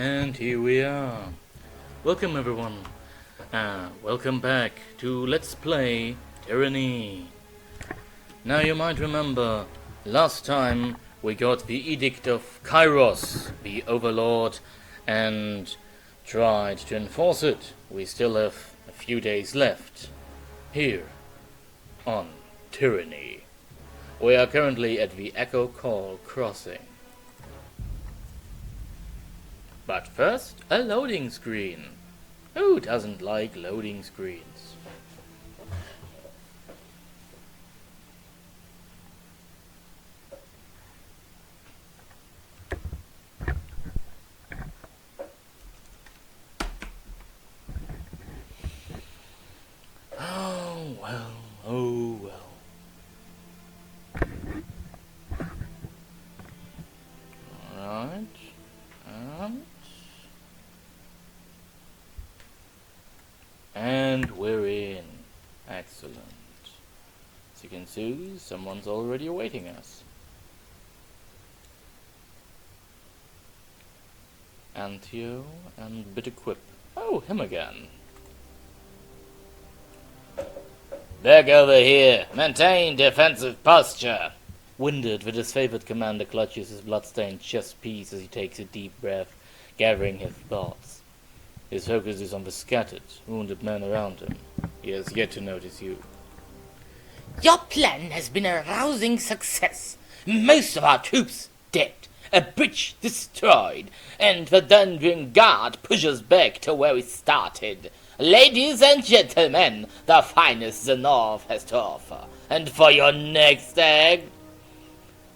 And here we are. Welcome everyone. Welcome back to Let's Play Tyranny. Now you might remember, last time we got the Edict of Kairos, the Overlord, and tried to enforce it. We still have a few days left. Here, on Tyranny. We are currently at the Echo Call Crossing. But first, a loading screen. Who doesn't like loading screens? Oh well, oh well. Alright, and we're in. Excellent. As you can see, someone's already awaiting us. Antio and Bit-Equip. Oh, him again. Back over here. Maintain defensive posture. Winded, the disfavored commander clutches his bloodstained chest piece as he takes a deep breath, gathering his thoughts. His focus is on the scattered, wounded men around him. He has yet to notice you. Your plan has been a rousing success. Most of our troops dead, a bridge destroyed, and the Dungeon Guard pushes back to where we started. Ladies and gentlemen, the finest the North has to offer. And for your next egg,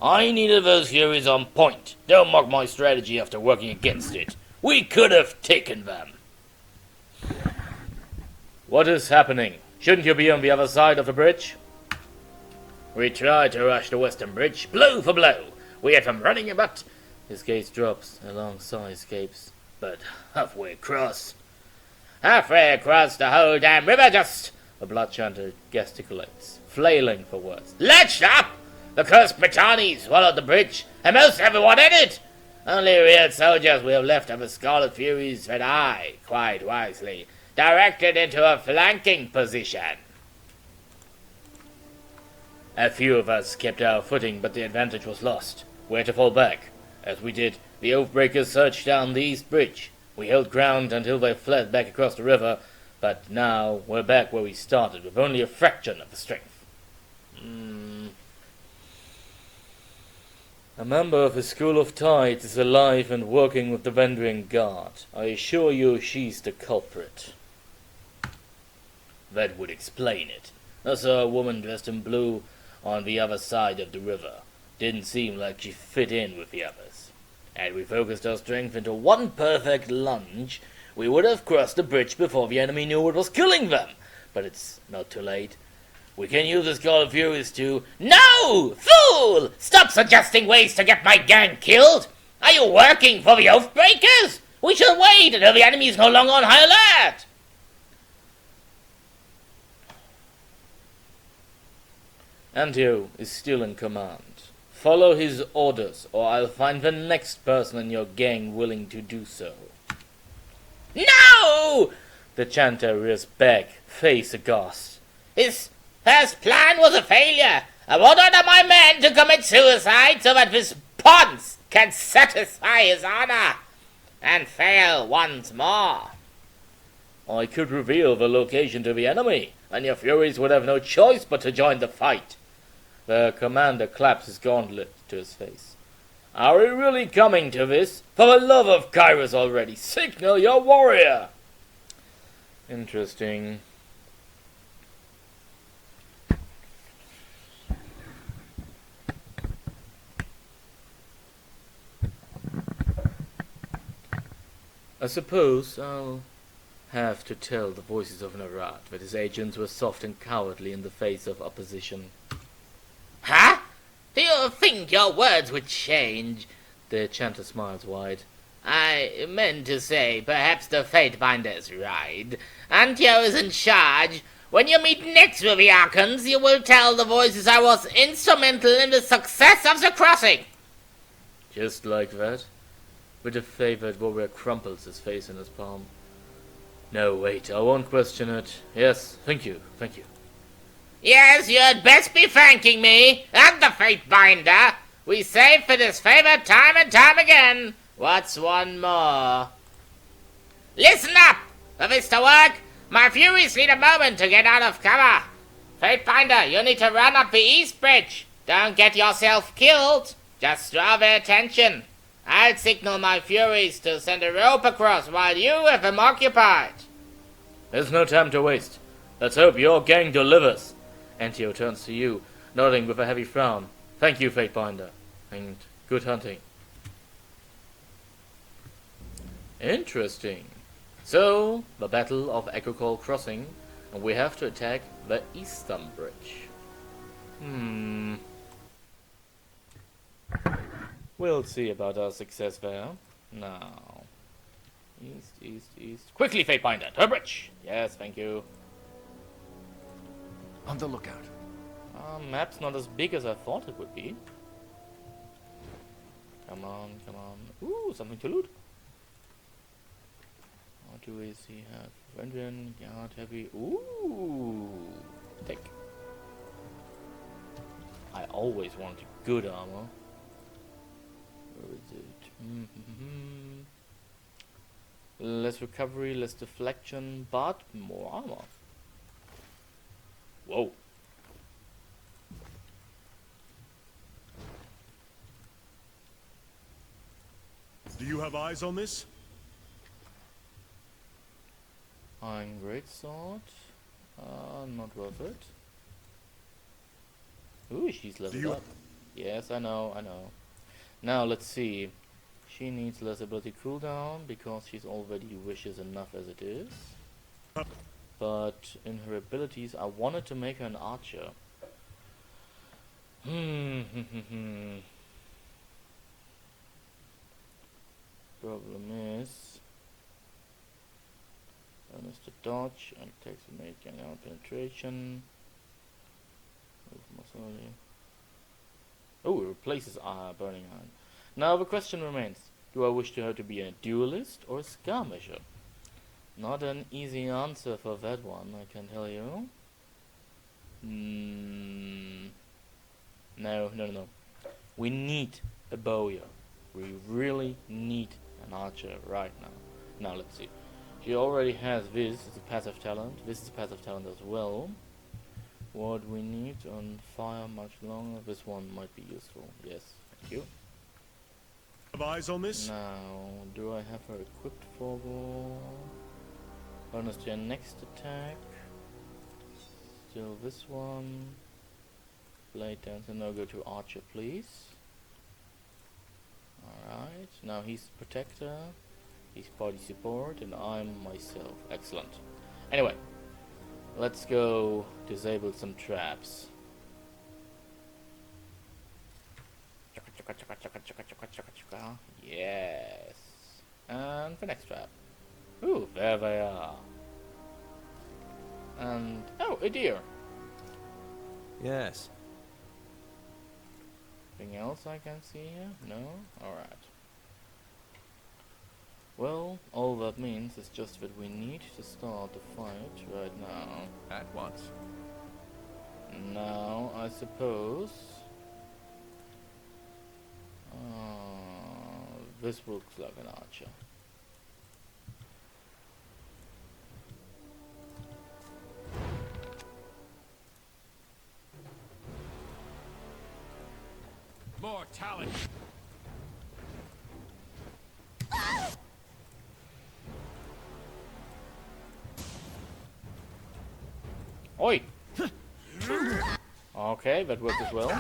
I needed those Furies on point. Don't mock my strategy after working against it. We could have taken them. What is happening? Shouldn't you be on the other side of the bridge? We tried to rush the western bridge, blow for blow. We had them running about. His gaze drops, a long sigh escapes. But halfway across. Halfway across the whole damn river just... The blood chanter gesticulates, flailing for words. Let's up! The cursed Britannies swallowed the bridge, and most everyone in it! Only real soldiers we have left are the Scarlet Furies that I, quite wisely, directed into a flanking position. A few of us kept our footing, but the advantage was lost. We had to fall back. As we did, the Oathbreakers surged down the east bridge. We held ground until they fled back across the river, but now we're back where we started, with only a fraction of the strength. A member of the School of Tides is alive and working with the Dungeon Guard. I assure you she's the culprit. That would explain it. I saw a woman dressed in blue on the other side of the river. Didn't seem like she fit in with the others. Had we focused our strength into one perfect lunge, we would have crossed the bridge before the enemy knew what was killing them. But it's not too late. We can use the Scarlet Furies to... No! Fool! Stop suggesting ways to get my gang killed! Are you working for the Oathbreakers? We shall wait until the enemy is no longer on high alert! Antio is still in command. Follow his orders, or I'll find the next person in your gang willing to do so. No! The chanter rears back, face aghast. His first plan was a failure. I would order my men to commit suicide so that this Ponce can satisfy his honor and fail once more. I could reveal the location to the enemy, and your Furies would have no choice but to join the fight. The commander claps his gauntlet to his face. Are we really coming to this? For the love of Kairos already, signal your warrior! Interesting. I suppose I'll have to tell the voices of Narat that his agents were soft and cowardly in the face of opposition. Huh? Do you think your words would change? The chanter smiles wide. I meant to say, perhaps the Fatebinder's right. Antio is in charge. When you meet next with the Archons, you will tell the voices I was instrumental in the success of the crossing. Just like that? But the favored warrior crumples his face in his palm. No, wait, I won't question it. Yes, thank you, thank you. Yes, you'd best be thanking me and the Fate Binder. We saved for this favor time and time again. What's one more? Listen up! For this to work, my Furies need a moment to get out of cover. Fate Binder, you need to run up the East Bridge. Don't get yourself killed. Just draw their attention. I'll signal my Furies to send a rope across while you have them occupied. There's no time to waste. Let's hope your gang delivers. Antio turns to you, nodding with a heavy frown. Thank you, Fatebinder, and good hunting. Interesting. So, the Battle of Agricole Crossing, and we have to attack the Eastern Bridge. We'll see about our success there. Now, east, east, east. Quickly, Fatebinder, to the bridge! Yes, thank you. On the lookout. Map's not as big as I thought it would be. Come on, come on. Ooh, something to loot. What do we see here? Engine, guard, heavy. Ooh, thick. I always wanted good armor. Where is it? Less recovery, less deflection, but more armor. Whoa. Do you have eyes on this? Iron Greatsword. Not worth it. Ooh, she's leveled up. Yes, I know, I know. Now, let's see. She needs less ability cooldown because she's already wishes enough as it is. But in her abilities, I wanted to make her an archer. Problem is, bonus to dodge and takes a making out penetration. Oh, it replaces burning iron. Now the question remains: do I wish her to be a duelist or a skirmisher? Not an easy answer for that one, I can tell you. No. We need a bowyer. We really need an archer right now. Now let's see. She already has this as a passive talent. This is a passive talent as well. What we need on fire much longer. This one might be useful. Yes, thank you. Have eyes on this? Now, do I have her equipped for bonus to her next attack? Still this one. Blade dancer. Now go to archer, please. Alright, now he's protector, he's body support, and I'm myself. Excellent. Anyway, let's go disable some traps. Yes. And the next trap. Ooh, there they are. And, oh, a deer. Yes. Anything else I can see here? No? Alright. Well, all that means is just that we need to start the fight right now. At once. Now, I suppose... this looks like an archer. More talent. Oi! Okay, that worked as well.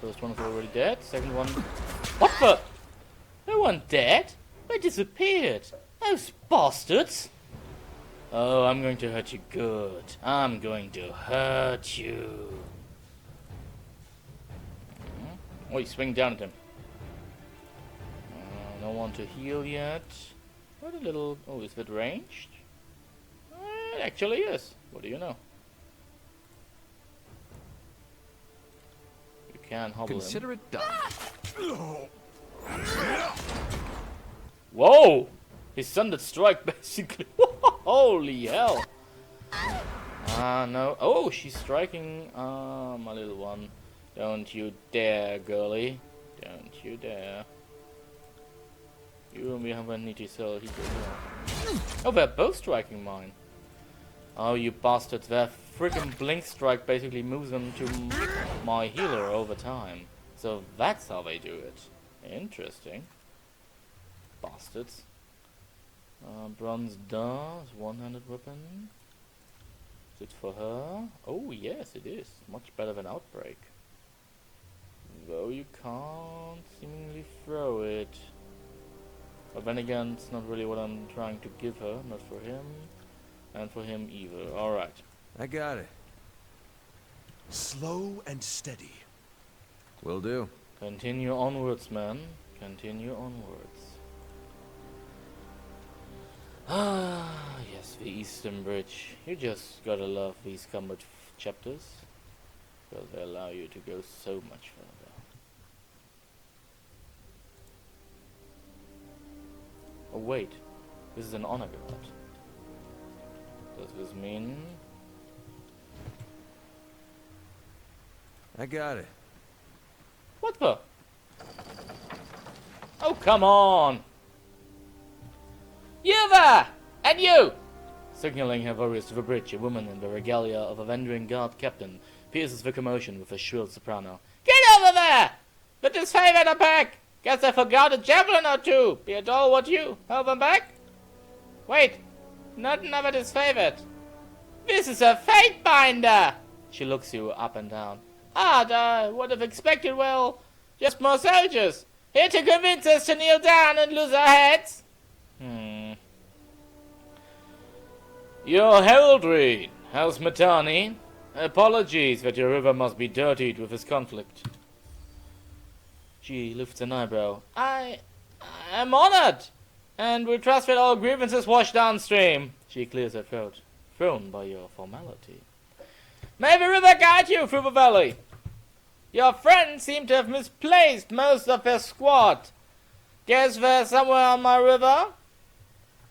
First one is already dead. Second one... What the? They weren't dead. They disappeared. Those bastards. Oh, I'm going to hurt you good. I'm going to hurt you. Oi, swing down at him. No one to heal yet. What a little... Oh, is that ranged? It actually is. What do you know? You can hobble Consider him. it done. Whoa! His thundered strike, basically. Holy hell! Ah, no. Oh, she's striking. Ah, my little one. Don't you dare, girlie. Don't you dare. You and me have a need to sell. Oh, they're both striking mine. Oh, you bastards. Their freaking blink strike basically moves them to my healer over time. So that's how they do it. Interesting. Bastards. Bronze does one-handed weapon. Is it for her? Oh yes, it is. Much better than Outbreak. Though you can't seemingly throw it. But then again, it's not really what I'm trying to give her. Not for him. And for him either. Alright. I got it. Slow and steady. Will do. Continue onwards, man. Continue onwards. Ah, yes, the Eastern Bridge. You just gotta love these combat chapters. Because they allow you to go so much further. Oh wait, this is an honor guard. Does this mean... I got it. What the? Oh, come on! You there! And you! Signaling her warriors to the bridge, a woman in the regalia of a Vendrian guard captain pierces the commotion with a shrill soprano. Get over there! The disfavored are back! Guess they forgot a javelin or two! Be it all what you... Hold them back? Wait! Not another disfavored. This is a fate binder! She looks you up and down. I would have expected, well, just more soldiers. Here to convince us to kneel down and lose our heads. Your heraldry, House Matani. Apologies that your river must be dirtied with this conflict. She lifts an eyebrow. I am honored, and we trust that all grievances wash downstream. She clears her throat, thrown by your formality. May the river guide you through the valley. Your friends seem to have misplaced most of their squad. Guess they're somewhere on my river?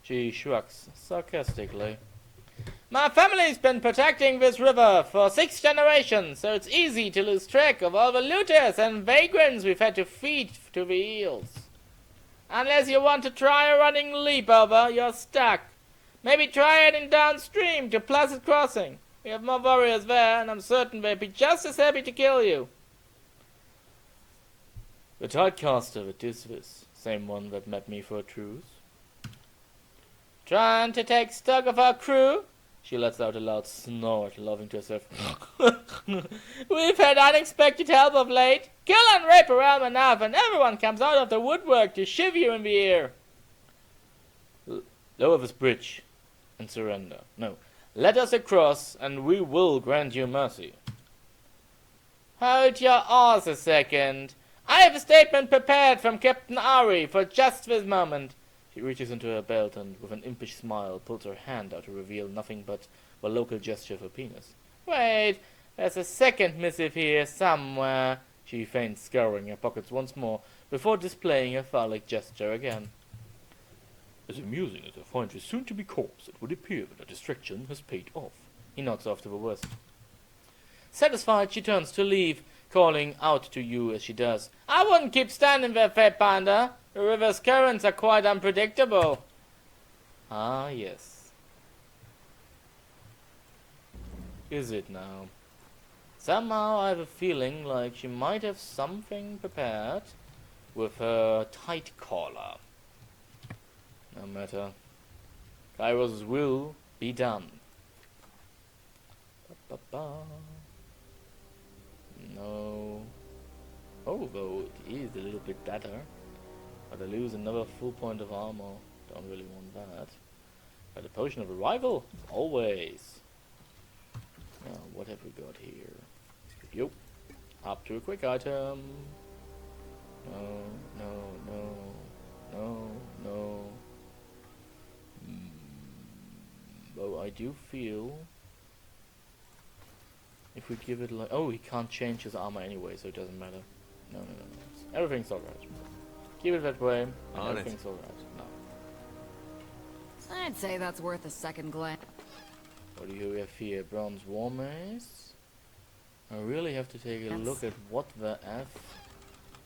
She shrugs sarcastically. My family's been protecting this river for 6 generations, so it's easy to lose track of all the looters and vagrants we've had to feed to the eels. Unless you want to try a running leap over, you're stuck. Maybe try heading downstream to Placid Crossing. We have more warriors there, and I'm certain they'd be just as happy to kill you. The Tidecaster that is this, same one that met me for a truce. Trying to take stock of our crew? She lets out a loud snort, laughing to herself. We've had unexpected help of late. Kill and rape around enough, and everyone comes out of the woodwork to shiv you in the ear. Lower this bridge and surrender. No, let us across, and we will grant you mercy. Hold your arse a second. I have a statement prepared from Captain Ari for just this moment. She reaches into her belt and, with an impish smile, pulls her hand out to reveal nothing but the local gesture of her penis. Wait, there's a second missive here somewhere. She feigns scouring her pockets once more, before displaying a phallic gesture again. As amusing as I find this soon-to-be corpse, it would appear that a distraction has paid off. He nods off to the west. Satisfied, she turns to leave, calling out to you as she does. I wouldn't keep standing there, Fat Panda. The river's currents are quite unpredictable. Ah, yes. Is it now? Somehow I have a feeling like she might have something prepared with her tight collar. No matter. Kairos will be done. Ba-ba-ba. No. Oh, though it is a little bit better. But I lose another full point of armor. Don't really want that. But a potion of arrival? Always. Now, what have we got here? Yup. Up to a quick item. No, no, no, no, no. Though I do feel... if we give it like... oh, he can't change his armor anyway, so it doesn't matter. No, no, no, no. Everything's alright. Keep it that way. And On it. everything's alright. No. I'd say that's worth a second glance. What do you have here? Bronze war mace. I really have to take a look at what the F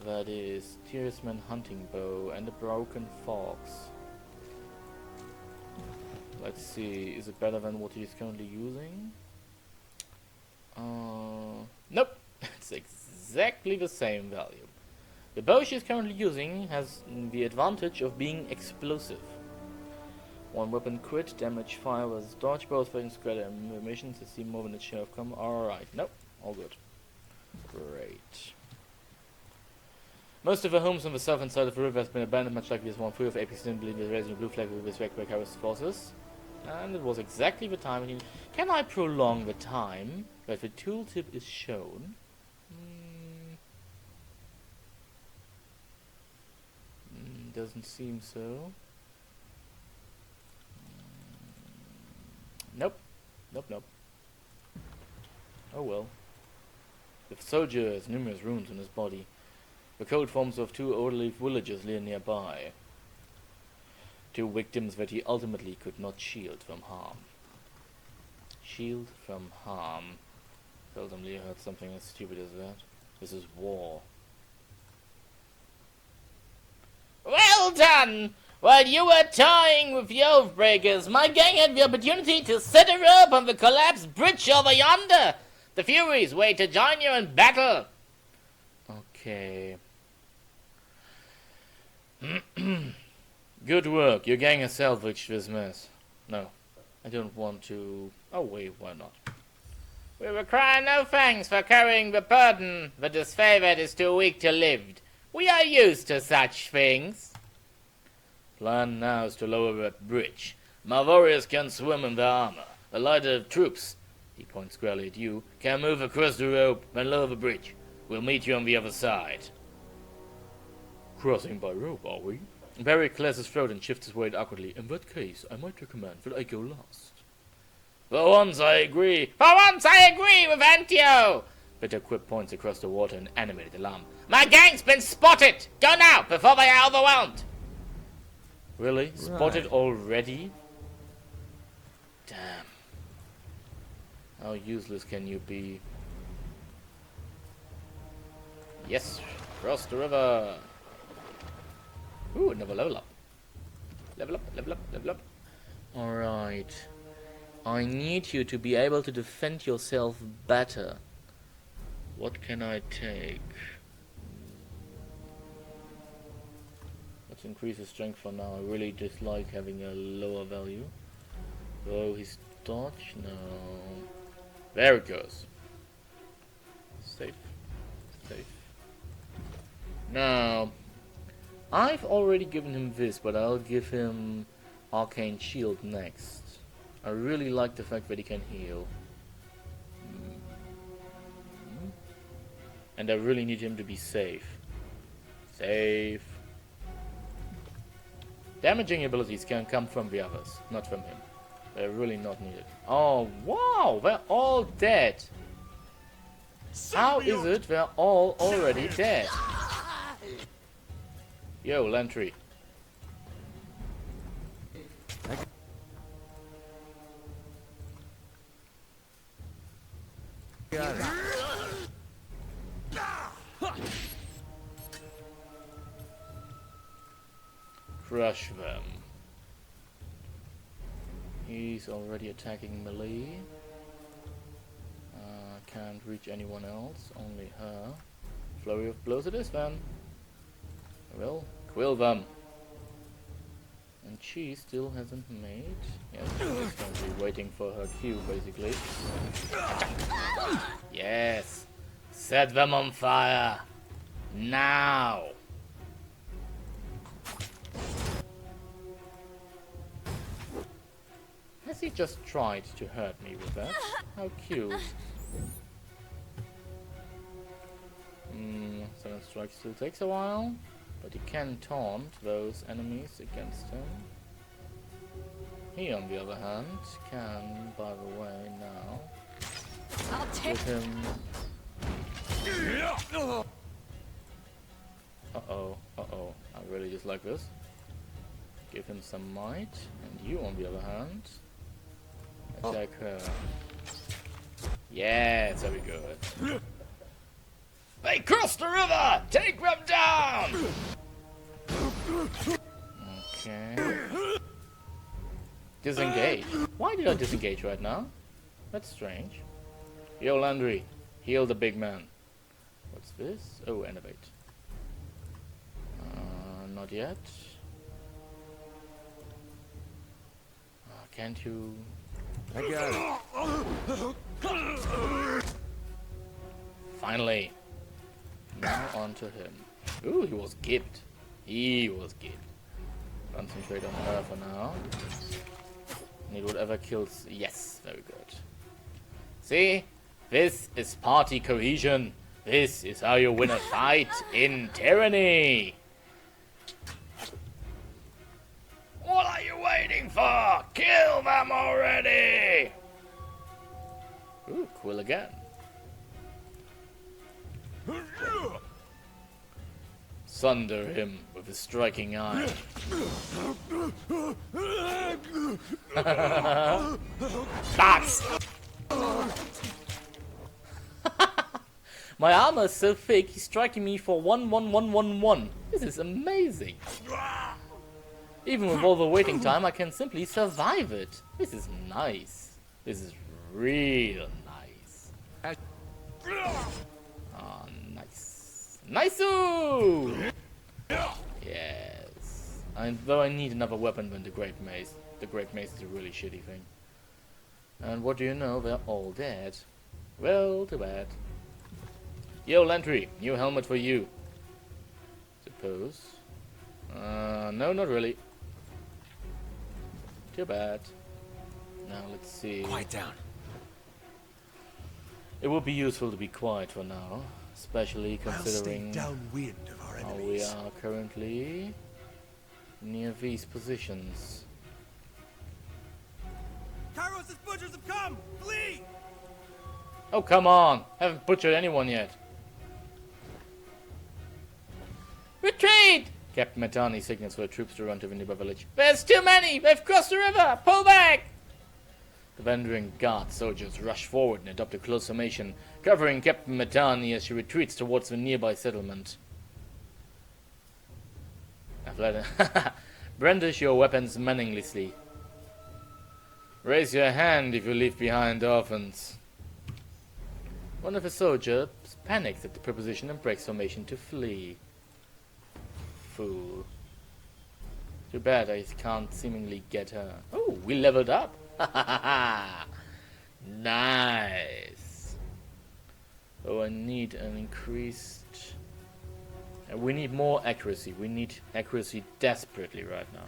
that is. Tiersman hunting bow and a broken fox. Let's see, is it better than what he's currently using? Nope, it's exactly the same value. The bow she's currently using has the advantage of being explosive. One weapon crit, damage fire versus dodge, both fighting square and missions to see more than its share of combat. Alright, nope, all good. Great. Most of the homes on the southern side of the river has been abandoned, much like this one. 3 of APC didn't believe in raising a blue flag with respect by Kara's forces. And it was exactly the time. Can I prolong the time that the tooltip is shown? Doesn't seem so. Nope. Nope. Oh well. The soldier has numerous wounds on his body. The cold forms of 2 elderly villagers lay nearby. 2 victims that he ultimately could not shield from harm. Shield from harm. Seldomly heard something as stupid as that. This is war. Well done! While you were toying with the Oathbreakers, my gang had the opportunity to set a rope on the collapsed bridge over yonder. The Furies wait to join you in battle. Okay. Good work. Your gang has salvaged this mess. No, I don't want to... Oh wait, why not? We require no thanks for carrying the burden. The disfavored is too weak to lift. We are used to such things. Plan now is to lower that bridge. My warriors can swim in their armor. The lighter troops, he points squarely at you, can move across the rope and lower the bridge. We'll meet you on the other side. Crossing by rope, are we? Barry clears his throat and shifts his weight awkwardly. In that case, I might recommend that I go last. For once, I agree. For once, I agree with Antio. Bitter Quip points across the water in animated alarm. My gang's been spotted. Go now, before they are overwhelmed. Really? Spotted already? Damn. How useless can you be? Yes, cross the river. Ooh, another level up. Level up. Alright. I need you to be able to defend yourself better. What can I take? Let's increase his strength for now. I really dislike having a lower value. Oh, his dodge? No. There it goes. Safe. Now, I've already given him this, but I'll give him Arcane Shield next. I really like the fact that he can heal. And I really need him to be safe. Damaging abilities can come from the others, not from him. They're really not needed. Oh, wow! They're all dead! How is it they're all already dead? Yo, Lantry. Got it. Crush them. He's already attacking melee. Can't reach anyone else, only her. Flurry of blows it is then. Well, quill them. And she still hasn't made. Yes, she's currently waiting for her cue, basically. Yes! Set them on fire! Now! Has he just tried to hurt me with that? How cute. Silent Strike still takes a while, but he can taunt those enemies against him. He, on the other hand, can, by the way, now I'll take give him... Uh-oh. I really just like this. Give him some might, and you, on the other hand, attack her. Yes, very good. They crossed the river! Take them down! Okay. Disengage. Why did I disengage right now? That's strange. Yo, Landry, heal the big man. What's this? Oh, innovate. Not yet. Can't you? I got it. Finally. Now on to him. Ooh, he was gipped. He was gipped. Concentrate on her for now. Need whatever kills. Yes, very good. See? This is party cohesion. This is how you win a fight in Tyranny. What are you waiting for? Kill them already! Ooh, quill again. Sunder him with his striking eye. That's... My armor is so thick, he's striking me for 1-1-1-1-1. This is amazing. Even with all the waiting time, I can simply survive it. This is nice. This is real nice. Ah, nice. Nice-oo! Yes. Though I need another weapon than the Great Mace. The Great Mace is a really shitty thing. And what do you know? They're all dead. Well, too bad. Yo, Lantry, new helmet for you. Suppose. No, not really. Too bad. Now let's see. Quiet down. It would be useful to be quiet for now, especially I'll stay considering downwind of our how we enemies. are currently near these positions. Kairos' butchers have come! Flee! Oh, come on! Haven't butchered anyone yet. Retreat! Captain Matani signals for the troops to run to the nearby village. There's too many! They've crossed the river! Pull back! The Vanderin Guard soldiers rush forward and adopt a close formation, covering Captain Matani as she retreats towards the nearby settlement. Brandish your weapons meaninglessly. Raise your hand if you leave behind orphans. One of the soldiers panics at the proposition and breaks formation to flee. Fool. Too bad I can't seemingly get her. Oh, we leveled up. Nice. Oh, I need an increased... we need more accuracy. We need accuracy desperately right now.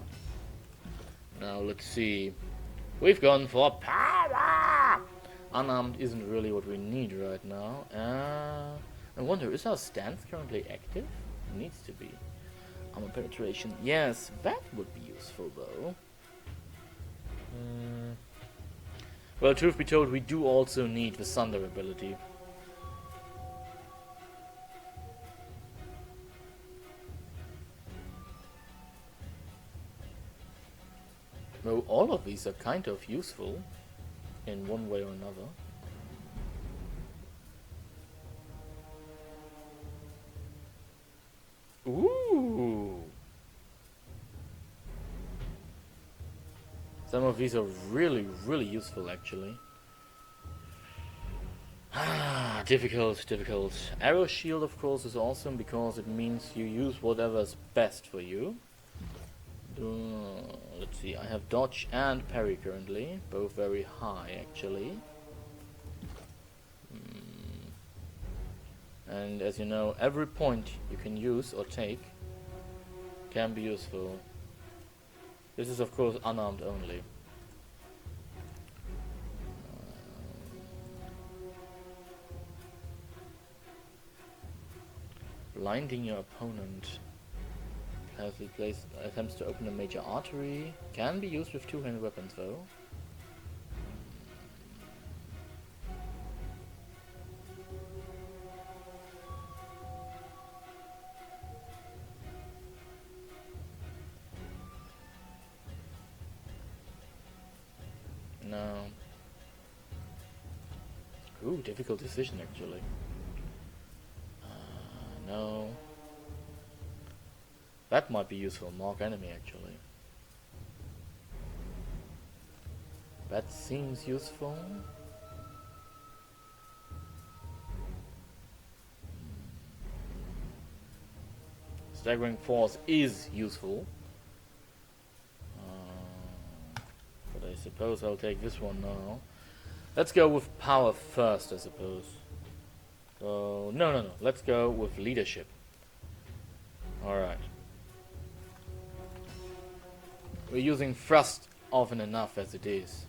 Now, let's see. We've gone for power! Unarmed isn't really what we need right now. I wonder, is our stance currently active? It needs to be. Armor penetration. Yes, that would be useful though. Well, truth be told, we do also need the Sunder ability. Though all of these are kind of useful in one way or another. Ooh! Some of these are really, really useful actually. Ah, difficult. Arrow shield, of course, is awesome because it means you use whatever's best for you. Let's see, I have dodge and parry currently, both very high actually. And as you know, every point you can use or take can be useful. This is of course unarmed only. Blinding your opponent. Attempts to open a major artery. Can be used with two-handed weapons though. difficult decision actually. No. That might be useful. Mark enemy actually. That seems useful. Staggering force is useful. But I suppose I'll take this one now. Let's go with power first, I suppose. So, no. Let's go with leadership. Alright. We're using thrust often enough as it is.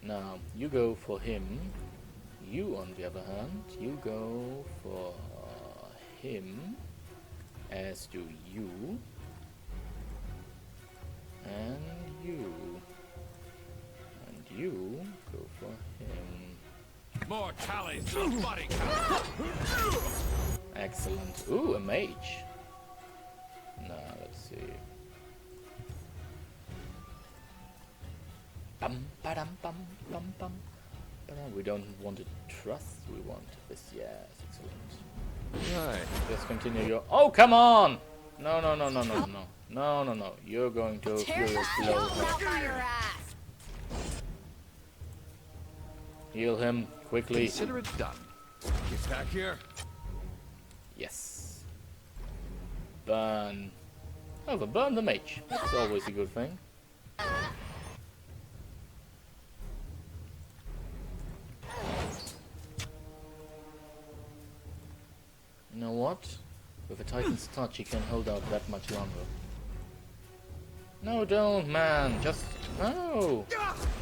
Now, you go for him. You, on the other hand, you go for him. As do you. And you. And you go for him. More tallies to the body count. Excellent. Ooh, a mage. Now, let's see. Bum, ba-dum, bum, bum, bum. We don't want it trust, we want this. Yes, excellent. Right. Just continue your. Oh, come on! No. You're going to Tear furious your blow. scalp out by your ass. Heal him quickly. Consider it done. Get back here. Yes. Burn. Oh, but burn the mage. That's always a good thing. You know what? With a Titan's touch, he can hold out that much longer. No, don't, man. Just no.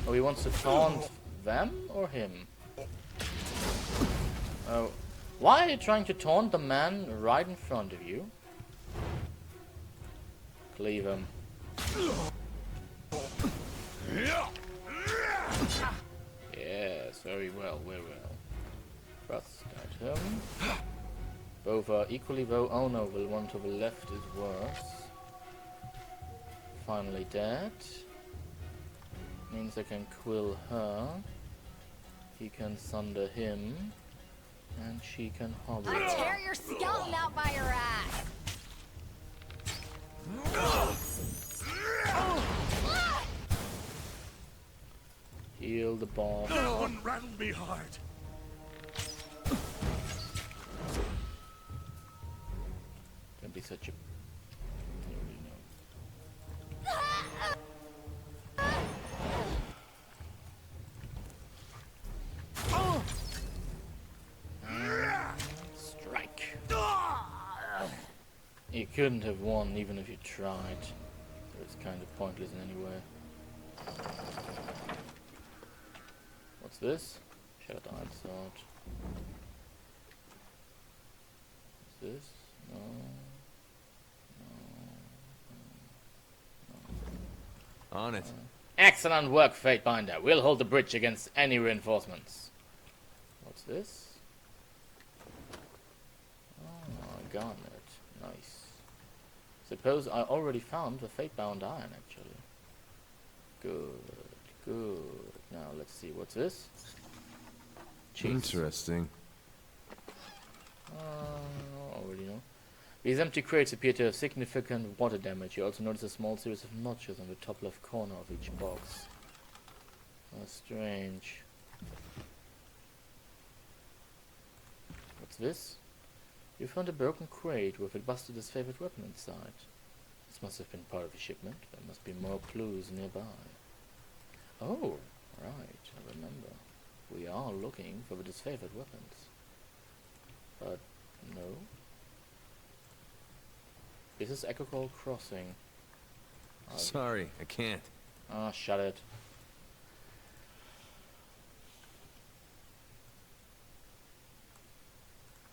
Oh, he wants to taunt them or him? Oh, why are you trying to taunt the man right in front of you? Cleave him. Yes, very well, very well. Thrust at him. Both are equally low. Oh no, the one to the left is worse. Finally dead. Means I can quill her. He can sunder him. And she can hobble. I'll tear your skeleton out by your ass. Heal the boss. That one rattled me hard. Don't be such a... You already know. Strike. You couldn't have won even if you tried. So it's kind of pointless in any way. What's this? Shattered Iron Sword. What's this? No. On it. Excellent work, Fatebinder. We'll hold the bridge against any reinforcements. What's this? Oh, garnet. Nice. Suppose I already found the Fatebound Iron, actually. Good. Now, let's see. What's this? Cheese. Interesting. Already know. These empty crates appear to have significant water damage. You also notice a small series of notches on the top left corner of each box. Strange. What's this? You found a broken crate with it busted his favorite weapon inside. This must have been part of the shipment. There must be more clues nearby. Oh, right, I remember. We are looking for his favorite weapons. But, no. This is Echo Call Crossing. Sorry, I can't. Ah, shut it.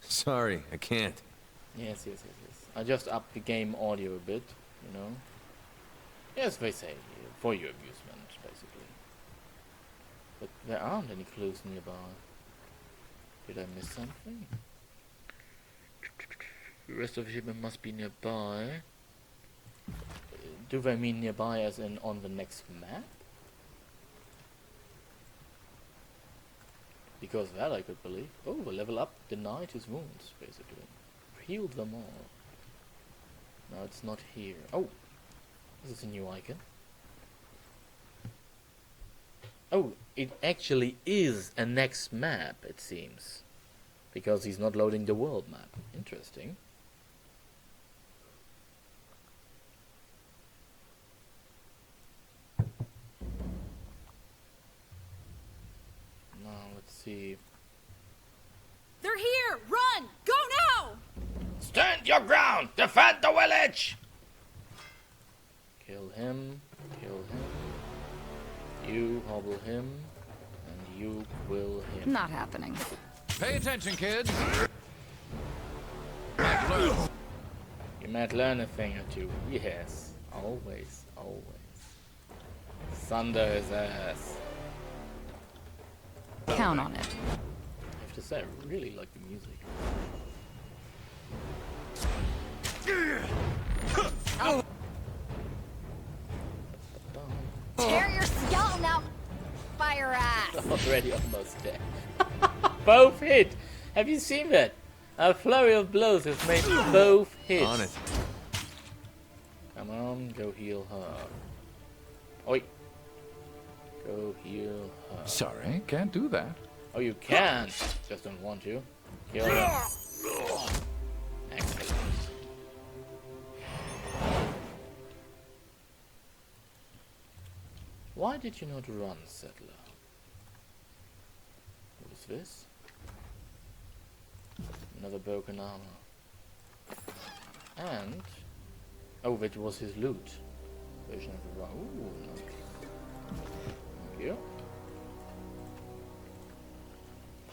Sorry, I can't. Yes. I just upped the game audio a bit, you know. Yes, they say, for your amusement, basically. But there aren't any clues nearby. Did I miss something? The rest of the shipment must be nearby. Do they mean nearby as in on the next map? Because that I could believe. Oh, the level up denied his wounds, basically. Healed them all. No, it's not here. Oh! This is a new icon. Oh, it actually is a next map, it seems. Because he's not loading the world map. Interesting. Now, let's see. They're here! Run! Go now! Stand your ground! Defend the village! Kill him. Kill him. You hobble him. And you quill him. Not happening. Pay attention, kids. You might learn a thing or two. Yes. Always. Always. Thunder his ass. Count on it. I have to say, I really like the music. Tear your skeleton out by your ass! Already almost dead. Both hit! Have you seen that? A flurry of blows has made both hits. On it. Come on, go heal her. Oi! Go heal her. Sorry, can't do that. Oh, you can! Just don't want to. Kill her. Excellent. Why did you not run, settler? What is this? Another broken armor. And... oh, that was his loot. Version of the run. Ooh, nice. Thank you.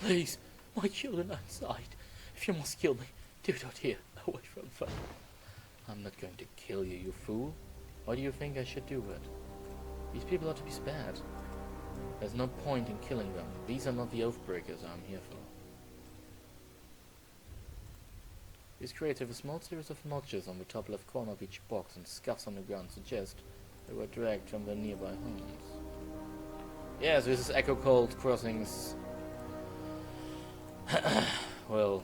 Please, my children are inside. If you must kill me, do it out here, away from fire. I'm not going to kill you, you fool. Why do you think I should do that? These people are to be spared. There's no point in killing them. These are not the oathbreakers I'm here for. These crates have a small series of notches on the top left corner of each box, and scuffs on the ground suggest they were dragged from their nearby homes. Yes, this is Echo Cold Crossing's... well,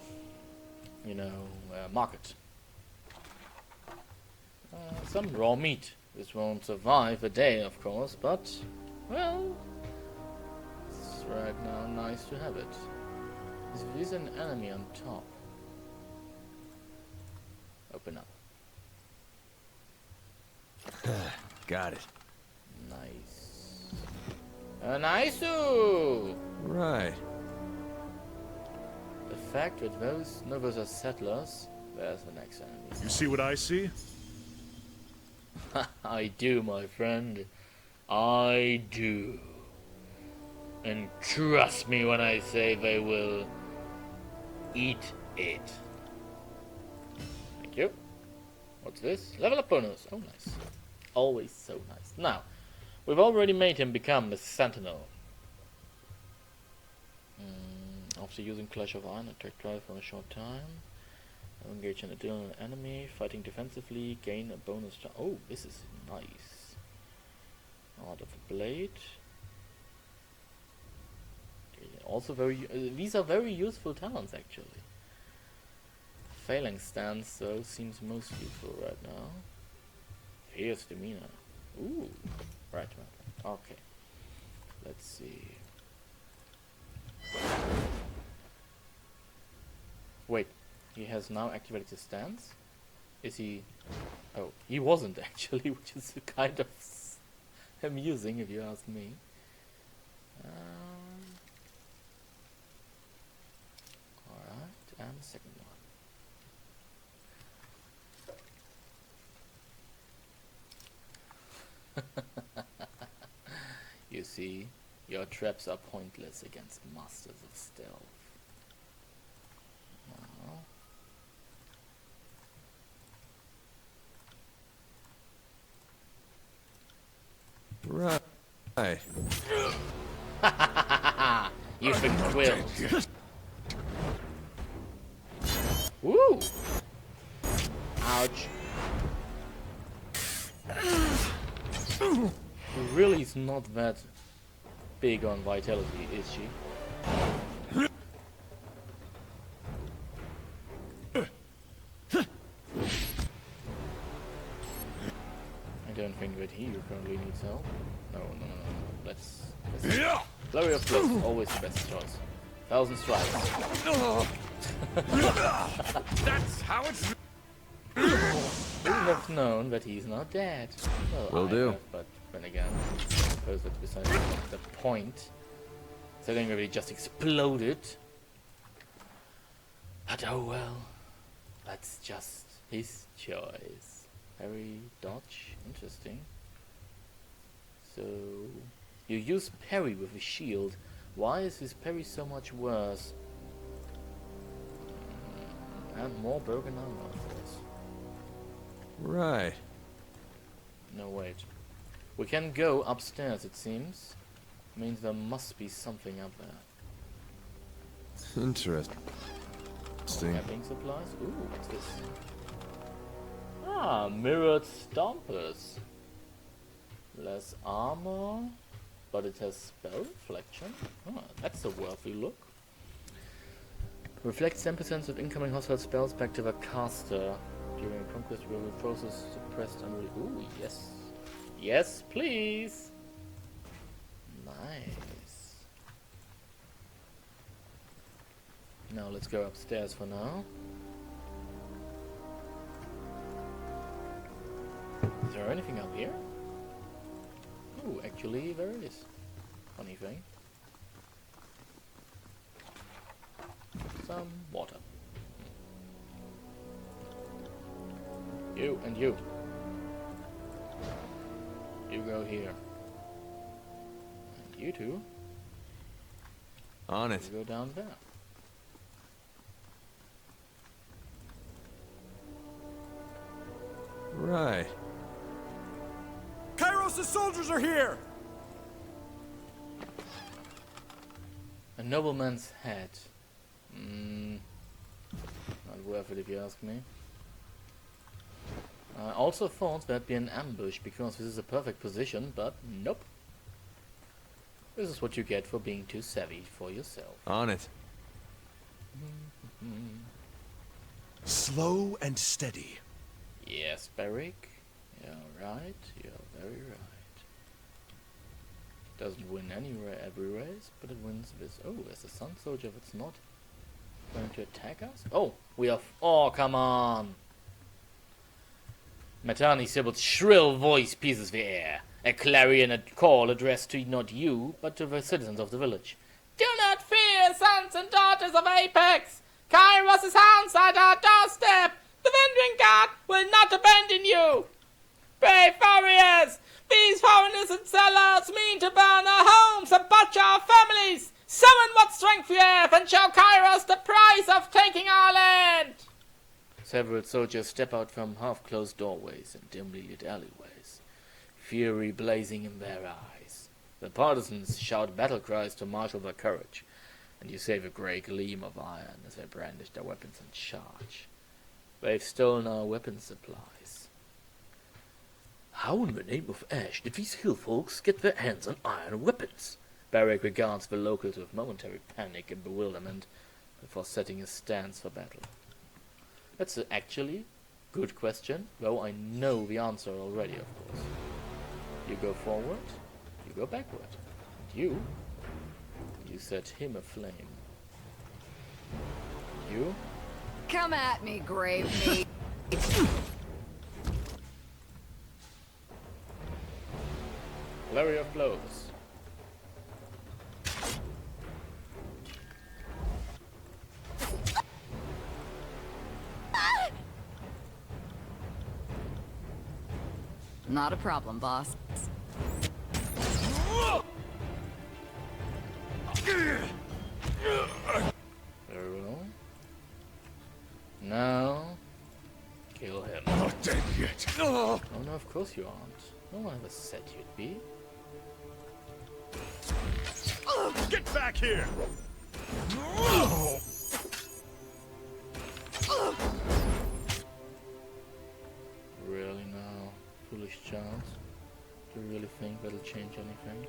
you know, market. Some raw meat. This won't survive a day, of course, but, well, it's right now nice to have it. There is an enemy on top. Open up. Got it. Nice. Nice-oo! Right. The fact that those are settlers, there's the next enemy. You see what I see? I do, my friend. I do. And trust me when I say they will eat it. Thank you. What's this? Level up bonus. Oh, nice. Always so nice. Now, we've already made him become the Sentinel. After using Clash of Iron, attack drive for a short time. Engage an additional enemy, fighting defensively, gain a bonus. Oh, this is nice. Art of a Blade. Okay, also very. These are very useful talents, actually. Phalanx stance, though, seems most useful right now. Fierce demeanor. Ooh, right. Okay. Let's see. Wait. He has now activated his stance. Is he... oh, he wasn't actually, which is kind of amusing if you ask me. Alright, and the second one. You see, your traps are pointless against masters of stealth. Now, Right. You've been quilled. woo! Ouch. She really is not that big on vitality, is she? don't think that he currently needs help. No. Let's Flurry of Blows, always the best choice. 1,000 strikes. That's how it's. Who would have known that he's not dead? Well, Will I do. have, but then again, I suppose that's beside the point. So I think that he just exploded. But oh well. That's just his choice. Parry, dodge, interesting. So you use parry with a shield. Why is his parry so much worse? And more broken armor, of course. Right. No, wait. We can go upstairs, it seems. Means there must be something up there. Interesting. Camping supplies? Ooh, what's this? Ah, mirrored stompers. Less armor, but it has spell reflection. Ah, that's a worthy look. Reflects 10% of incoming hostile spells back to the caster. During conquest, will process suppressed unreal. Ooh, yes. Yes, please. Nice. Now let's go upstairs for now. Is there anything up here? Ooh, actually there is. Funny thing. Some water. You and you. You go here. And you two, On you it. go down there. Right. Kairos' soldiers are here! A nobleman's head. Not worth it if you ask me. I also thought there'd be an ambush because this is a perfect position, but nope. This is what you get for being too savvy for yourself. On it. Slow and steady. Yes, Barrick. You're right. You're very right. Doesn't win every race, but it wins this. Oh, there's a Sun Soldier that's not going to attack us. Oh, we have. Oh, come on! Matani Sybil's shrill voice pierces the air. A clarion call addressed to not you, but to the citizens of the village. Do not fear, sons and daughters of Apex! Kairos' hounds are at our doorstep! The Vending God will not abandon you! Brave warriors! These foreigners and sellers mean to burn our homes and butcher our families! Summon what strength you have and show Kairos the price of taking our land! Several soldiers step out from half-closed doorways and dimly lit alleyways, fury blazing in their eyes. The partisans shout battle cries to marshal their courage, and you save a grey gleam of iron as they brandish their weapons and charge. They've stolen our weapon supplies. How in the name of Ash did these hill folks get their hands on iron weapons? Barrick regards the locals with momentary panic and bewilderment before setting his stance for battle. That's actually good question, though I know the answer already, of course. You go forward, you go backward. And you set him aflame. You? Come at me, grave meat. Flurry of blows. Not a problem, boss. Very well. Now, kill him. Not dead yet. Oh no, of course you aren't. No one ever said you'd be. Get back here! Really now, foolish child? Do you really think that'll change anything?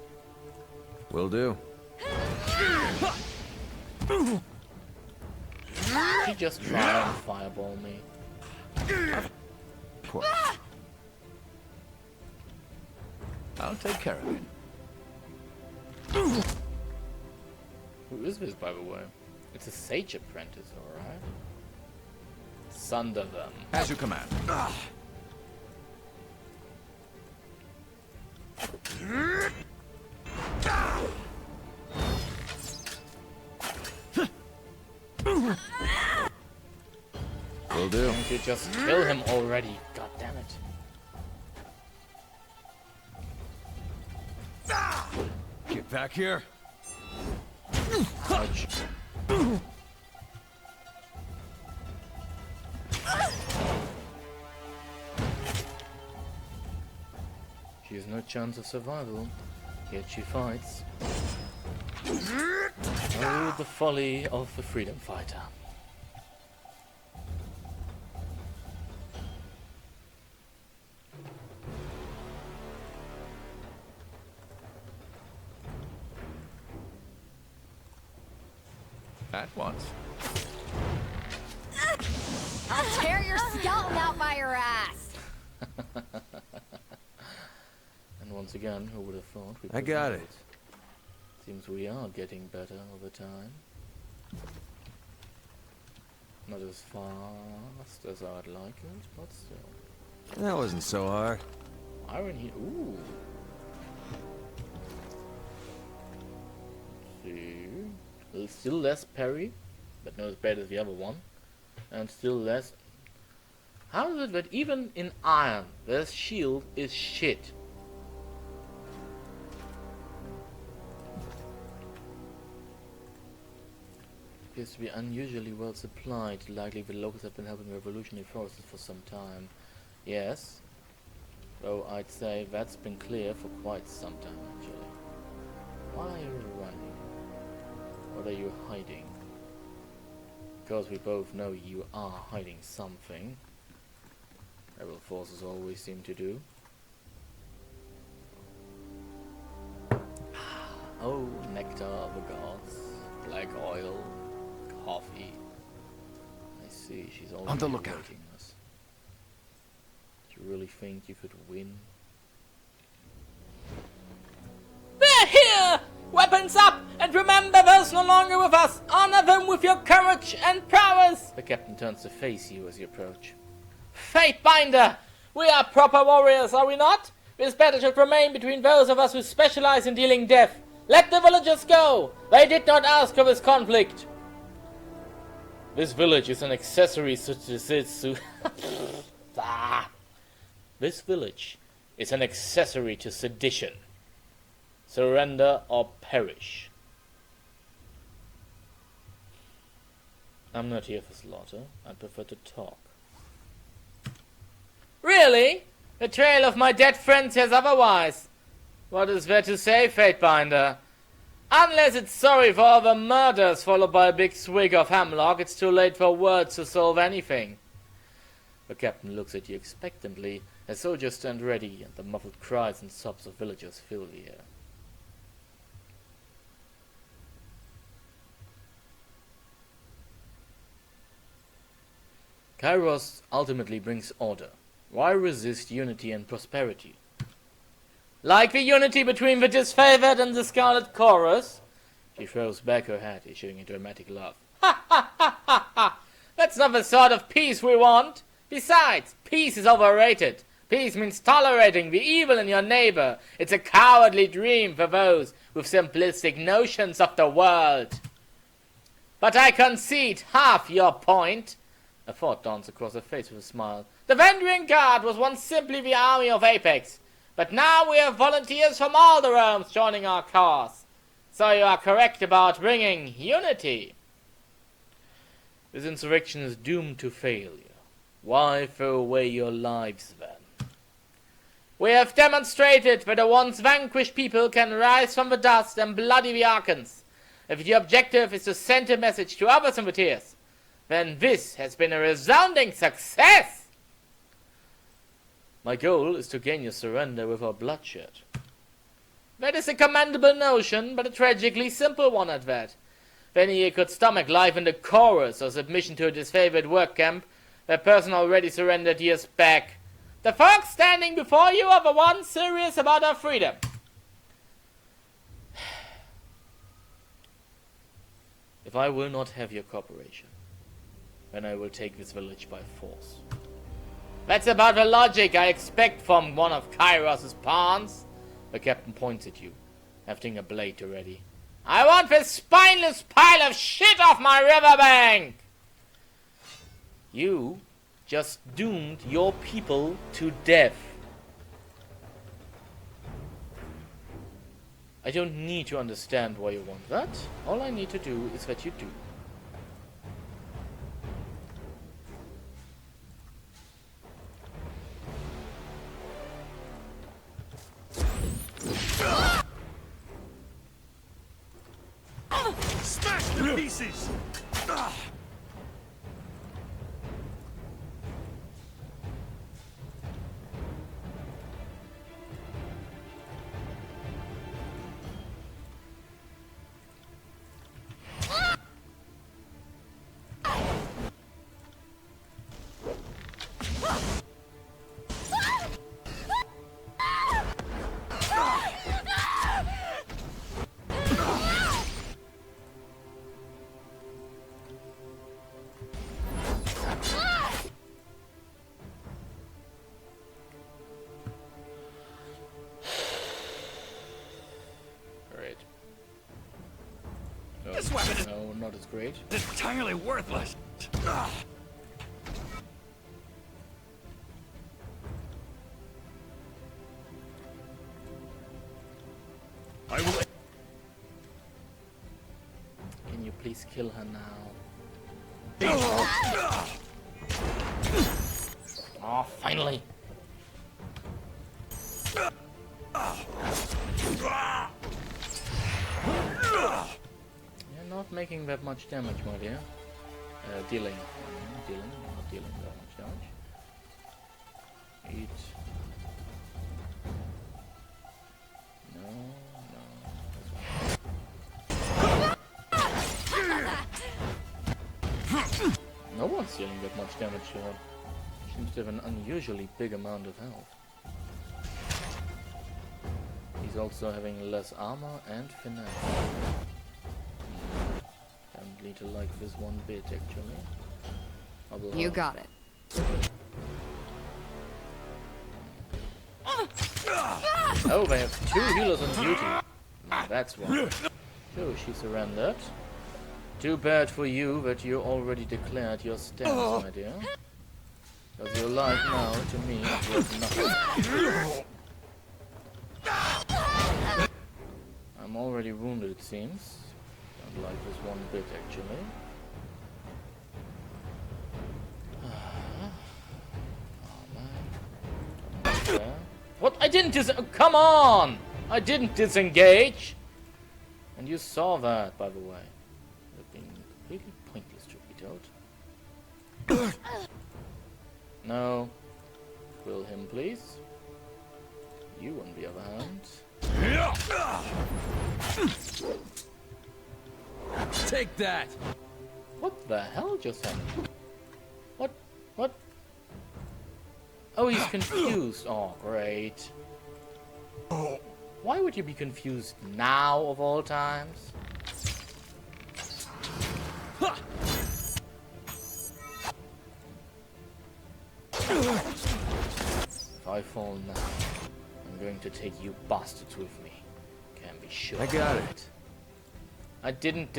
Will do. Did he just try and fireball me? Poor. I'll take care of it. Who is this, by the way? It's a sage apprentice, alright. Sunder them. As you command. Will do. Can't you just kill him already? God damn it. Get back here. Ouch. She has no chance of survival, yet she fights. Oh, the folly of the freedom fighter. At once. I'll tear your skeleton out by your ass. And once again, who would have thought we I got prevailed? it. Seems we are getting better over time. Not as fast as I'd like it, but still. That wasn't so hard. Iron here. Ooh. Let's see. Still less parry, but not as bad as the other one. And still less. How is it that even in iron, their shield is shit? Appears to be unusually well supplied. Likely the locals have been helping revolutionary forces for some time. Yes. Though I'd say that's been clear for quite some time, actually. Why are you running? What are you hiding? Because we both know you are hiding something. Rebel forces always seem to do. Oh, nectar of the gods. Black oil. Coffee. I see, she's already On the lookout. awaiting us. Do you really think you could win? They're here! Weapons up! And remember those no longer with us! Honor them with your courage and prowess! The captain turns to face you as you approach. Fatebinder! We are proper warriors, are we not? This battle should remain between those of us who specialize in dealing death. Let the villagers go! They did not ask for this conflict! This village is an accessory to This village is an accessory to sedition. Surrender or perish. I'm not here for slaughter. I prefer to talk. Really? The trail of my dead friend says otherwise. What is there to say, Fatebinder? Unless it's sorry for all the murders followed by a big swig of hemlock, it's too late for words to solve anything. The captain looks at you expectantly as soldiers stand ready and the muffled cries and sobs of villagers fill the air. Kairos ultimately brings order. Why resist unity and prosperity? Like the unity between the disfavored and the Scarlet Chorus? She throws back her head, issuing a dramatic laugh. Ha ha ha ha ha! That's not the sort of peace we want! Besides, peace is overrated. Peace means tolerating the evil in your neighbor. It's a cowardly dream for those with simplistic notions of the world. But I concede half your point. A thought dawns across her face with a smile. The Vendrian Guard was once simply the army of Apex. But now we have volunteers from all the realms joining our cause. So you are correct about bringing unity. This insurrection is doomed to failure. Why throw away your lives then? We have demonstrated that a once vanquished people can rise from the dust and bloody the Archons. If the objective is to send a message to other sympathies, then this has been a resounding success! My goal is to gain your surrender without bloodshed. That is a commendable notion, but a tragically simple one at that. If any here could stomach life in the chorus or submission to a disfavored work camp, that person already surrendered years back. The folks standing before you are the ones serious about our freedom. If I will not have your cooperation, then I will take this village by force. That's about the logic I expect from one of Kairos' pawns. The captain points at you, hefting a blade ready. I want this spineless pile of shit off my riverbank! You just doomed your people to death. I don't need to understand why you want that. All I need to do is that you do. Smash to pieces! Great. This weapon is No, not as great. entirely worthless. I will. Can you please kill her now? Oh, finally. You're not making that much damage, my dear. Dealing. Not dealing that much damage. Eat. No. No one's dealing that much damage to her. Seems to have an unusually big amount of health. He's also having less armor and finesse. Don't need to like this one bit, actually. You got it. Oh, they have 2 healers on duty. That's why. So she surrendered. Too bad for you that you already declared your stance, my dear. Because your life now, to me, is worth nothing. I'm already wounded, it seems. Don't like this one bit, actually. Oh, man. What? I didn't come on! I didn't disengage! And you saw that, by the way. It would have been completely pointless, truth be told. No. Kill him, please. You, on the other hand. Take that! What the hell just happened? What? What? Oh, he's confused. Oh, great. Why would you be confused now, of all times? If I fall now, I'm going to take you bastards with me. Can be sure. I got it. I didn't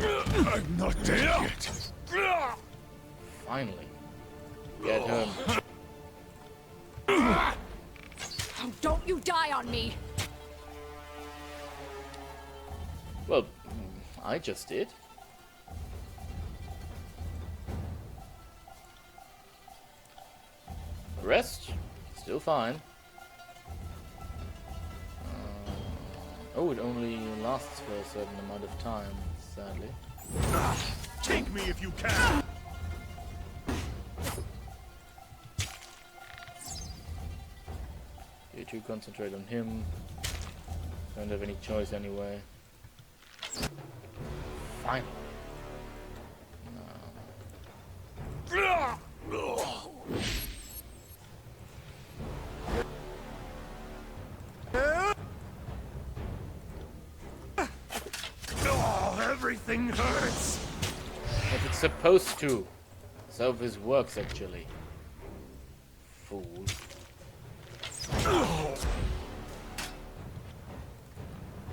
I'm not dead yet. Finally. Get him. Oh, don't you die on me! Well, I just did. The rest, still fine. Oh, it only lasts for a certain amount of time, sadly. Take me if you can. You two concentrate on him. Don't have any choice anyway. Finally. Everything hurts. If it's supposed to. So this works actually. Fool.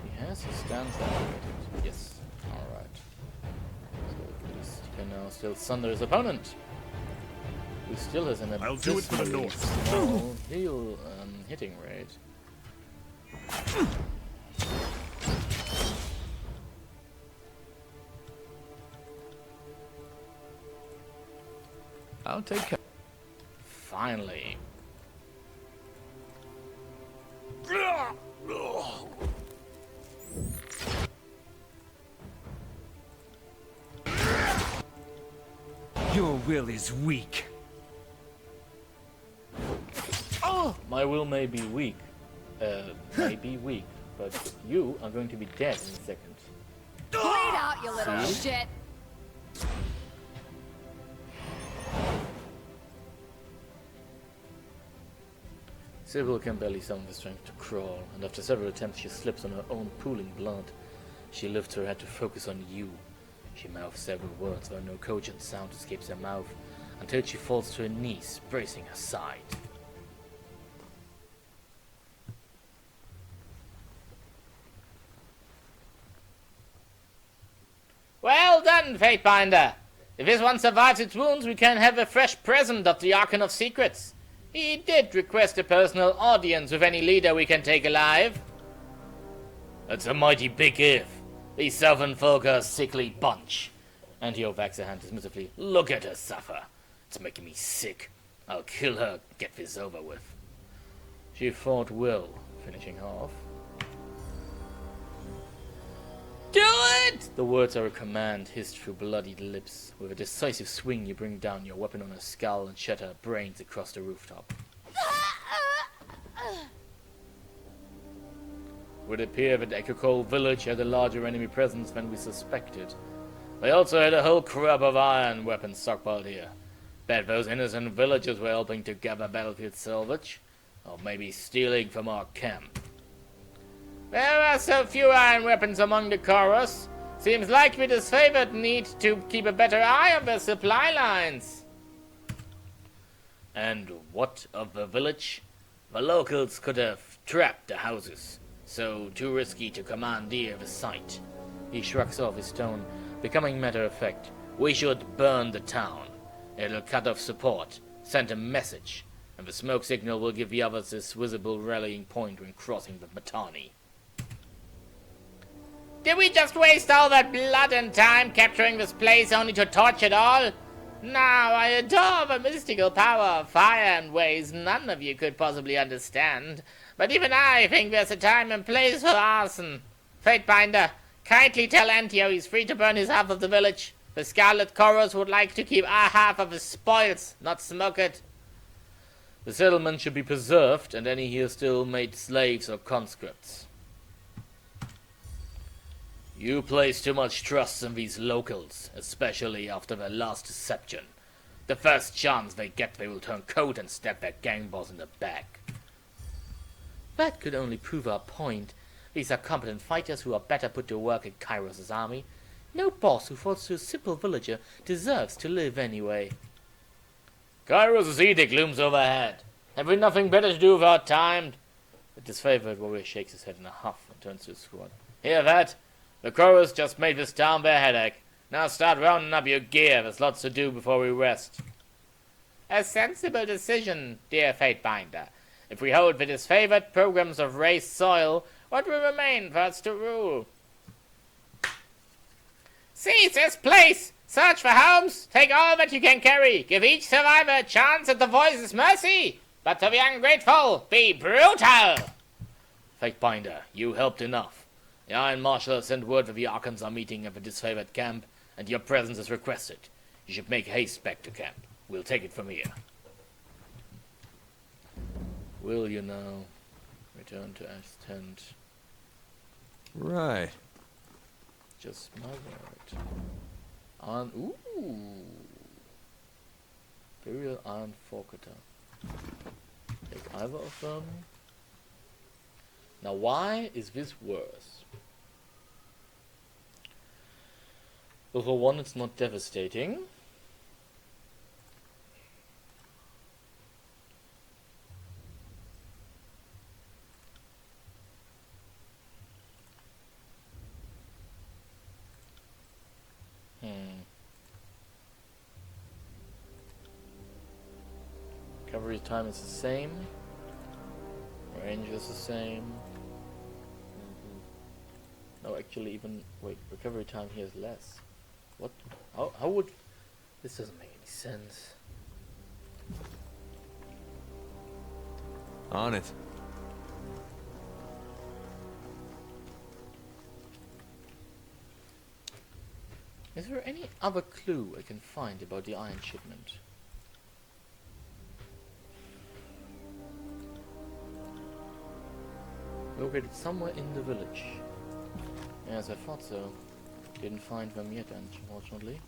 He has his stance activated. Yes. Alright. So at least he can now still sunder his opponent. Who still has an I'll do it for the abysmally North. small heal hitting rate. I'll take care. Finally. Your will is weak. My will may be weak. But you are going to be dead in a second. Bleed out, you little shit. Sybil can barely summon the strength to crawl, and after several attempts she slips on her own pooling blood. She lifts her head to focus on you. She mouths several words while no cogent sound escapes her mouth, until she falls to her knees, bracing her side. Well done, Fatebinder. If this one survives its wounds, we can have a fresh present of the Archon of Secrets. He did request a personal audience with any leader we can take alive. That's a mighty big if. These southern folk are a sickly bunch. And he wacks her hand dismissively. Look at her suffer. It's making me sick. I'll kill her, get this over with. She fought well, finishing her off. Do it! The words are a command hissed through bloodied lips. With a decisive swing, you bring down your weapon on her skull and shatter her brains across the rooftop. It would appear that Ekokol village had a larger enemy presence than we suspected. They also had a whole crop of iron weapons stockpiled here. Bet those innocent villagers were helping to gather battlefield salvage, or maybe stealing from our camp. There are so few iron weapons among the chorus. Seems like we disfavored need to keep a better eye on the supply lines. And what of the village? The locals could have trapped the houses, so too risky to commandeer the site. He shrugs off his tone, becoming matter of fact. We should burn the town. It'll cut off support, send a message, and the smoke signal will give the others this visible rallying point when crossing the Matani. Did we just waste all that blood and time capturing this place only to torch it all? Now I adore the mystical power of fire in ways none of you could possibly understand. But even I think there's a time and place for arson. Fatebinder, kindly tell Antio he's free to burn his half of the village. The Scarlet Chorus would like to keep our half of the spoils, not smoke it. The settlement should be preserved, and any here still made slaves or conscripts. You place too much trust in these locals, especially after their last deception. The first chance they get, they will turn coat and stab their gang boss in the back. That could only prove our point. These are competent fighters who are better put to work in Kairos' army. No boss who falls to a simple villager deserves to live anyway. Kairos' edict looms overhead. Have we nothing better to do with our time? The disfavored warrior shakes his head in a huff and turns to his squad. Hear that? The chorus just made this town their headache. Now start rounding up your gear. There's lots to do before we rest. A sensible decision, dear Fatebinder. If we hold the disfavored programs of race soil, what will remain for us to rule? Seize this place! Search for homes! Take all that you can carry! Give each survivor a chance at the voice's mercy! But to the ungrateful, be brutal! Fatebinder, you helped enough. The Iron Marshal has sent word that the Archons are meeting at the disfavored camp, and your presence is requested. You should make haste back to camp. We'll take it from here. Will you now return to Ash's tent? Right. Just my word. Ooh. Imperial Iron Forketa. Take either of them. Now why is this worse? Well, for one, it's not devastating. Recovery time is the same. Range is the same. No, actually, even wait. Recovery time here is less. What? How would? This doesn't make any sense. On it. Is there any other clue I can find about the iron shipment? Located somewhere in the village. Yes, I thought so. Didn't find them yet, unfortunately.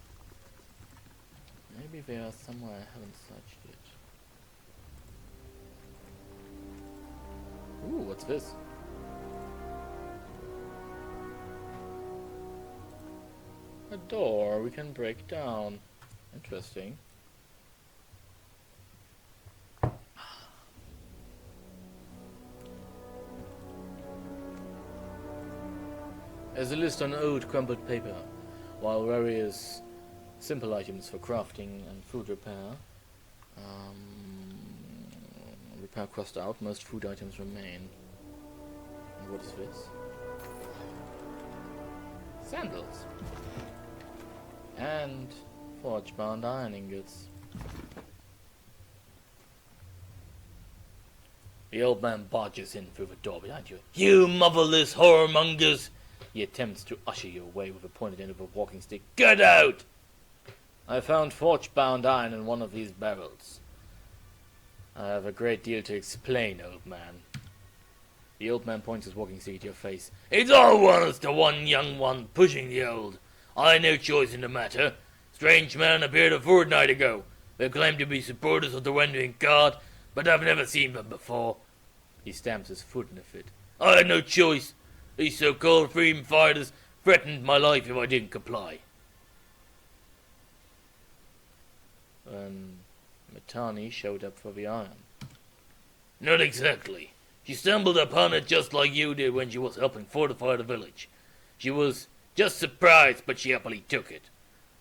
Maybe they are somewhere I haven't searched yet. Ooh, what's this? A door we can break down. Interesting. There's a list on old crumpled paper, while various simple items for crafting and food repair. Repair crossed out, most food items remain. And what is this? Sandals. And forge-bound iron ingots. The old man barges in through the door behind you. You motherless whoremongers! He attempts to usher you away with a pointed end of a walking stick. Get out! I found forge-bound iron in one of these barrels. I have a great deal to explain, old man. The old man points his walking stick at your face. It's all one as to one young one pushing the old. I had no choice in the matter. Strange man appeared a fortnight ago. They claim to be supporters of the Wandering God, but I've never seen them before. He stamps his foot in a fit. I had no choice. These so-called freedom fighters threatened my life if I didn't comply. Matani showed up for the iron. Not exactly. She stumbled upon it just like you did when she was helping fortify the village. She was just surprised, but she happily took it.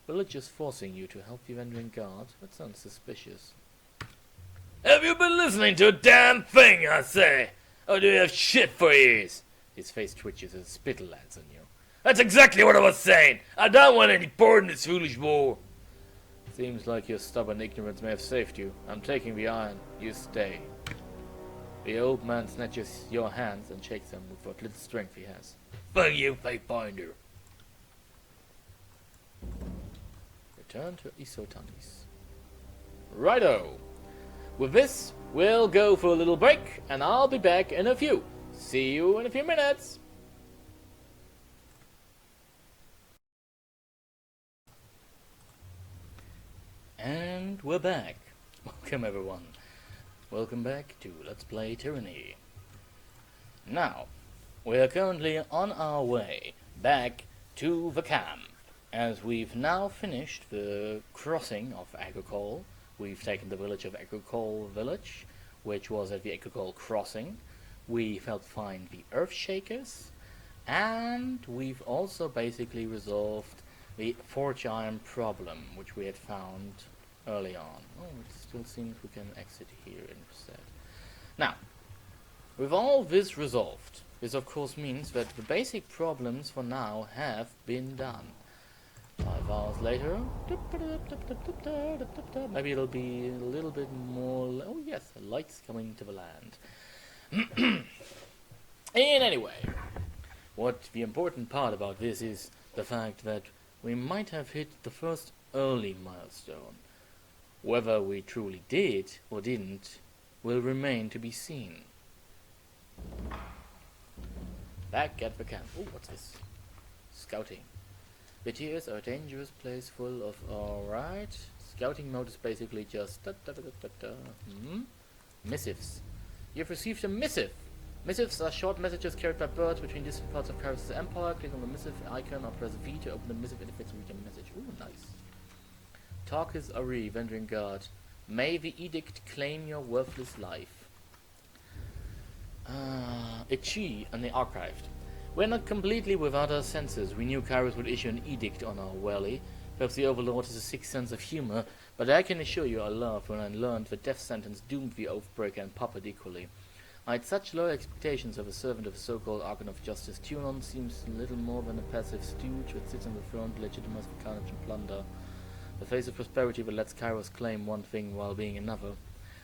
Villagers forcing you to help the Wandering God? That sounds suspicious. Have you been listening to a damn thing, I say? Or do you have shit for ears? His face twitches as spittle lands on you. That's exactly what I was saying! I don't want any part in this foolish war! Seems like your stubborn ignorance may have saved you. I'm taking the iron. You stay. The old man snatches your hands and shakes them with what little strength he has. Thank you, Fatebinder. Return to Isotanis. Righto! With this, we'll go for a little break, and I'll be back in a few. See you in a few minutes! And we're back. Welcome everyone. Welcome back to Let's Play Tyranny. Now, we are currently on our way back to the camp, as we've now finished the crossing of Agricole. We've taken the village of Agricole Village, which was at the Agricole crossing. We've helped find the Earthshakers, and we've also basically resolved the forge iron problem, which we had found early on. Oh, it still seems we can exit here instead. Now, with all this resolved, this of course means that the basic problems for now have been done. 5 hours later, maybe it'll be a little bit more. Oh yes, the light's coming to the land. In any way, what the important part about this is the fact that we might have hit the first early milestone. Whether we truly did or didn't will remain to be seen. Back at the camp. Oh, what's this? Scouting. The tiers are a dangerous place full of... Alright. Scouting mode is basically just... Missives. You've received a missive. Missives are short messages carried by birds between distant parts of Kyrus' empire. Click on the missive icon or press V to open the missive interface and read your message. Ooh, nice. Tarkus Ari, Vendrian Guard. May the edict claim your worthless life. Ichi and the Archived. We're not completely without our senses. We knew Kyrus would issue an edict on our wally. Perhaps the Overlord has a sick sense of humor, but I can assure you I laughed when I learned the death sentence doomed the Oathbreaker and Puppet equally. I had such low expectations of a servant of the so-called Archon of Justice. Tunon seems little more than a passive stooge that sits on the throne to legitimize the carnage and plunder. The face of prosperity that lets Kairos claim one thing while being another.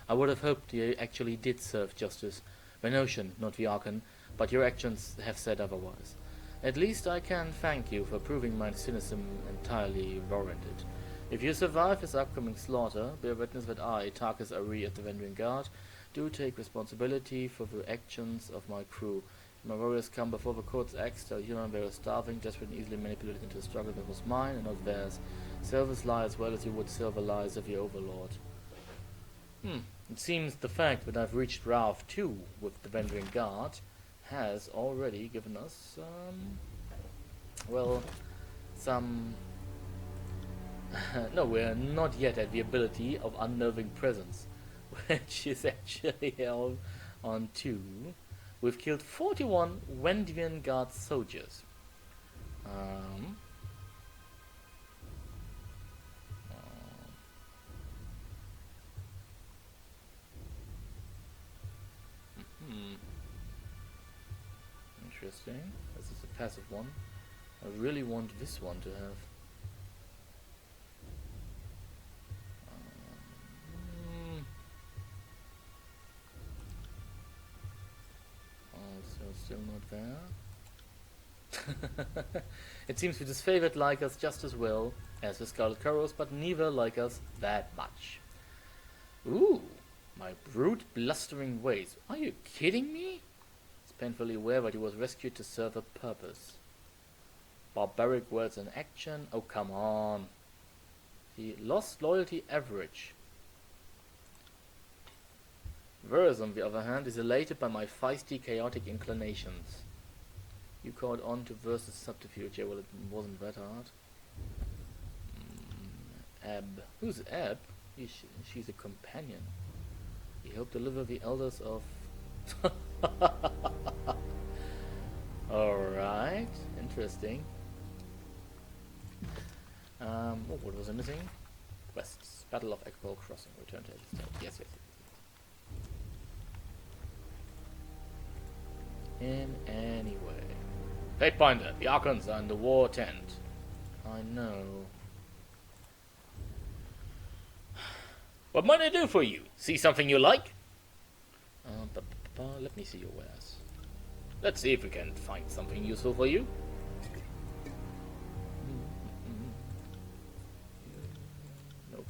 I would have hoped he actually did serve justice. The notion, not the Archon, but your actions have said otherwise. At least I can thank you for proving my cynicism entirely warranted. If you survive this upcoming slaughter, bear witness that I, Tarkus Ari at the Vendrian Guard, do take responsibility for the actions of my crew. If my warriors come before the court's axe, tell human they were starving, desperate and easily manipulated into a struggle that was mine and not theirs. Sell this lie as well as you would sell the lies of your overlord. It seems the fact that I've reached Ralph 2 with the Vendrian Guard has already given us, some... no, we're not yet at the ability of unnerving presence, which is actually held on 2. We've killed 41 Vendrian Guard soldiers. Interesting. This is a passive one. I really want this one to have. Also still not there. It seems the disfavored like us just as well as the Scarlet Coros, but neither like us that much. Ooh, my brute blustering ways. Are you kidding me? It's painfully aware that he was rescued to serve a purpose. Barbaric words in action? Oh, come on. The lost loyalty average. Verse, on the other hand, is elated by my feisty, chaotic inclinations. You caught on to Verse's subterfuge. Yeah, well, it wasn't that hard. Ab. Who's Ab? She's a companion. You help deliver the elders of... Alright, interesting. What was I missing? Quests. Battle of Ekpol Crossing. Return to State. Yes. In any way. Fatebinder, the Archons are in the war tent. I know. What might I do for you? See something you like? Let me see your wares. Let's see if we can find something useful for you. Nope.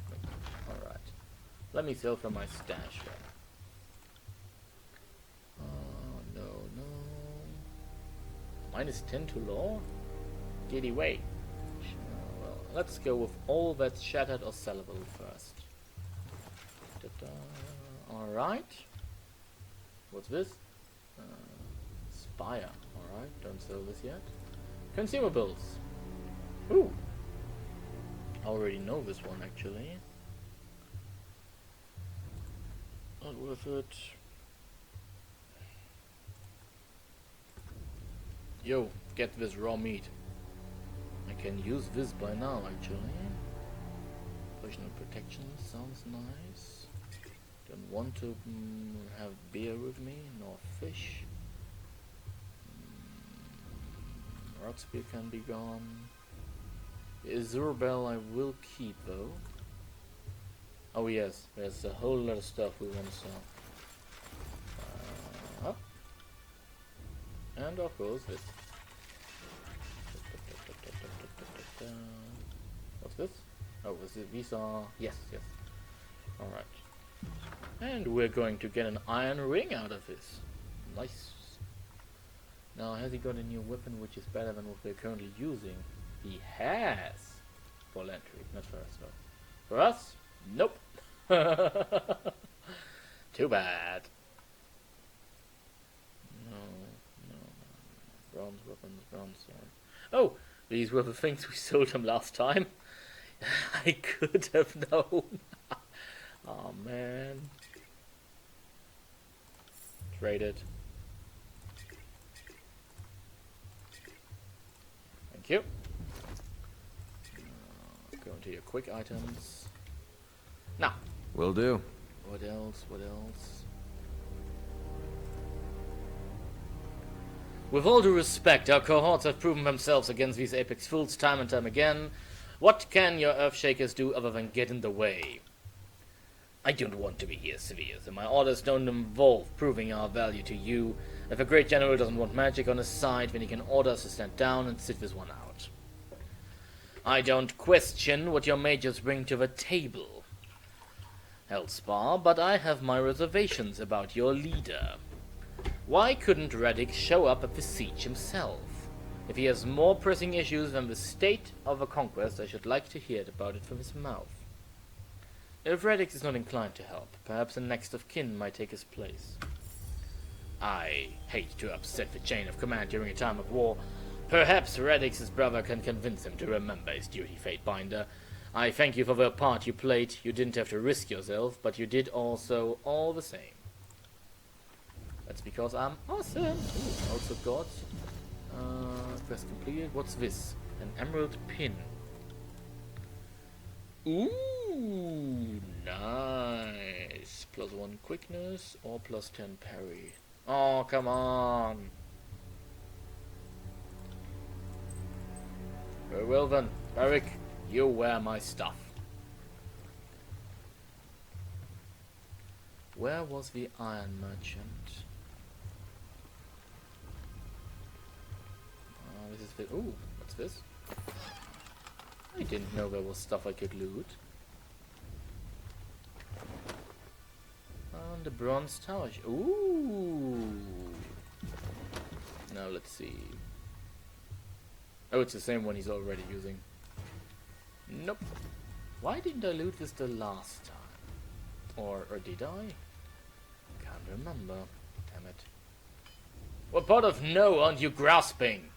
Alright. Let me sell from my stash then. No. -10 to law? Did he wait? Well, let's go with all that's shattered or sellable first. Alright. What's this? Spire. Alright, don't sell this yet. Consumables. Ooh. I already know this one actually. Not worth it. Yo, get this raw meat. I can use this by now actually. Potion of protection sounds nice. Don't want to have beer with me, nor fish. Rodspear can be gone. The Azure Bell I will keep though. Oh yes, there's a whole lot of stuff we want to sell. And of course this. What's this? Oh, these are... Yes. Alright. And we're going to get an iron ring out of this. Nice. Now, has he got a new weapon which is better than what we're currently using? He has. For Lantry, not for us though. For us? Nope. Too bad. no. Bronze weapons, bronze sword. Oh, these were the things we sold him last time. I could have known. Oh man. Traded. Thank you. Go into your quick items. Now, Will do. what else? What else? With all due respect, our cohorts have proven themselves against these apex fools time and time again. What can your Earthshakers do other than get in the way? I don't want to be here severe, and my orders don't involve proving our value to you. If a great general doesn't want magic on his side, then he can order us to stand down and sit this one out. I don't question what your majors bring to the table, Hellspar, but I have my reservations about your leader. Why couldn't Radix show up at the siege himself? If he has more pressing issues than the state of a conquest, I should like to hear about it from his mouth. If Radix is not inclined to help, perhaps the next of kin might take his place. I hate to upset the chain of command during a time of war. Perhaps Radix's brother can convince him to remember his duty, Fatebinder. I thank you for the part you played. You didn't have to risk yourself, but you did also all the same. That's because I'm awesome. Ooh, also got quest completed. What's this? An emerald pin. Ooh, nice. +1 quickness or +10 parry. Oh, come on. Very well then, Barrick, you wear my stuff. Where was the iron merchant? This is the. Ooh, what's this? I didn't know there was stuff I could loot. And the bronze tower. Ooh. Now let's see. Oh, it's the same one he's already using. Nope. Why didn't I loot this the last time? Or did I? Can't remember. Damn it. What part of no aren't you grasping?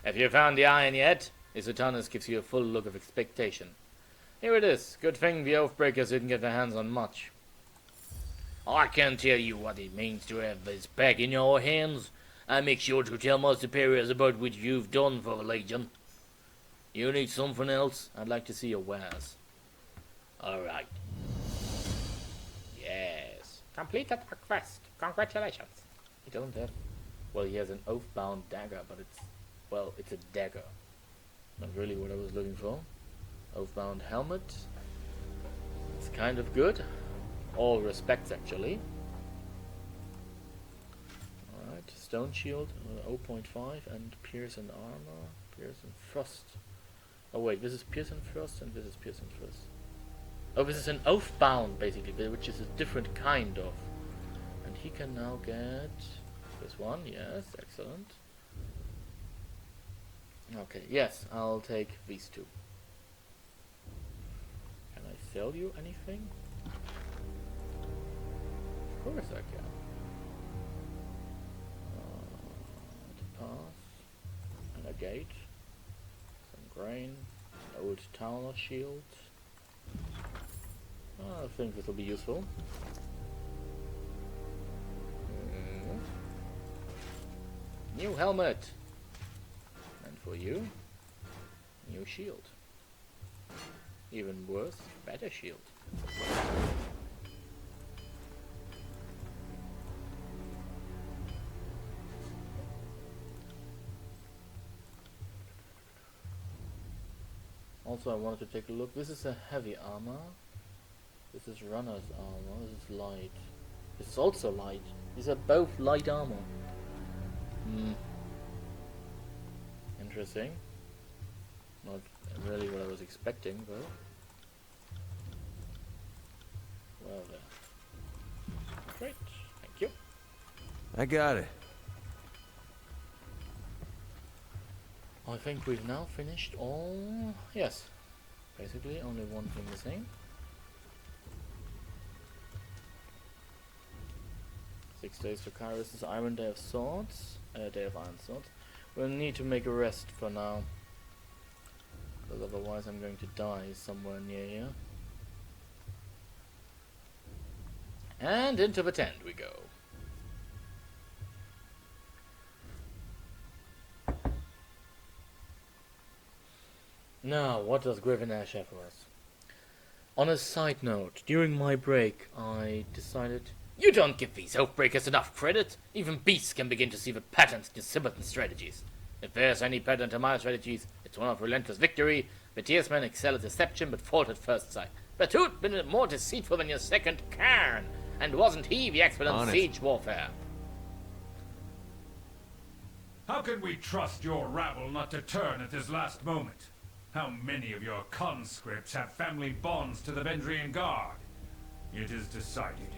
Have you found the iron yet? Isotanus gives you a full look of expectation. Here it is. Good thing the Oathbreakers didn't get their hands on much. I can't tell you what it means to have this back in your hands. I make sure to tell my superiors about what you've done for the Legion. You need something else? I'd like to see your wares. Alright. Yes. Completed a quest. Congratulations. You don't have... Well, he has an oathbound dagger, but it's... Well, it's a dagger. Not really what I was looking for. Oathbound helmet. It's kind of good. All respects, actually. Alright, stone shield, 0.5, and piercing armor, piercing frost. Oh wait, this is piercing frost, and this is piercing frost. Oh, this is an oathbound, basically, which is a different kind of. And he can now get this one, yes, excellent. Okay, yes, I'll take these two. Can I sell you anything? Of course I can. Pass. And a gate. Some grain. An old tower shield. I think this will be useful. New helmet! And for you, new shield. Even worse, better shield. Also, I wanted to take a look. This is a heavy armor. This is runner's armor. This is light. This is also light. These are both light armor. Interesting. Not really what I was expecting, though. Well then. Great. Thank you. I got it. I think we've now finished all... Yes. Basically, only one thing missing. 6 days to Kairos' Iron Day of Swords. Day of Iron Swords. We'll need to make a rest for now. Because otherwise I'm going to die somewhere near here. And into the tent we go. Now, what does Griffin Ash have for us? On a side note, during my break, I decided... You don't give these Oathbreakers enough credit! Even beasts can begin to see the patterns in your simpleton strategies. If there's any pattern to my strategies, it's one of relentless victory. The Tearsmen excel at deception, but fault at first sight. But who'd been more deceitful than your second Cairn? And wasn't he the expert on siege warfare? How can we trust your rabble not to turn at this last moment? How many of your conscripts have family bonds to the Vendrian Guard? It is decided.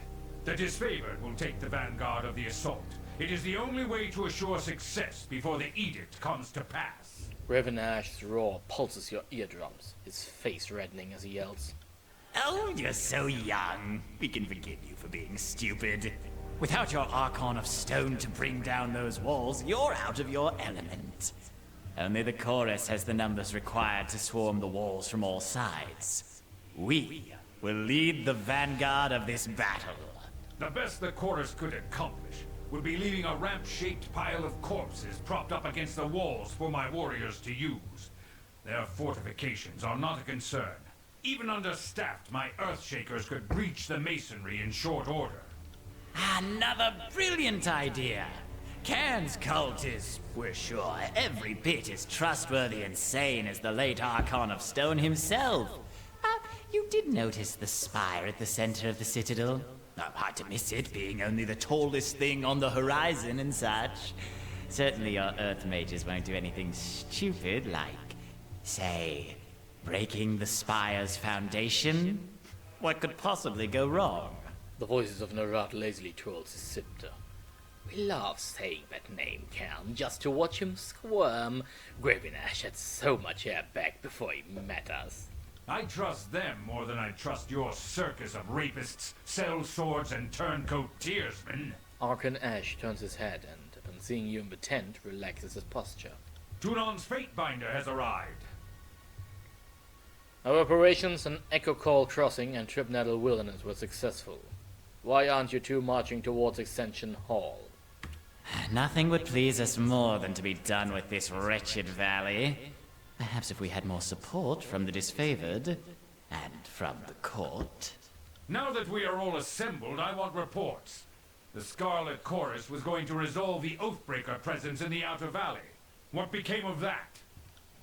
The disfavored will take the vanguard of the assault. It is the only way to assure success before the edict comes to pass. Griffin Ash's roar pulses your eardrums, his face reddening as he yells. Oh, you're so young. We can forgive you for being stupid. Without your Archon of Stone to bring down those walls, you're out of your element. Only the chorus has the numbers required to swarm the walls from all sides. We will lead the vanguard of this battle. The best the chorus could accomplish would be leaving a ramp-shaped pile of corpses propped up against the walls for my warriors to use. Their fortifications are not a concern. Even understaffed, my Earthshakers could breach the masonry in short order. Another brilliant idea. Cairn's cult is, we're sure, every bit as trustworthy and sane as the late Archon of Stone himself. You did notice the spire at the center of the citadel? Hard to miss it, being only the tallest thing on the horizon and such. Certainly your Earth mages won't do anything stupid like, say, breaking the spire's foundation? What could possibly go wrong? The voices of Narat lazily twirls his scepter. We love saying that name, Cal, just to watch him squirm. Griffin Ash had so much hair back before he met us. I trust them more than I trust your circus of rapists, sellswords, and turncoat tearsmen. Archon Ash turns his head and, upon seeing you in the tent, relaxes his posture. Tunon's Fatebinder has arrived. Our operations on Echo Call Crossing and Tripnettle Wilderness were successful. Why aren't you two marching towards Extension Hall? Nothing would please us more than to be done with this wretched valley. Perhaps if we had more support from the disfavored, and from the court. Now that we are all assembled, I want reports. The Scarlet Chorus was going to resolve the Oathbreaker presence in the Outer Valley. What became of that?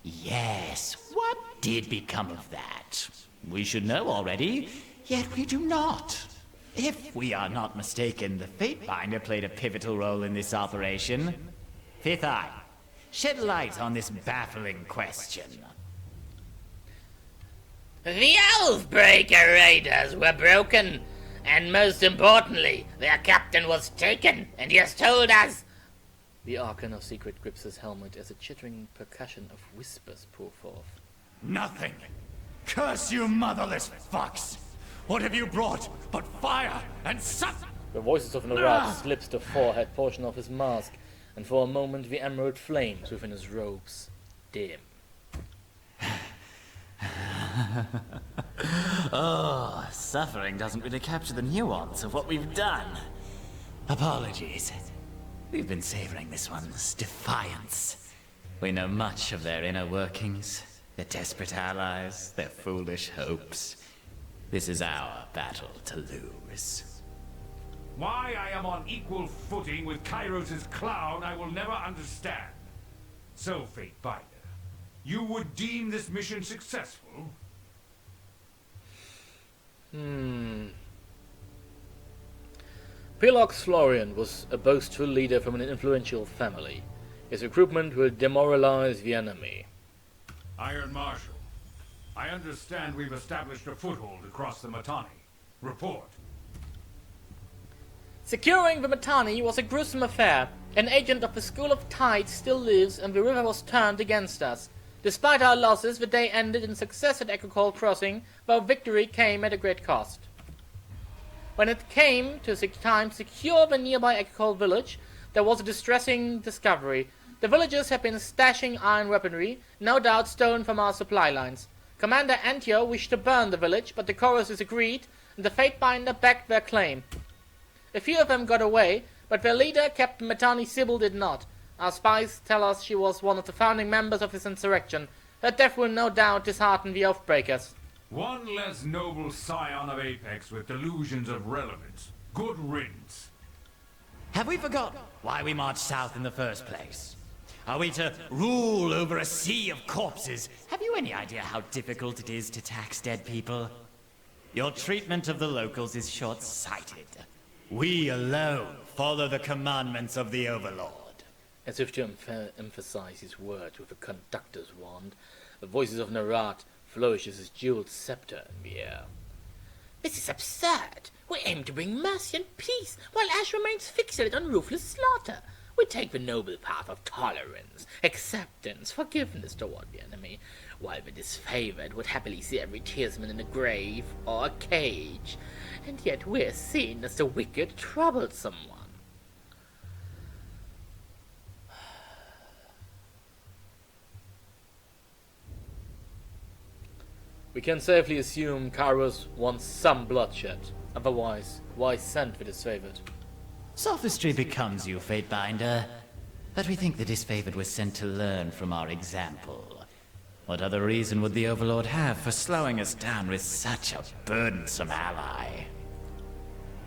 Yes, what did become of that? We should know already, yet we do not. If we are not mistaken, the Fatebinder played a pivotal role in this operation. Fifth Eye, shed light on this baffling question. The Oathbreaker Raiders were broken, and most importantly, their captain was taken, and he has told us... The Archon of Secret grips his helmet as a chittering percussion of whispers pour forth. Nothing. Curse you motherless fucks! What have you brought but fire and suck? The voices of Narat slips the forehead portion of his mask, and for a moment the emerald flames within his robes dim. Oh, suffering doesn't really capture the nuance of what we've done. Apologies. We've been savoring this one's defiance. We know much of their inner workings, their desperate allies, their foolish hopes. This is our battle to lose. Why I am on equal footing with Kairos' clown, I will never understand. So, Fatebinder, you would deem this mission successful? Pilox Florian was a boastful leader from an influential family. His recruitment will demoralize the enemy. Iron Marshal, I understand we've established a foothold across the Matani. Report. Securing the Matani was a gruesome affair. An agent of the School of Tides still lives, and the river was turned against us. Despite our losses, the day ended in success at Echo Call Crossing, though victory came at a great cost. When it came to time to secure the nearby agricultural village, there was a distressing discovery. The villagers had been stashing iron weaponry, no doubt stolen from our supply lines. Commander Antio wished to burn the village, but the chorus disagreed, and the Fatebinder backed their claim. A few of them got away, but their leader, Captain Metani Sybil, did not. Our spies tell us she was one of the founding members of this insurrection. Her death will no doubt dishearten the Oathbreakers. One less noble scion of Apex with delusions of relevance. Good riddance. Have we forgotten why we marched south in the first place? Are we to rule over a sea of corpses? Have you any idea how difficult it is to tax dead people? Your treatment of the locals is short-sighted. We alone follow the commandments of the Overlord. As if to emphasize his words with a conductor's wand, the voices of Narat flourishes his jeweled scepter in the air. This is absurd. We aim to bring mercy and peace, while Ash remains fixated on ruthless slaughter. We take the noble path of tolerance, acceptance, forgiveness toward the enemy, while the disfavored would happily see every tearsman in a grave or a cage, and yet we're seen as the wicked, troublesome one. We can safely assume Kairos wants some bloodshed. Otherwise, why send the disfavored? Sophistry becomes you, Fatebinder. But we think the disfavored was sent to learn from our example. What other reason would the Overlord have for slowing us down with such a burdensome ally?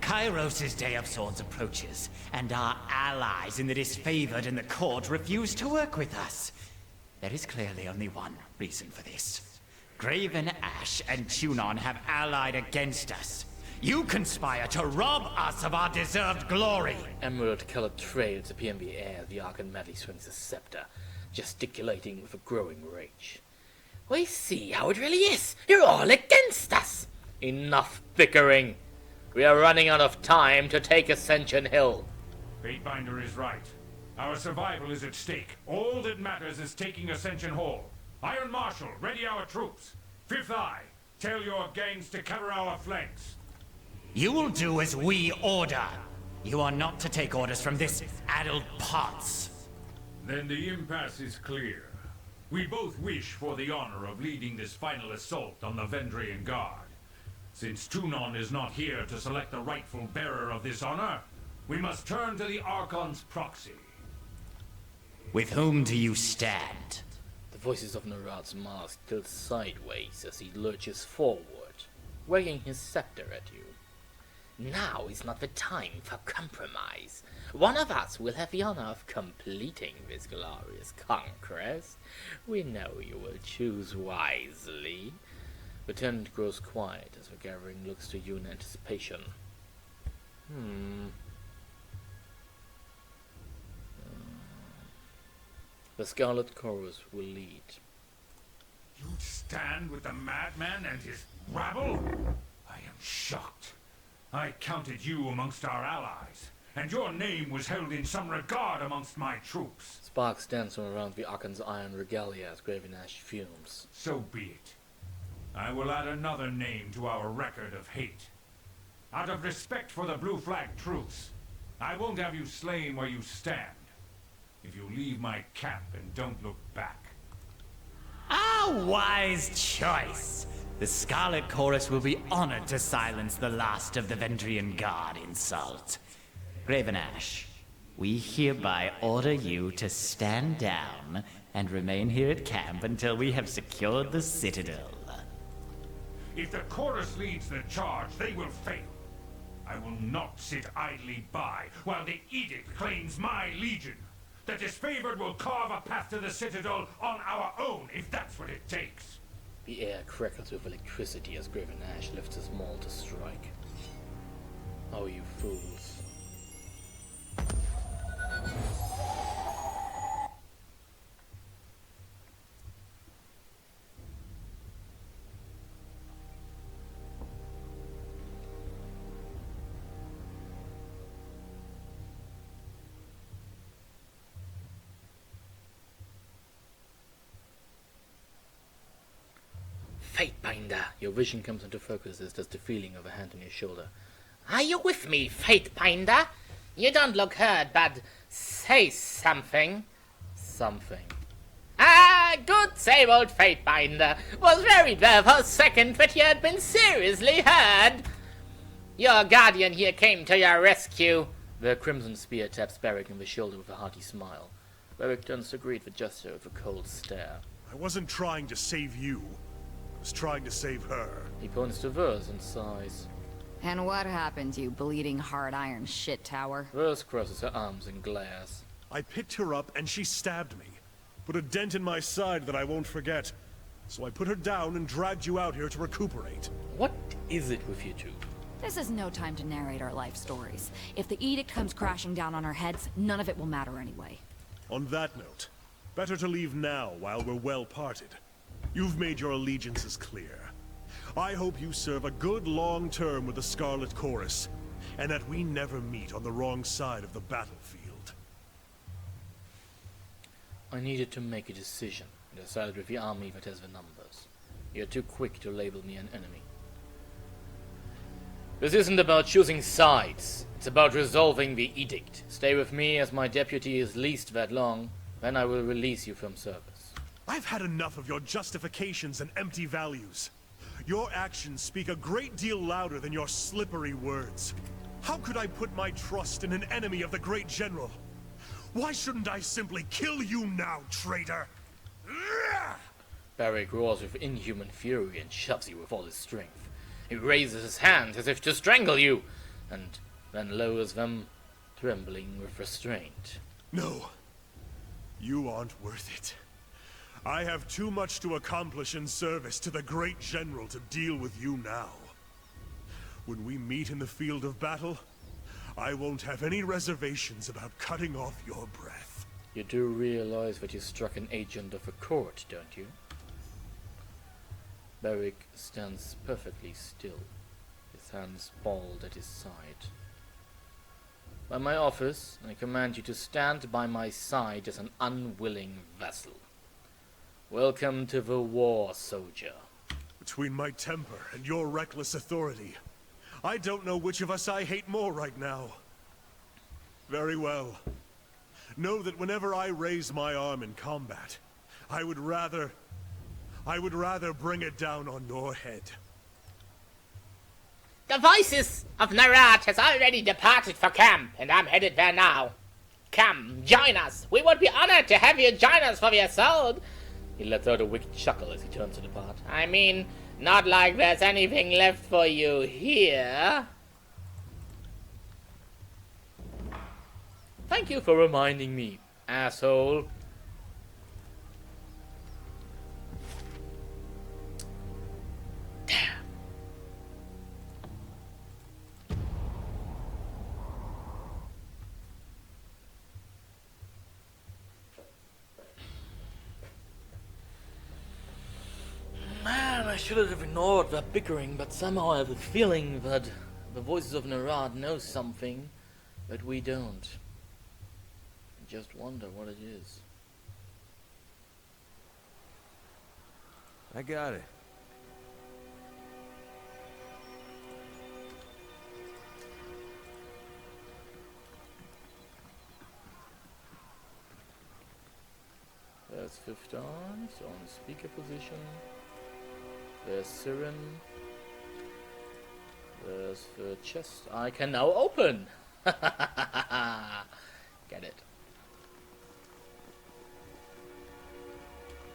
Kairos' Day of Swords approaches, and our allies in the disfavored and the court refuse to work with us. There is clearly only one reason for this. Graven Ash and Tunon have allied against us. You conspire to rob us of our deserved glory! Emerald-colored trails appear in the air as the Archon madly swings his scepter, gesticulating with a growing rage. We see how it really is. You're all against us. Enough bickering! We are running out of time to take Ascension Hill. Fatebinder is right. Our survival is at stake. All that matters is taking Ascension Hall. Iron Marshal, ready our troops. Fifth Eye, tell your gangs to cover our flanks. You will do as we order. You are not to take orders from this addled Potts. Then the impasse is clear. We both wish for the honor of leading this final assault on the Vendrian Guard. Since Tunon is not here to select the rightful bearer of this honor, we must turn to the Archon's proxy. With whom do you stand? The voices of Narad's mask tilt sideways as he lurches forward, wagging his scepter at you. Now is not the time for compromise. One of us will have the honor of completing this glorious conquest. We know you will choose wisely. The tent grows quiet as the gathering looks to you in anticipation. The Scarlet Chorus will lead. You'd stand with the madman and his rabble? I am shocked. I counted you amongst our allies, and your name was held in some regard amongst my troops. Sparks dance from around the Archon's iron regalia as Graven Ash fumes. So be it. I will add another name to our record of hate. Out of respect for the Blue Flag troops, I won't have you slain where you stand. If you leave my camp and don't look back. A wise choice. The Scarlet Chorus will be honored to silence the last of the Vendrian Guard insult. Graven Ash, we hereby order you to stand down and remain here at camp until we have secured the Citadel. If the chorus leads the charge, they will fail. I will not sit idly by while the edict claims my legion. The disfavored will carve a path to the Citadel on our own, if that's what it takes. The air crackles with electricity as Graven Ash lifts his maul to strike. Oh, you fools. Fatebinder. Your vision comes into focus as does the feeling of a hand on your shoulder. Are you with me, Fatebinder? You don't look hurt, but say something. Something. Ah, good same old Fatebinder. Was worried there for a second that you had been seriously hurt. Your guardian here came to your rescue. The crimson spear taps Beric in the shoulder with a hearty smile. Beric turns to greet the jester with a cold stare. I wasn't trying to save you. I was trying to save her. He points to Verse and sighs. And what happened, you bleeding hard iron shit tower? Verse crosses her arms and glares. I picked her up and she stabbed me. Put a dent in my side that I won't forget. So I put her down and dragged you out here to recuperate. What is it with you two? This is no time to narrate our life stories. If the edict comes crashing down on our heads, none of it will matter anyway. On that note, better to leave now while we're well parted. You've made your allegiances clear. I hope you serve a good long term with the Scarlet Chorus, and that we never meet on the wrong side of the battlefield. I needed to make a decision, and decided with the army that has the numbers. You're too quick to label me an enemy. This isn't about choosing sides. It's about resolving the edict. Stay with me as my deputy is least that long, then I will release you from service. I've had enough of your justifications and empty values. Your actions speak a great deal louder than your slippery words. How could I put my trust in an enemy of the great general? Why shouldn't I simply kill you now, traitor? Beric roars with inhuman fury and shoves you with all his strength. He raises his hands as if to strangle you, and then lowers them, trembling with restraint. No. You aren't worth it. I have too much to accomplish in service to the great general to deal with you now. When we meet in the field of battle, I won't have any reservations about cutting off your breath. You do realize that you struck an agent of the court, don't you? Beric stands perfectly still, his hands balled at his side. By my office, I command you to stand by my side as an unwilling vassal. Welcome to the war, soldier. Between my temper and your reckless authority, I don't know which of us I hate more right now. Very well. Know that whenever I raise my arm in combat, I would rather bring it down on your head. The voices of Narat has already departed for camp, and I'm headed there now. Come, join us. We would be honored to have you join us for the assault. He lets out a wicked chuckle as he turns to depart. I mean, not like there's anything left for you here. Thank you for reminding me, asshole. Damn. Man, I should have ignored that bickering, but somehow I have a feeling that the voices of Narad know something that we don't. I just wonder what it is. I got it. There's Fifth Arms on speaker position. There's Siren. There's the chest I can now open. Get it.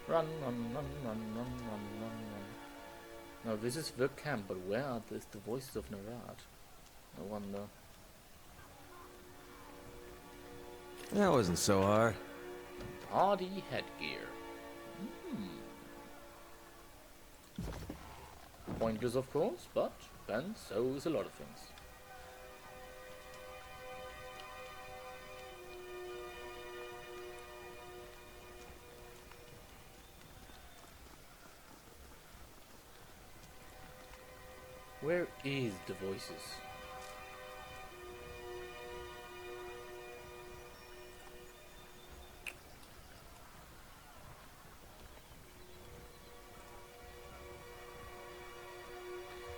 Run, run, run, run, run, run, run, run. Now this is the camp, but where are the voices of Narad? I wonder. That wasn't so hard. Party headgear. Pointless, of course, but then so is a lot of things. Where is the voices?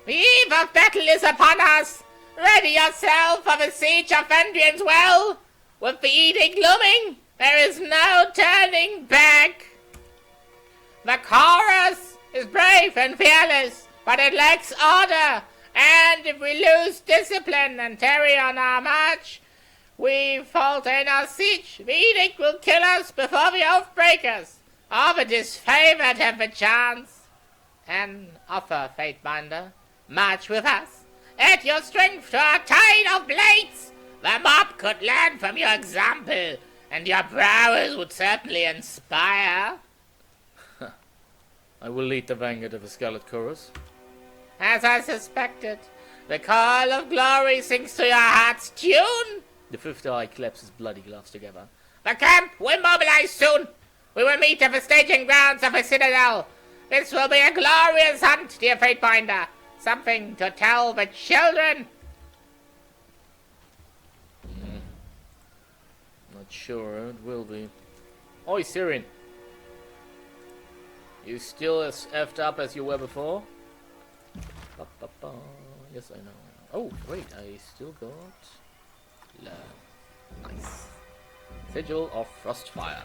The eve of battle is upon us! Ready yourself for the siege of Vendrian's Well! With the edict looming, there is no turning back! The chorus is brave and fearless, but it lacks order, and if we lose discipline and tarry on our march, we falter in our siege. The edict will kill us before the Oathbreakers, or the disfavored have a chance. An offer, Fatebinder. March with us. Add your strength to our tide of blades. The mob could learn from your example, and your prowess would certainly inspire. I will lead the vanguard of the Scarlet Chorus. As I suspected, the call of glory sings to your heart's tune. The fifth eye claps his bloody gloves together. The camp will mobilize soon. We will meet at the staging grounds of a citadel. This will be a glorious hunt, dear Fatebinder. Something to tell the children. Not sure it will be. Oi, Syrian. You still as effed up as you were before? Ba, ba, ba. Yes, I know. Oh, wait, I still got... Nice. Sigil of Frostfire.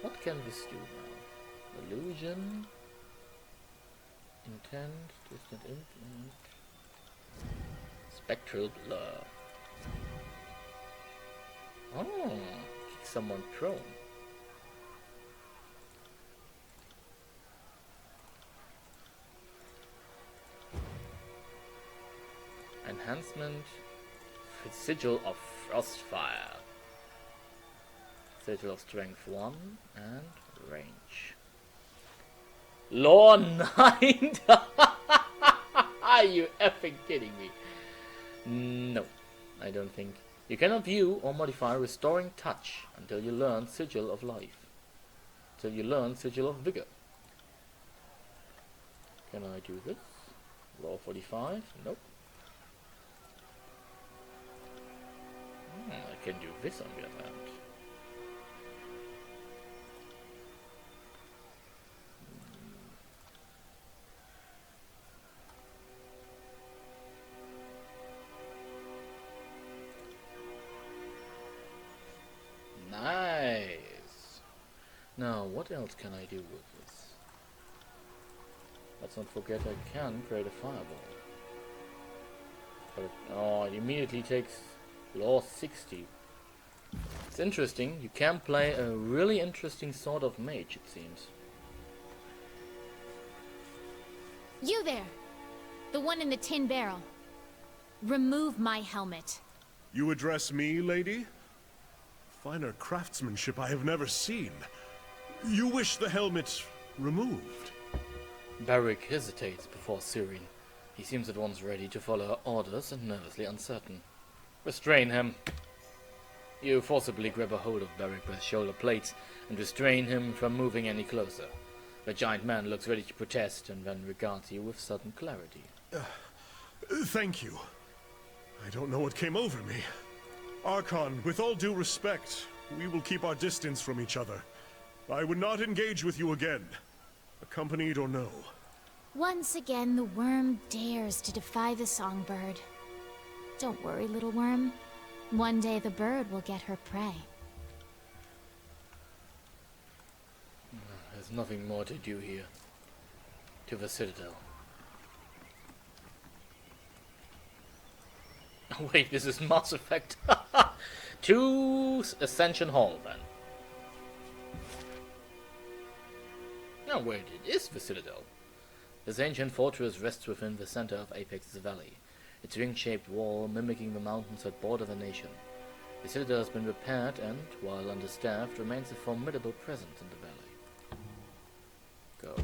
What can this do now? Illusion. Intent. Distant influence. Spectral blur. Oh, kick someone prone. Enhancement. Sigil of Frostfire. Sigil of Strength 1 and range. Law 9! Are you effing kidding me? No, I don't think. You cannot view or modify Restoring Touch until you learn Sigil of Life. Till you learn Sigil of Vigor. Can I do this? Law 45? Nope. I can do this on the other hand. Nice! Now, what else can I do with this? Let's not forget I can create a fireball. But, oh, it immediately takes Law 60. It's interesting, you can play a really interesting sort of mage, it seems. You there! The one in the tin barrel. Remove my helmet. You address me, lady? Finer craftsmanship I have never seen. You wish the helmet removed? Barrick hesitates before Syrian. He seems at once ready to follow her orders and nervously uncertain. Restrain him. You forcibly grab a hold of Barrick by his shoulder plates and restrain him from moving any closer. The giant man looks ready to protest and then regards you with sudden clarity. Thank you. I don't know what came over me. Archon, with all due respect, we will keep our distance from each other. I would not engage with you again, accompanied or no. Once again, the worm dares to defy the songbird. Don't worry, little worm. One day the bird will get her prey. There's nothing more to do here. To the Citadel. Oh, wait, this is Mass Effect. To Ascension Hall, then. Now, where it is the Citadel? This ancient fortress rests within the center of Apex's valley, its ring-shaped wall mimicking the mountains that border the nation. The Citadel has been repaired and, while understaffed, remains a formidable presence in the valley. Go.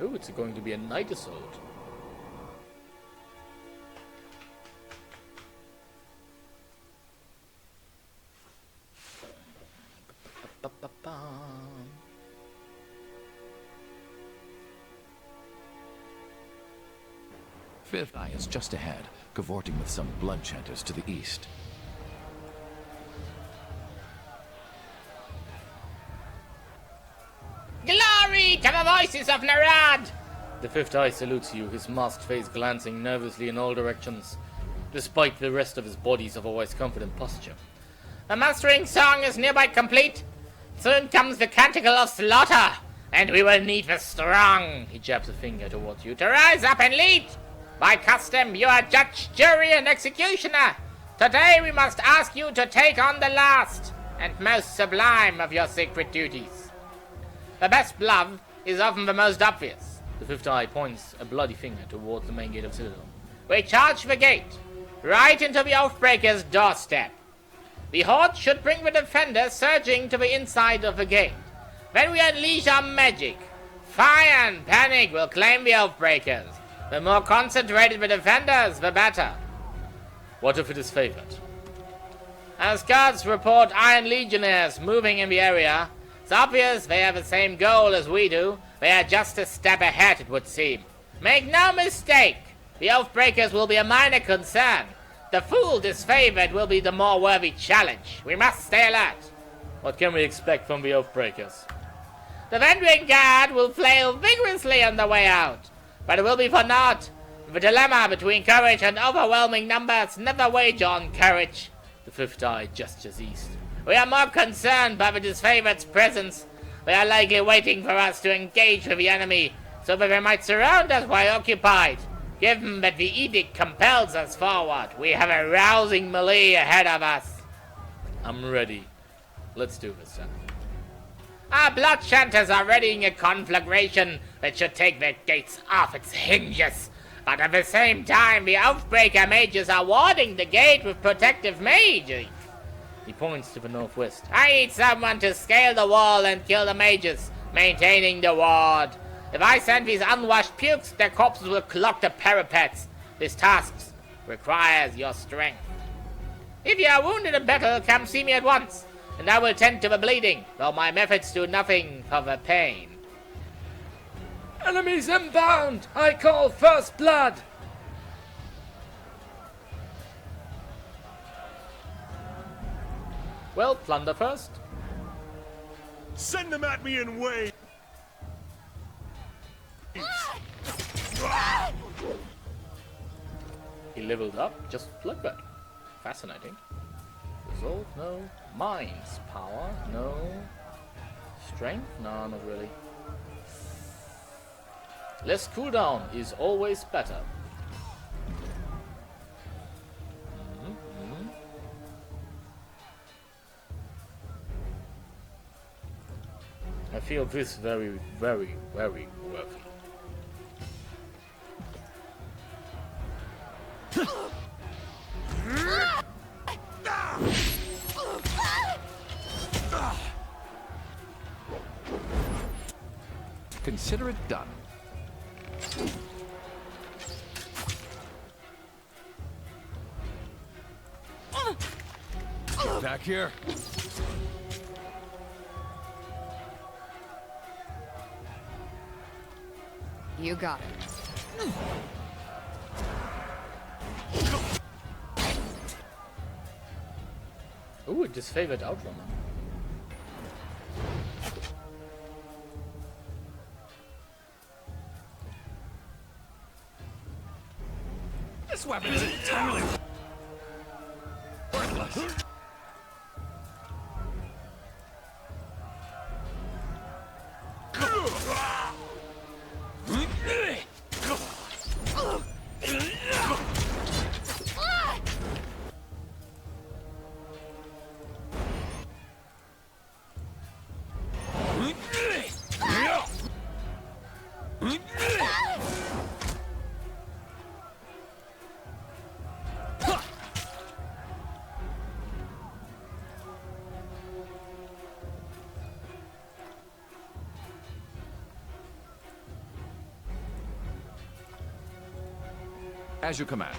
Oh, it's going to be a night assault. Fifth Eye is just ahead, cavorting with some blood chanters to the east. Glory to the voices of Narad! The fifth eye salutes you, his masked face glancing nervously in all directions, despite the rest of his body's otherwise confident posture. The mustering song is nearby complete. Soon comes the canticle of slaughter, and we will need the strong, he jabs a finger towards you, to rise up and lead. By custom, you are judge, jury, and executioner. Today we must ask you to take on the last and most sublime of your sacred duties. The best love is often the most obvious. The fifth eye points a bloody finger towards the main gate of Citadel. We charge the gate, right into the Oathbreaker's doorstep. The horde should bring the defenders surging to the inside of the gate. Then we unleash our magic. Fire and panic will claim the Oathbreakers. The more concentrated the defenders, the better. What if it is favored? As guards report Iron Legionnaires moving in the area, it's obvious they have the same goal as we do. They are just a step ahead, it would seem. Make no mistake, the Oathbreakers will be a minor concern. The fool disfavored will be the more worthy challenge. We must stay alert. What can we expect from the Oathbreakers? The Vendrian Guard will flail vigorously on the way out, but it will be for naught. The dilemma between courage and overwhelming numbers, never wager on courage. The fifth eye gestures east. We are more concerned by the disfavored's presence. They are likely waiting for us to engage with the enemy, so that they might surround us while occupied. Given that the edict compels us forward, we have a rousing melee ahead of us. I'm ready. Let's do this then. Our blood chanters are readying a conflagration that should take the gates off its hinges. But at the same time, the Oathbreaker mages are warding the gate with protective mages. He points to the northwest. I need someone to scale the wall and kill the mages, maintaining the ward. If I send these unwashed pukes, their corpses will clog the parapets. This task requires your strength. If you are wounded in battle, come see me at once, and I will tend to the bleeding, though my methods do nothing for the pain. Enemies inbound! I call first blood! Well, plunder first. Send them at me in waves! He leveled up just like that. Fascinating. Resolve? No. Minds. Power? No. Strength? No, not really. Less cooldown is always better. I feel this very, very, very worthy. Consider it done. Get back here. You got it. Ooh, a disfavored outrunner. This weapon is entirely worthless. As you command.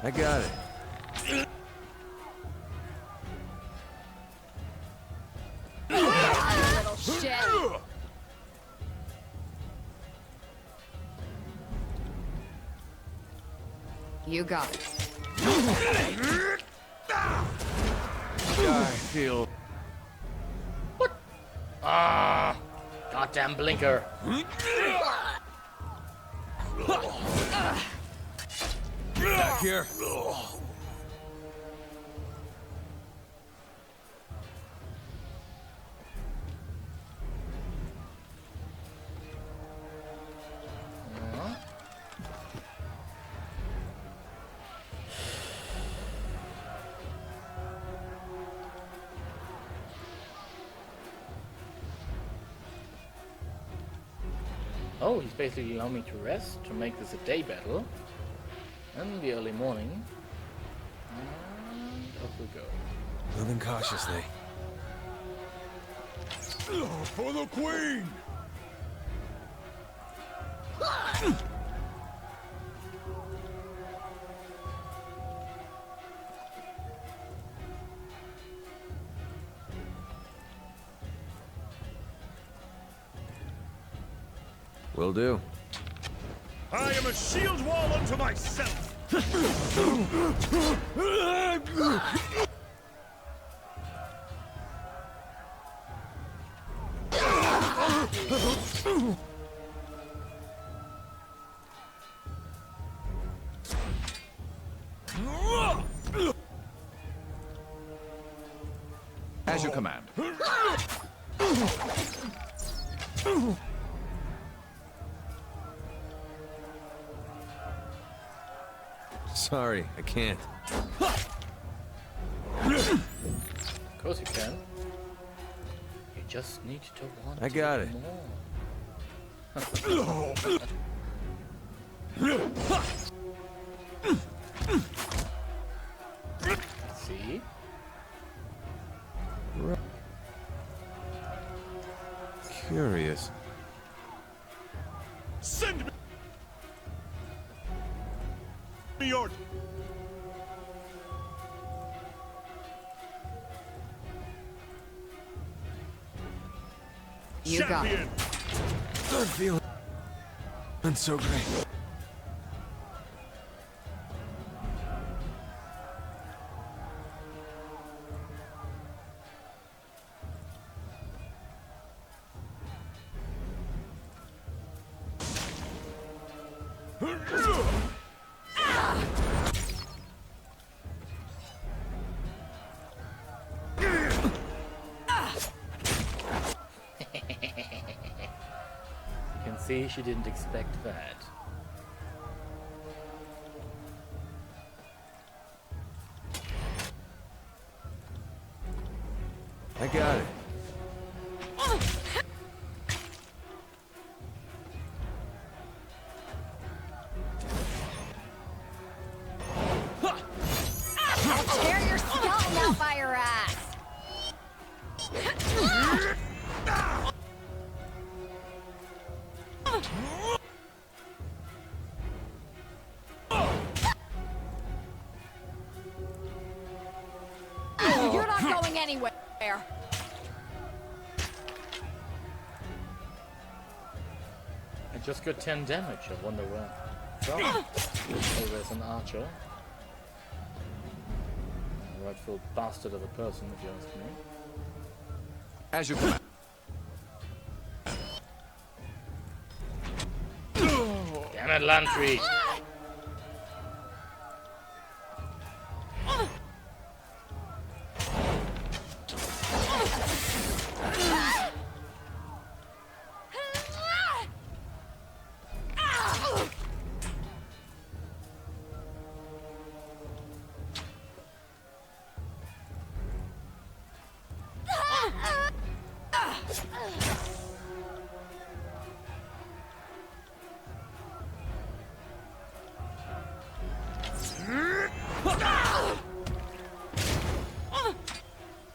I got it. Little shit. You got it. I feel... Ah! Goddamn blinker. Back here. Oh, he's basically allowing me to rest, to make this a day battle. In the early morning. And off we go. Moving cautiously. For the Queen! Will do. I am a shield wall unto myself! As you command. Sorry, I can't. Of course you can. You just need to want I got it. more. See? Curious. Send me your... You got it. champion! Not feeling so great. You can see she didn't expect that. I got it. I'll tear your skeleton out by your ass! You're not going anywhere! I just got 10 damage, I wonder where. From. Oh, there's an archer. A rightful bastard of a person, if you ask me. As you command. Damn it, Lantry!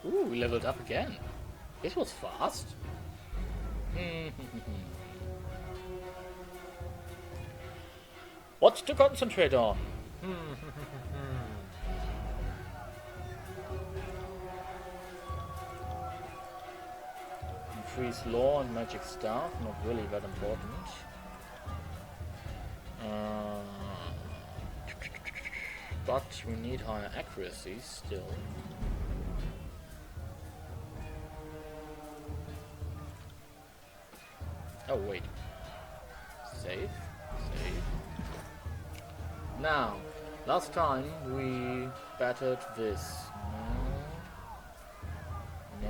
Ooh, we leveled up again. This was fast. What to concentrate on? Increase law and magic staff, not really that important. But we need higher accuracy still. Oh, wait. Save. Save. Now, last time we battered this. No. No.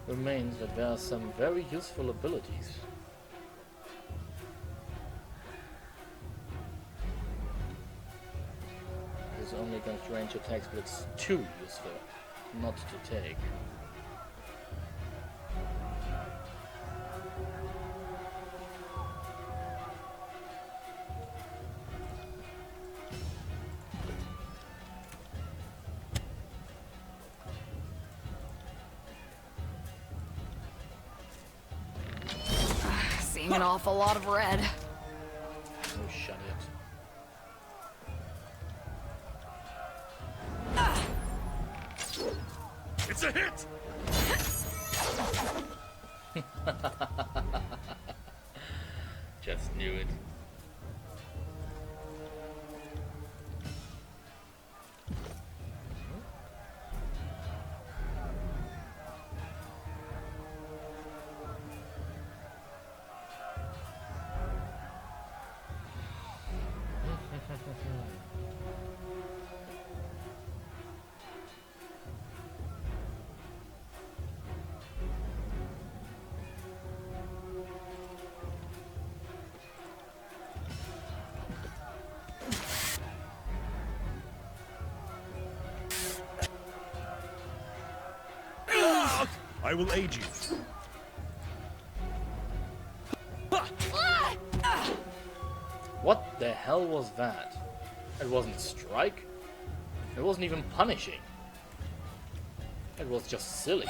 Remains that there are some very useful abilities. It's only against range attacks, but it's too useful not to take. Seeing an awful lot of red. Oh, shut it. It's a hit! Just knew it. I will aid you. What the hell was that? It wasn't a strike. It wasn't even punishing. It was just silly.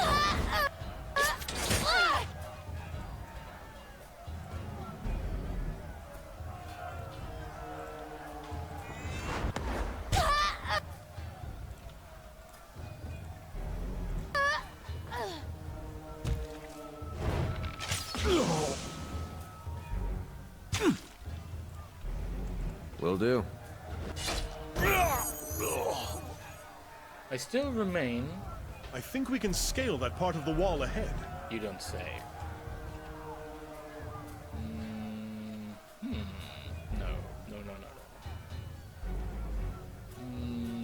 Will do. I still remain. I think we can scale that part of the wall ahead. You don't say. No. No, no, no, no.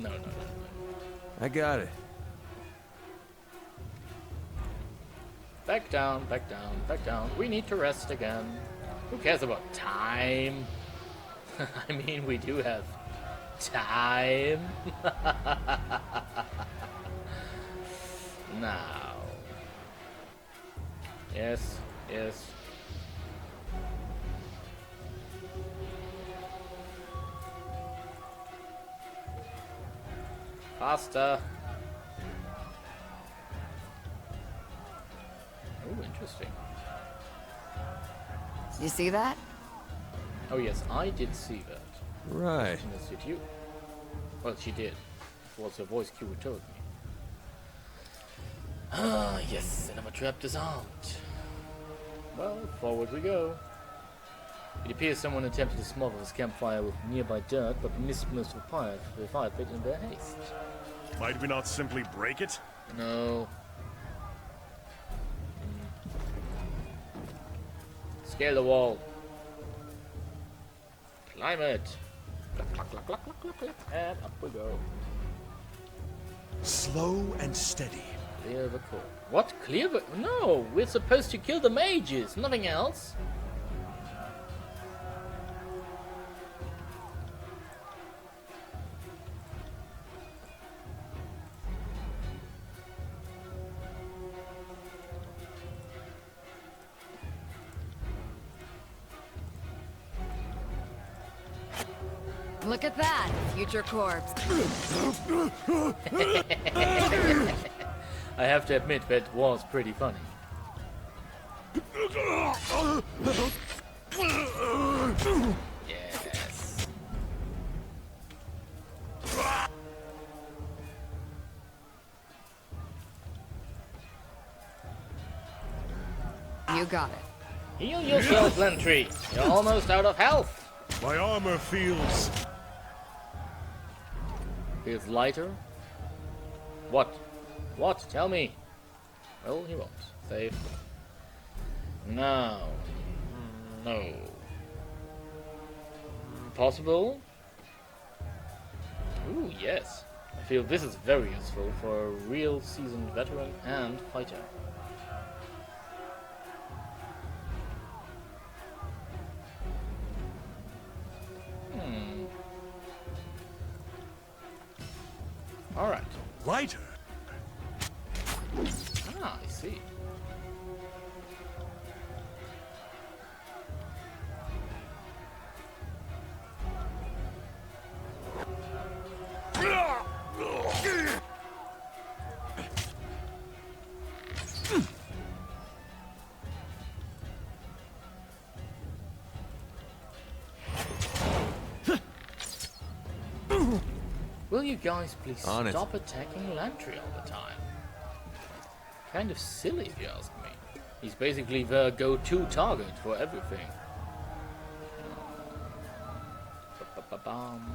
No, no, no, no. I got it. Back down, back down, back down. We need to rest again. Who cares about time? I mean, we do have time. Now. Yes, yes. Faster. Oh, interesting. You see that? Oh yes, I did see that. Right. Yes, did you? Well, she did. It was her voice cue who told me. Ah, yes, and I'm a trap disarmed. Well, forward we go. It appears someone attempted to smother this campfire with nearby dirt, but missed most of the fire pit in their haste. Might we not simply break it? No. Scale the wall. Climb it. And up we go. Slow and steady. Clear the core. What? Clear the... No! We're supposed to kill the mages, nothing else. Look at that, future corpse. I have to admit that was pretty funny. Yes. You got it. Heal yourself, Lentry. You're almost out of health. My armor feels... Feels lighter? What? What? Tell me. Well, he won't. Save. No. No. Possible? Ooh, yes. I feel this is very useful for a real seasoned veteran and fighter. Alright. lighter. Ah, I see. Will you guys please stop attacking Lantry all the time? Kind of silly if you ask me. He's basically the go-to target for everything. Ba-ba-ba-bam.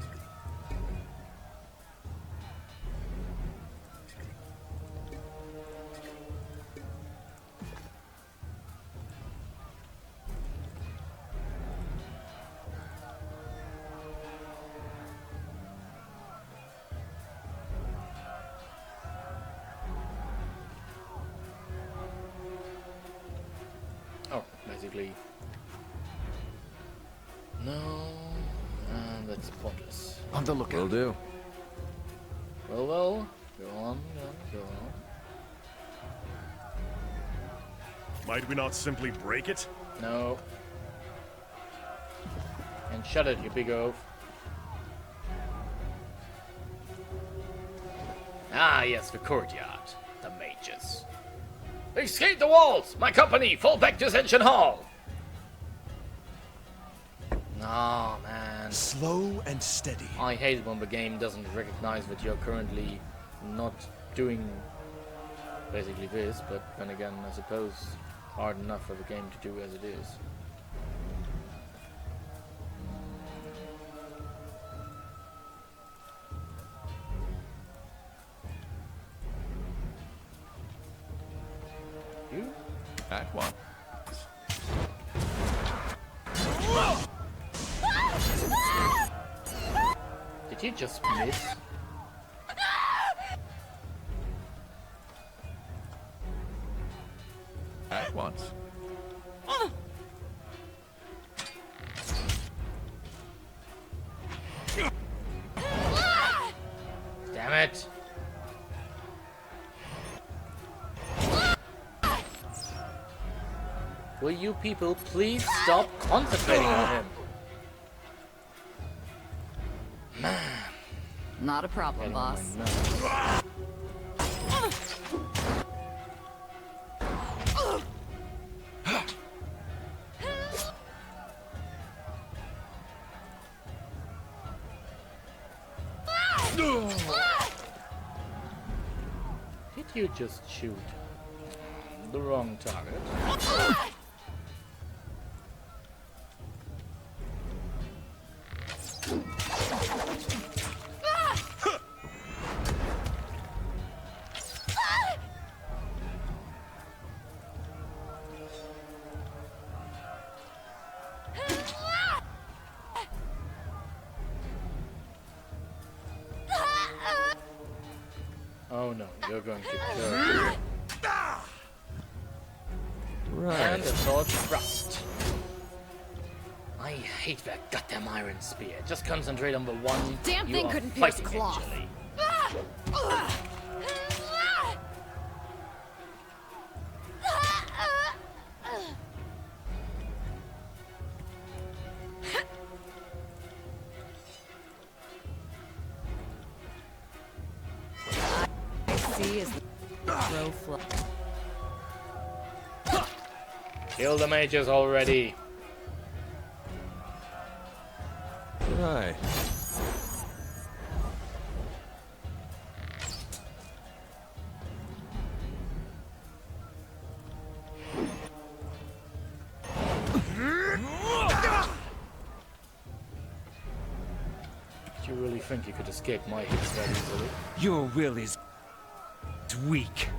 Oh, basically. No, that's pointless. On the lookout. Will do. Well, go on, go on. Might we not simply break it? No. And shut it, you big oaf. Ah, yes, the courtyard. The mages. They scaled the walls! My company, fall back to Ascension Hall! Oh, man. Slow and steady. I hate when the game doesn't recognize that you're currently not doing basically this, but then again, I suppose hard enough for the game to do as it is. You? At one. Did you just miss? At once. Damn it! Will you people please stop concentrating on him? Not a problem, boss. Did you just shoot the wrong target? Oh no, you're going to kill. Right. And a sword thrust. I hate that goddamn iron spear. Just concentrate on the one Damn you thing are couldn't pierce fighting cloth. actually. See is the throw flow. Kill the mages already. Right. really think you could escape my hits that easily. Your will is weak.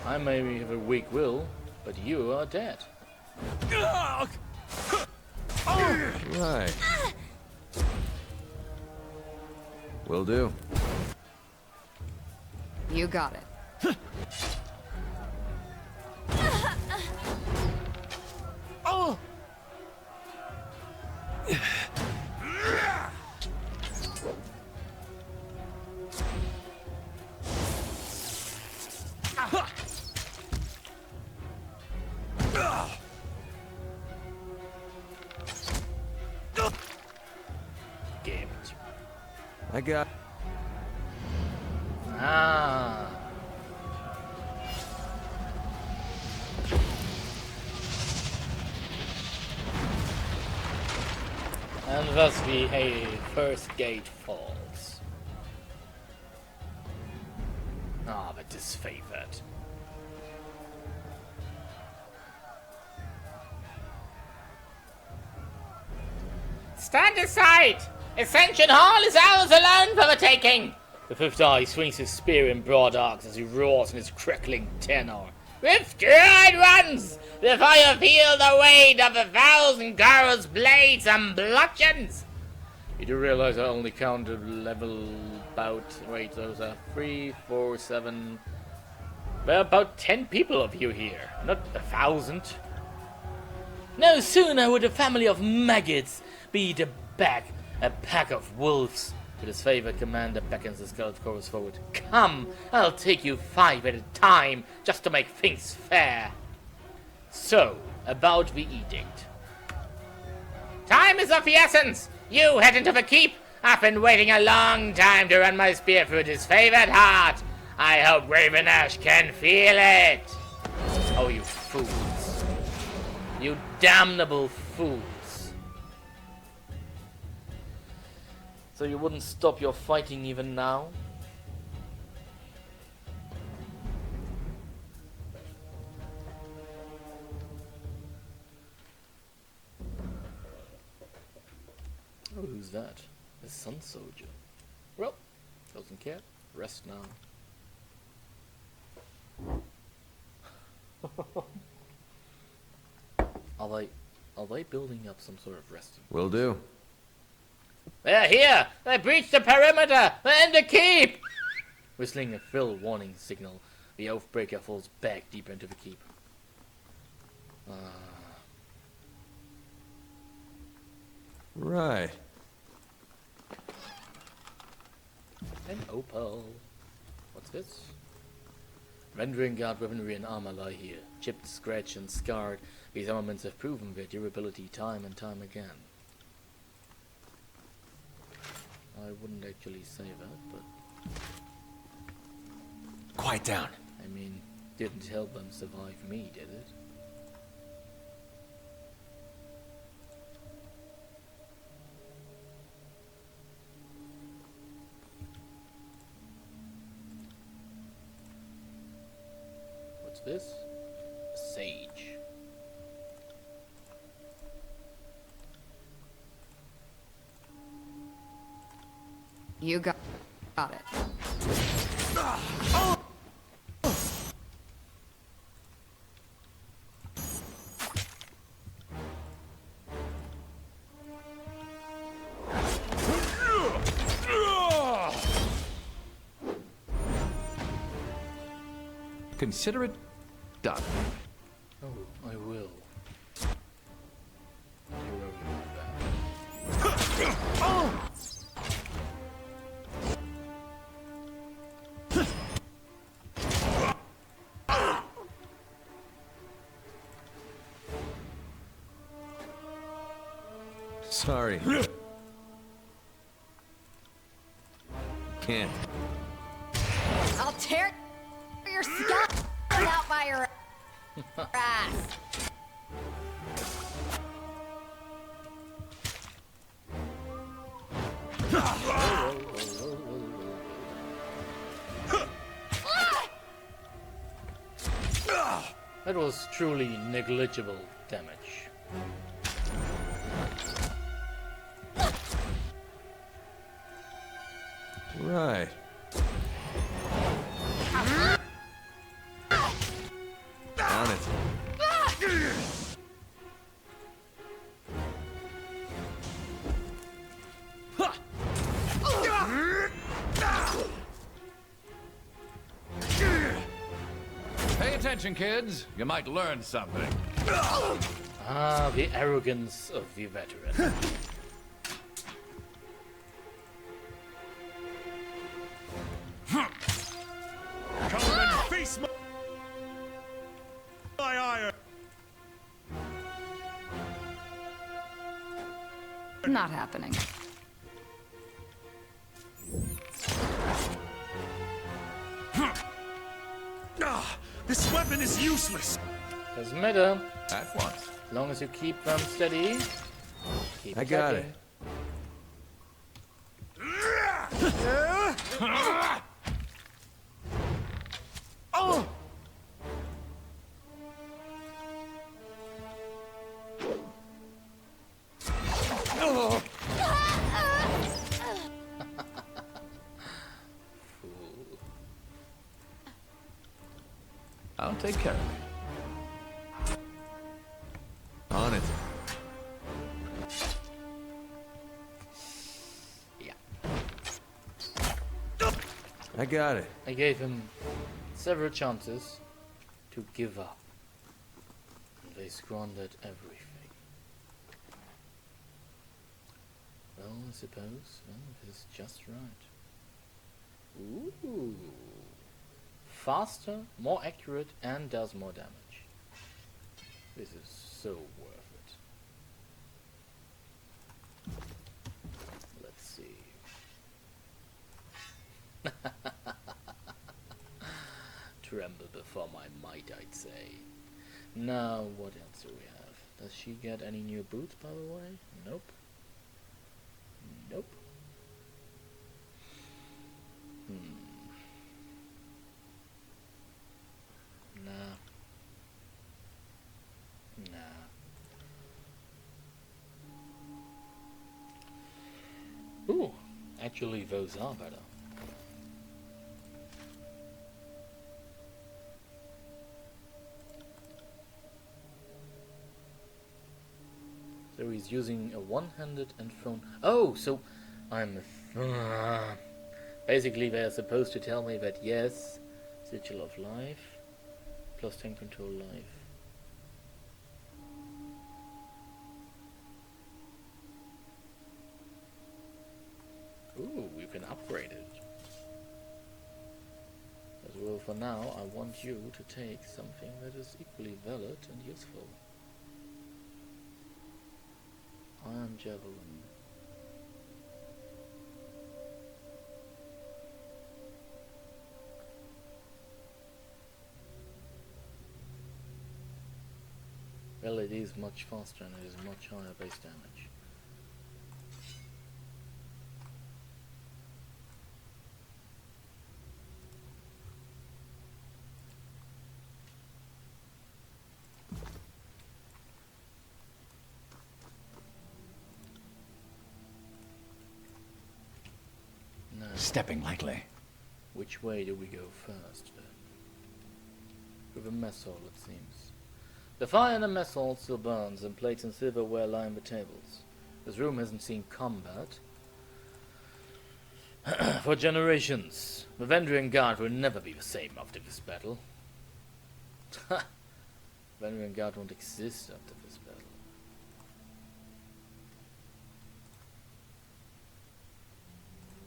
I may have a weak will, but you are dead. Right. Will do. You got it. Oh! Damn it. I got. Ah. And thus the first gate falls. Ah, but disfavored. Stand aside! Ascension Hall is ours alone for the taking! The fifth eye swings his spear in broad arcs as he roars in his crackling tenor. With dread runs, before you feel the weight of 1,000 girls' blades and bludgeons! You do realize I only counted level about, wait, those are 3, 4, 7... There are about 10 people of you here, not 1,000. No sooner would a family of maggots beat back a pack of wolves. With his favorite commander beckons the skeleton chorus forward. Come, I'll take you 5 at a time, just to make things fair. So, about the edict. Time is of the essence! You head into the keep! I've been waiting a long time to run my spear through his favorite heart! I hope Raven Ash can feel it! Oh, you fools. You damnable fools. So you wouldn't stop your fighting even now? Oh, who's that? The Sun Soldier. Well, doesn't care. Rest now. Are they building up some sort of resting? Will do. They're here! They breached the perimeter! They're in the keep! Whistling a fill warning signal, the Oathbreaker falls back deeper into the keep. Right. An opal. What's this? Rendering guard weaponry and armor lie here. Chipped, scratched, and scarred, these armaments have proven their durability time and time again. I wouldn't actually say that, but... Quiet down. I mean, didn't help them survive me, did it? What's this? A sage. You got it. Consider it done. Oh, I will. You will remove that. Sorry. Can't. I'll tear your skeleton out by your ass. That was truly negligible damage. Right. On it. Pay attention, kids. You might learn something. Ah, the arrogance of the veteran. Come and face my iron. Not happening. Ah, this weapon is useless. Doesn't matter. At once. As long as you keep them steady. Keep I got attacking. Oh! Oh! I'll take care of it. On it. Yeah. I got it. I gave him several chances to give up. And they squandered everything. Well, I suppose, it is just right. Ooh. Faster, more accurate, and does more damage. This is so worth it. Let's see. Tremble before my might, I'd say. Now, what else do we have? Does she get any new boots, by the way? Nope. Nope. Nah. Nah. Ooh, actually those are better. So he's using a one-handed and thrown. Oh, so I'm basically they're supposed to tell me that yes, Sigil of Life plus 10 control life. Ooh, you can upgrade it. As well, for now, I want you to take something that is equally valid and useful. Iron Javelin. Well, it is much faster and it is much higher base damage. Now, Stepping lightly. which way do we go first then? With a mess hall, it seems. The fire in the mess hall still burns, and plates and silverware line the tables. This room hasn't seen combat for generations. The Vendrian Guard will never be the same after this battle. Vendrian Guard won't exist after this battle.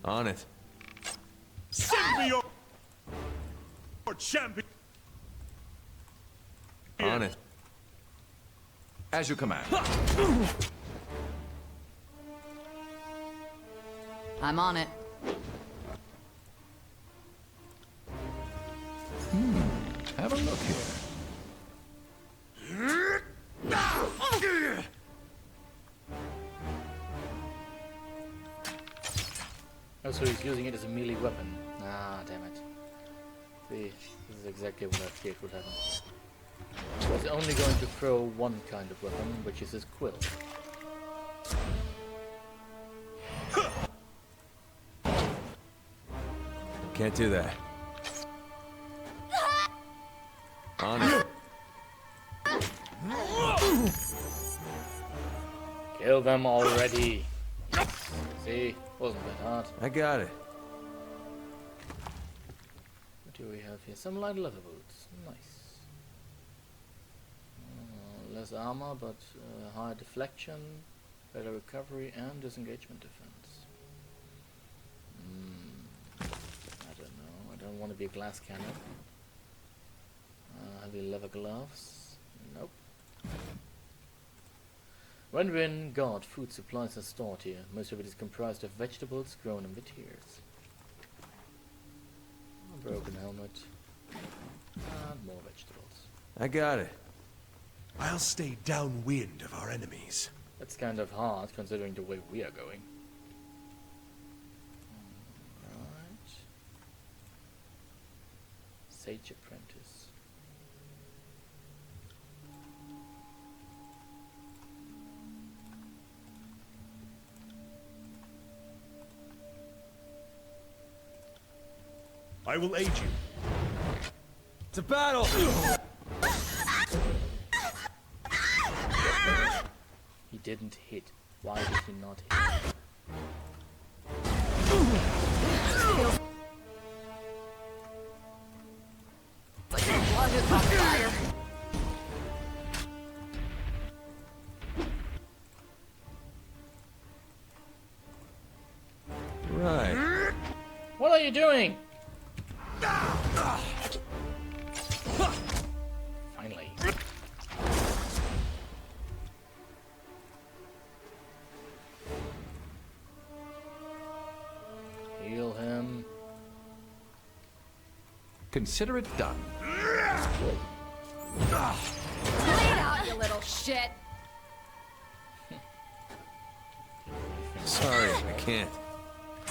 On it. Send me your champion. On it. As you command. I'm on it. Have a look here. Oh, so he's using it as a melee weapon. Ah, damn it. See, this is exactly what I feared would happen. He was only going to throw one kind of weapon, which is his quill. Can't do that. On it. Kill them already. See? Wasn't that hard. I got it. What do we have here? Some light leather boots. Nice. Less armor, but higher deflection, better recovery, and disengagement defense. I don't know. I don't want to be a glass cannon. Heavy leather gloves. Nope. When we're in God, food supplies are stored here. Most of it is comprised of vegetables grown in the tears. A broken helmet. And more vegetables. I got it. I'll stay downwind of our enemies. That's kind of hard considering the way we are going. Right. Sage Apprentice. I will aid you. To battle! He didn't hit. Why did he not hit? Right. What are you doing? Finally. Heal him. Consider it done. Bleed out, you little shit! Sorry, I can't.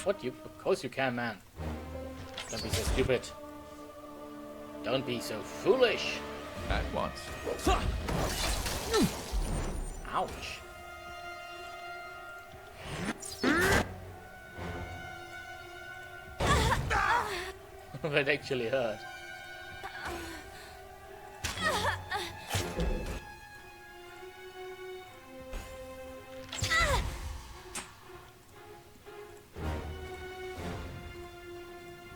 What you? Of course you can, man. Don't be so stupid. Don't be so foolish. At once. Ouch. That actually hurt.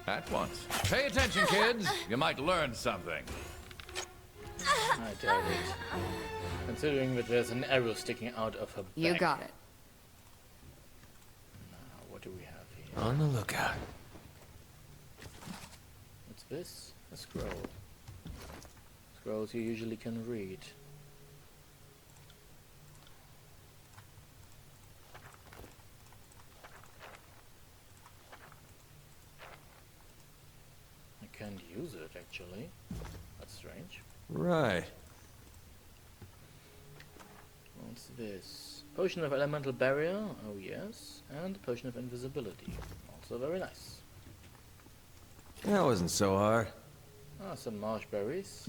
At once. Pay attention, kids. You might learn something. I doubt it. Considering that there's an arrow sticking out of her back. You got it. Now, what do we have here? On the lookout. What's this? A scroll. Scrolls you usually can read. I can't use it actually. That's strange. Right. What's this? Potion of elemental barrier, oh yes, and potion of invisibility, also very nice. That wasn't so hard. Ah, some marsh berries.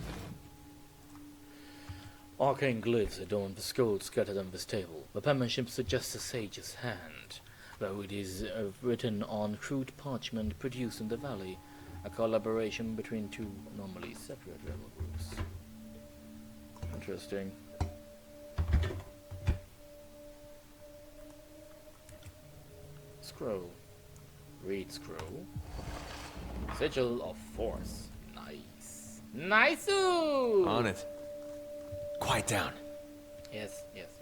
Arcane glyphs adorn the scroll scattered on this table. The penmanship suggests a sage's hand, though it is written on crude parchment produced in the valley, a collaboration between two normally separate rebel groups. Interesting. Scroll. Read scroll. Sigil of Force. Nice. Nice-oo! On it. Quiet down. Yes, yes,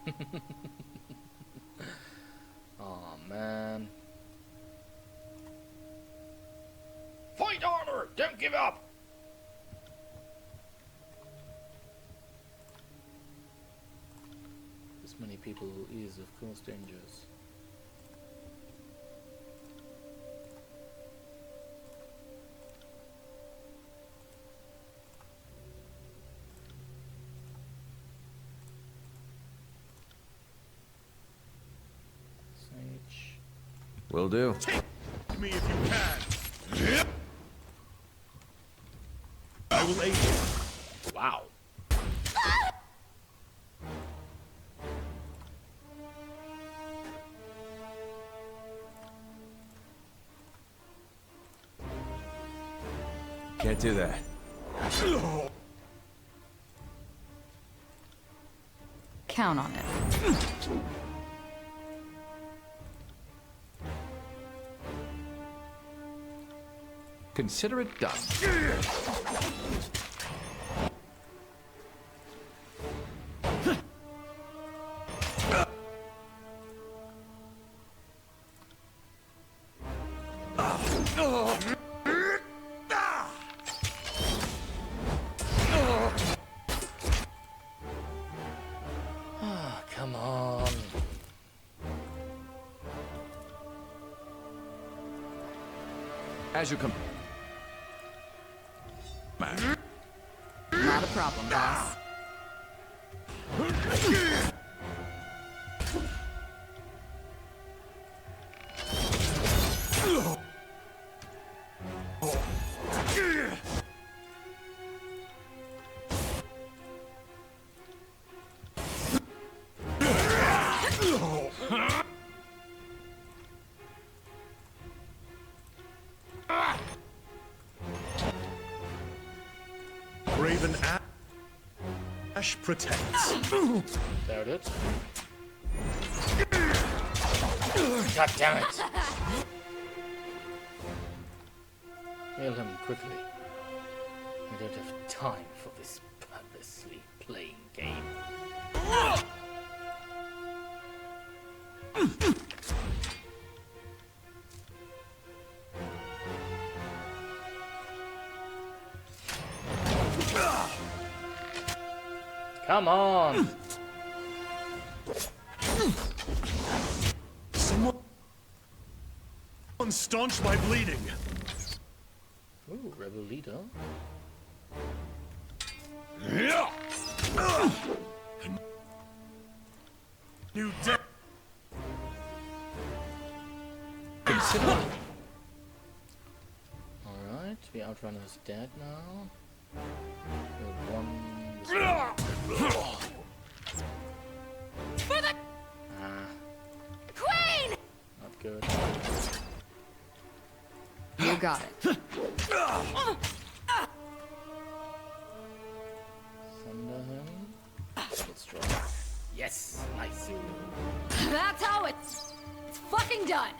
yes. Oh man. Fight harder! Don't give up! This many people is of course dangerous. Sage. Will do. Take me if you can. I will aid you. Wow. Can't do that. Count on it. Consider it done. Come on. As you come. Not a problem, boss. Raven Ash protects. There it is. God damn it. Heal him quickly. I don't have time for this purposely playing game. Come on! Someone staunch my bleeding. Ooh, rebel leader. New death. Alright, the Outrunner's dead now. The one... Queen! Not good. You got it. Thunder him. Let's draw. Yes! Nice. That's how it's fucking done.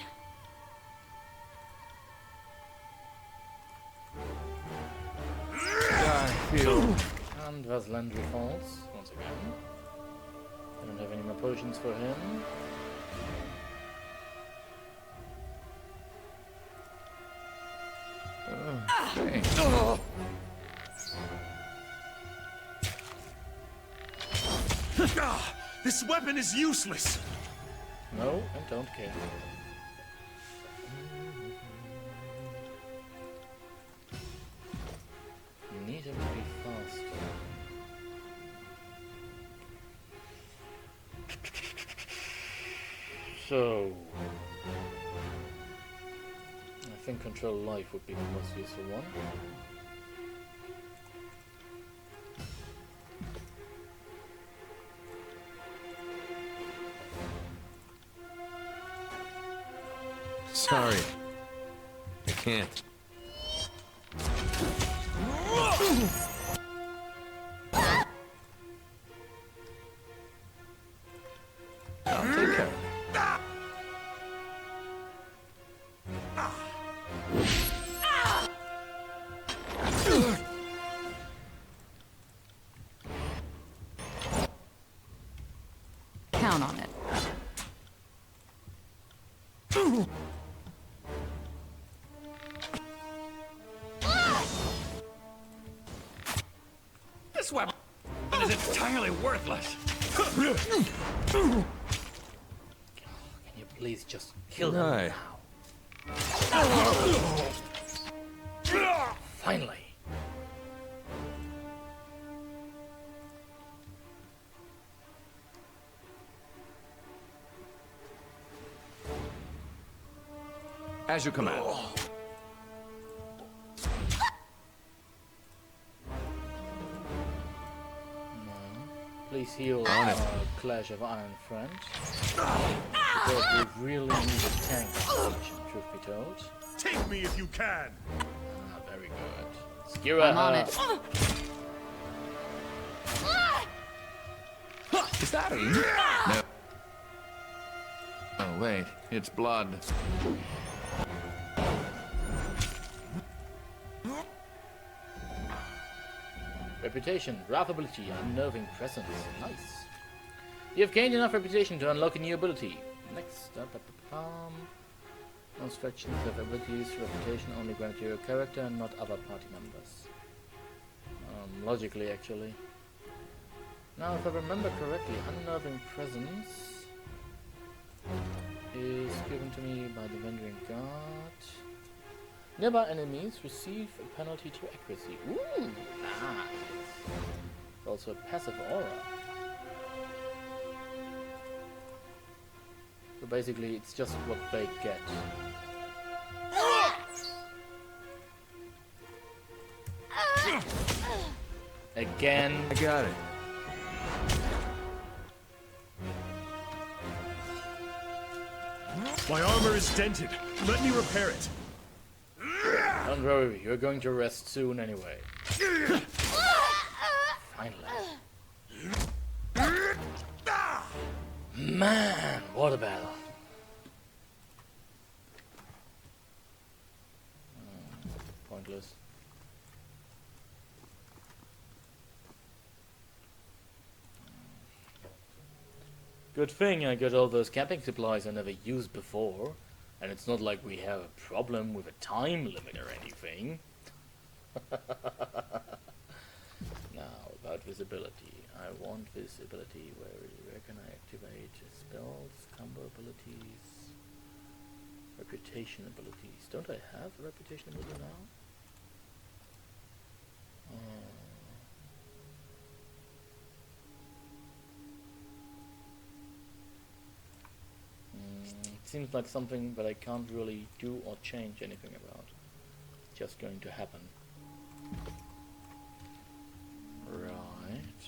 I feel... And Vaslandry falls once again. I don't have any more potions for him. This weapon is useless. No, I don't care. You need him to be faster. So... I think control life would be the most useful one. Sorry. I can't. I'll take care of it. Count on it. This weapon is entirely worthless. Can you please just kill him Right. now? Finally. As you command. Please heal our Clash of Iron friend. Because we really need a tank situation, truth be told. Take me if you can. Ah, very good. Skewer I'm on her. it. Is that him? No. Oh, wait. It's blood. Reputation, wrath ability, unnerving presence. Nice. You have gained enough reputation to unlock a new ability. Next up, most factions have abilities, reputation only granted to your character and not other party members. Logically, actually. Now, if I remember correctly, unnerving presence is given to me by the Vending Guard. Nearby enemies receive a penalty to accuracy. Ooh, nice. Also a passive aura. So basically, it's just what they get. Again. I got it. My armor is dented. Let me repair it. Don't worry, you're going to rest soon anyway. Finally. Man, what a battle. Pointless. Good thing I got all those camping supplies I never used before. And it's not like we have a problem with a time limit or anything. Now, about visibility. I want visibility. Where can I activate spells, combo abilities, reputation abilities? Don't I have a reputation ability now? Seems like something that I can't really do or change anything about. It's just going to happen. Right.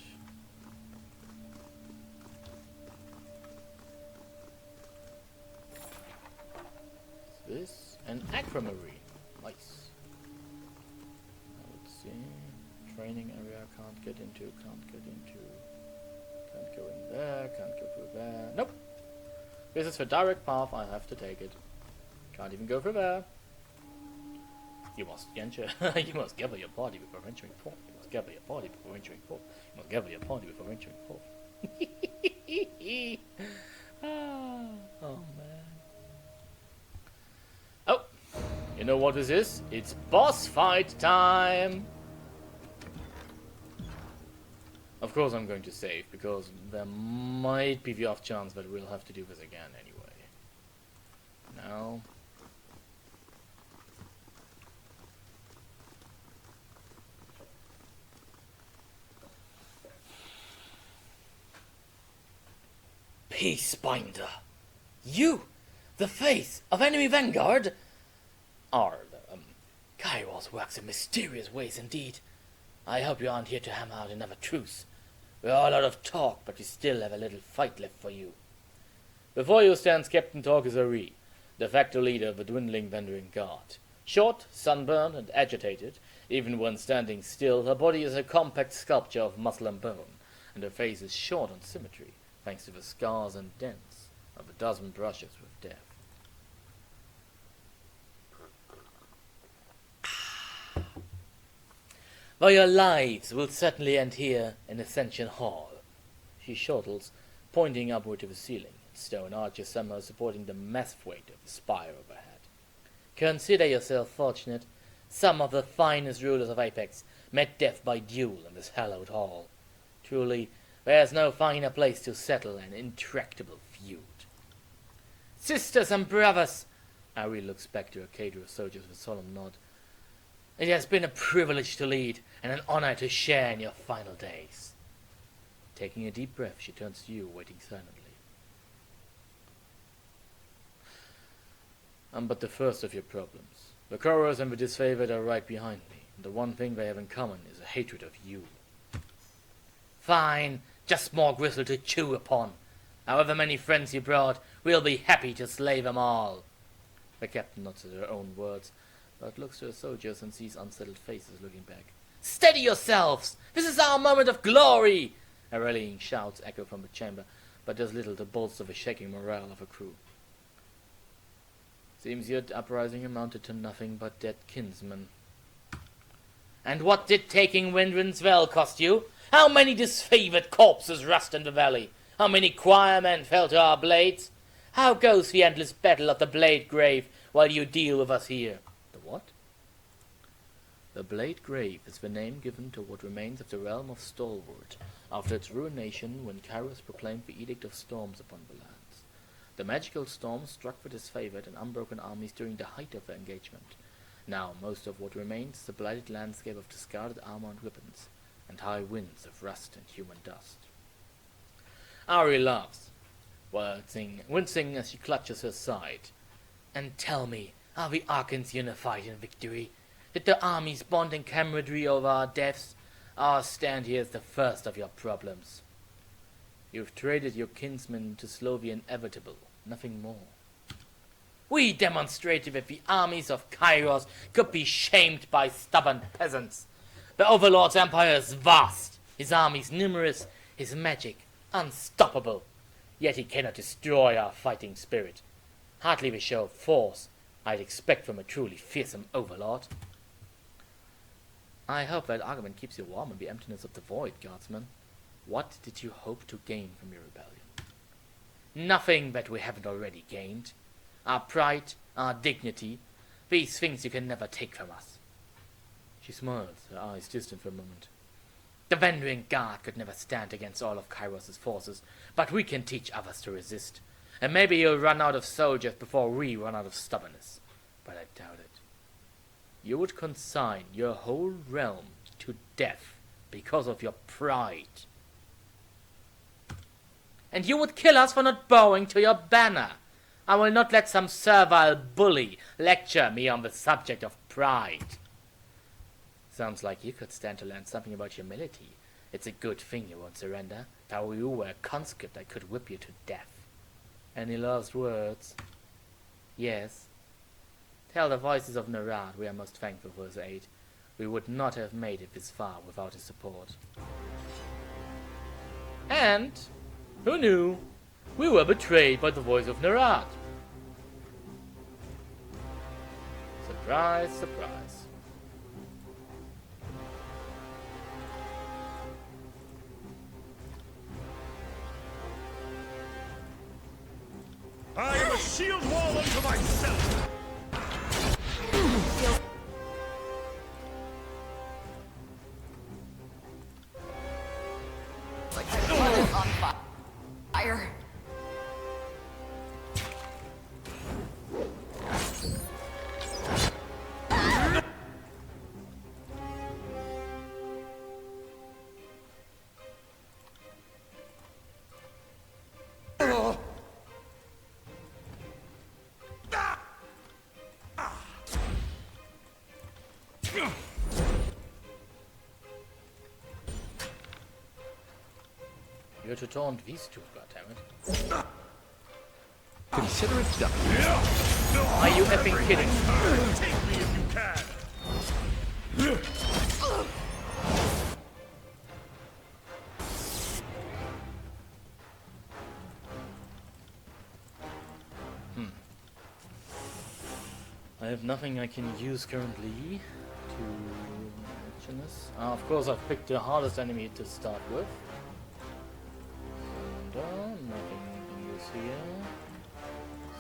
This and aquamarine. Nice. Now let's see. Training area can't get into, can't go in there, can't go through there. Nope. This is the direct path, I have to take it. Can't even go through there. You must enter. You must gather your party before venturing forth. You must gather your party before venturing forth. You must gather your party before venturing forth. Oh man. Oh, you know what this is? It's boss fight time. Of course I'm going to save, because there might be the off chance that we'll have to do this again anyway. Now. Peacebinder! You! The face of enemy vanguard! Kairos works in mysterious ways indeed. I hope you aren't here to hammer out another truce. We're all out of talk, but we still have a little fight left for you. Before you stands Captain Torquizari, de facto leader of the dwindling Vending Guard. Short, sunburned, and agitated, even when standing still, her body is a compact sculpture of muscle and bone, and her face is short on symmetry, thanks to the scars and dents of a dozen brushes with death. Though your lives will certainly end here in Ascension Hall. She chortles, pointing upward to the ceiling, stone arches somehow supporting the massive weight of the spire overhead. Consider yourself fortunate. Some of the finest rulers of Apex met death by duel in this hallowed hall. Truly, there is no finer place to settle an intractable feud. Sisters and brothers! Ari looks back to her cadre of soldiers with a solemn nod. It has been a privilege to lead, and an honor to share in your final days. Taking a deep breath, she turns to you, waiting silently. But the first of your problems. The Corros and the disfavored are right behind me, and the one thing they have in common is a hatred of you. Fine, just more gristle to chew upon. However many friends you brought, we'll be happy to slay them all. The captain nods at her own words, but looks to the soldiers and sees unsettled faces looking back. Steady yourselves! This is our moment of glory! A rallying shouts echo from the chamber, but does little to bolster the shaking morale of the crew. Seems your uprising amounted to nothing but dead kinsmen. And what did taking Windrun's Well cost you? How many disfavored corpses rust in the valley? How many choirmen fell to our blades? How goes the endless battle of the Blade Grave while you deal with us here? The what? The Blade Grave is the name given to what remains of the realm of Stalwart after its ruination when Kairos proclaimed the Edict of Storms upon the lands. The magical storm struck the disfavored and unbroken armies during the height of the engagement. Now most of what remains is a blighted landscape of discarded armor and weapons, and high winds of rust and human dust. Ari laughs, wincing as she clutches her side. And tell me, are the Arkans unified in victory? Did the armies bond in camaraderie over our deaths? Our stand here is the first of your problems. You've traded your kinsmen to slow the inevitable, nothing more. We demonstrated that the armies of Kairos could be shamed by stubborn peasants. The Overlord's empire is vast, his armies numerous, his magic unstoppable. Yet he cannot destroy our fighting spirit. Hardly the show of force I'd expect from a truly fearsome Overlord. I hope that argument keeps you warm in the emptiness of the void, Guardsman. What did you hope to gain from your rebellion? Nothing that we haven't already gained. Our pride, our dignity, these things you can never take from us. She smiles, her eyes distant for a moment. The Vendrian Guard could never stand against all of Kairos' forces, but we can teach others to resist. And maybe you'll run out of soldiers before we run out of stubbornness. But I doubt it. You would consign your whole realm to death because of your pride. And you would kill us for not bowing to your banner. I will not let some servile bully lecture me on the subject of pride. Sounds like you could stand to learn something about humility. It's a good thing you won't surrender. If you were a conscript, I could whip you to death. Any last words? Yes. Tell the voices of Narad we are most thankful for his aid. We would not have made it this far without his support. And, who knew, we were betrayed by the voice of Narad. Surprise, surprise. I am a shield wall unto myself! Like my blood is on fire. You're to taunt these two, goddammit. Consider it done. Are you effing kidding? Take me if you can! I have nothing I can use currently to mention this. Of course, I've picked the hardest enemy to start with. And nothing we can use here.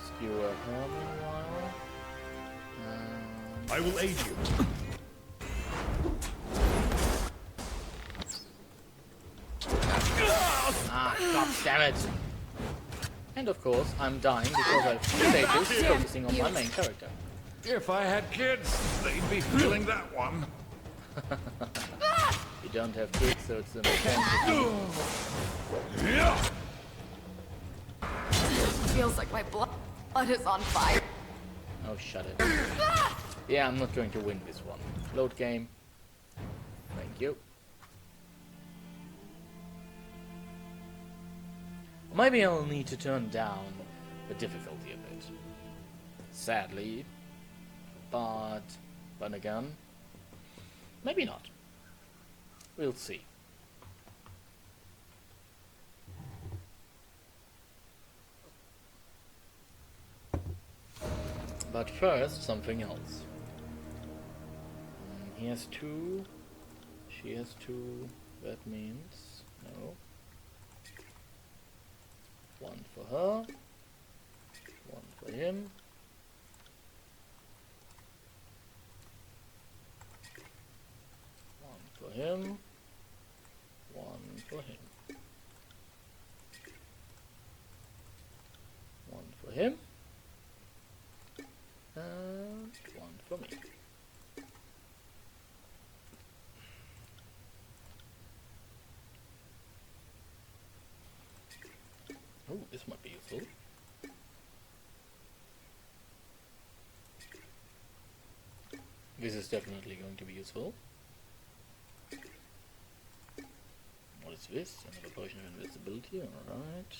Skewer her meanwhile. I will aid you. God damn it! And of course, I'm dying because I've stages focusing on my main character. If I had kids, they'd be feeling that one. You don't have kids, so it's a Feels like my blood is on fire. Oh, shut it. Yeah, I'm not going to win this one. Load game. Thank you. Maybe I'll need to turn down the difficulty a bit. Sadly. But But again, maybe not. We'll see. But first, something else. He has 2. She has 2. That means no. 1 for her. 1 for him. 1 for him. 1 for him. 1 for him. And 1 for me. Oh, this might be useful. This is definitely going to be useful. What is this? Another potion of invisibility, alright.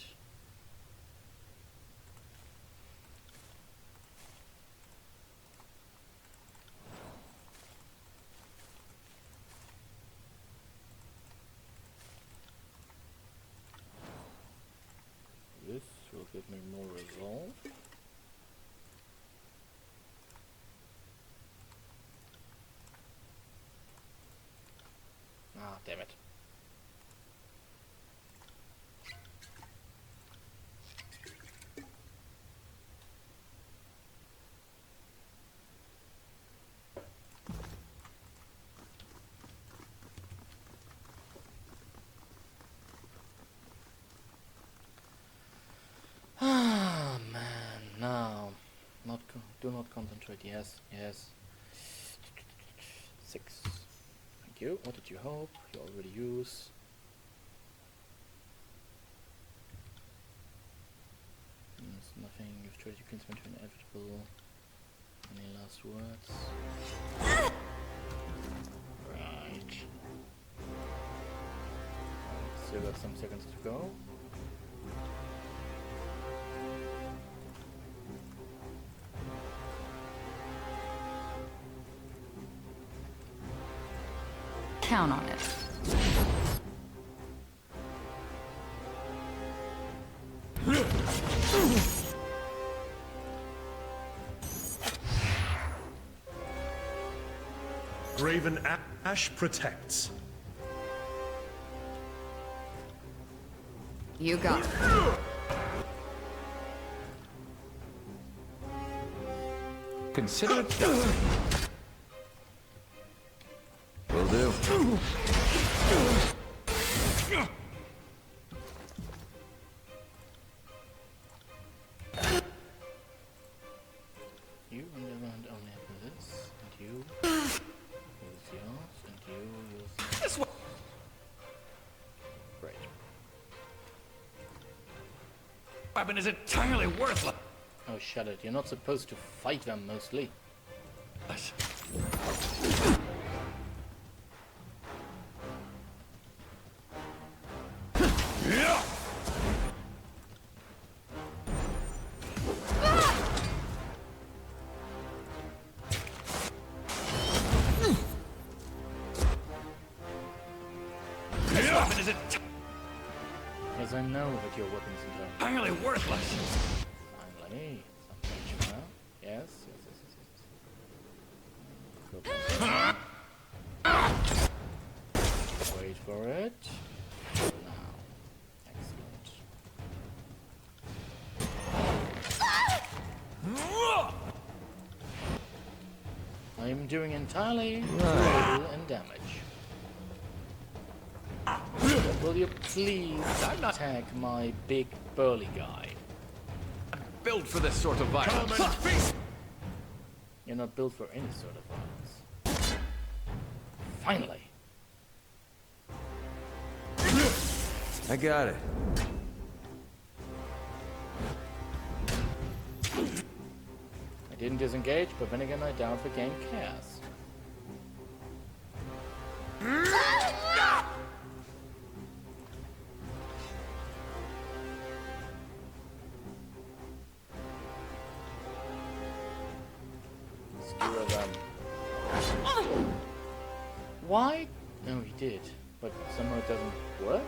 This will give me more resolve. Ah, damn it. Ah, man, now. Do not concentrate. Yes, yes. 6. Thank you. What did you hope? You already use. There's nothing. You've tried. You can spend to inevitable. Any last words? Right. Still got some seconds to go. Count on it. Graven Ash protects. You got it. Consider it done. Will do. You, on the other hand, only have this, and you use yours, and you use This way. Great. Weapon is entirely worthless. Oh, shut it. You're not supposed to fight them, mostly. This weapon is Yes, I know that your weapons entirely worthless. Finally, some nature. Yes, yes. Wait for it. Now. Excellent. I am doing entirely roll and damage. Will you please attack my big burly guy? Built for this sort of violence. You're not built for any sort of violence. Finally. I got it. I didn't disengage, but then again I doubt the game cares. Skewer them. Why? No, he did. But somehow it doesn't work?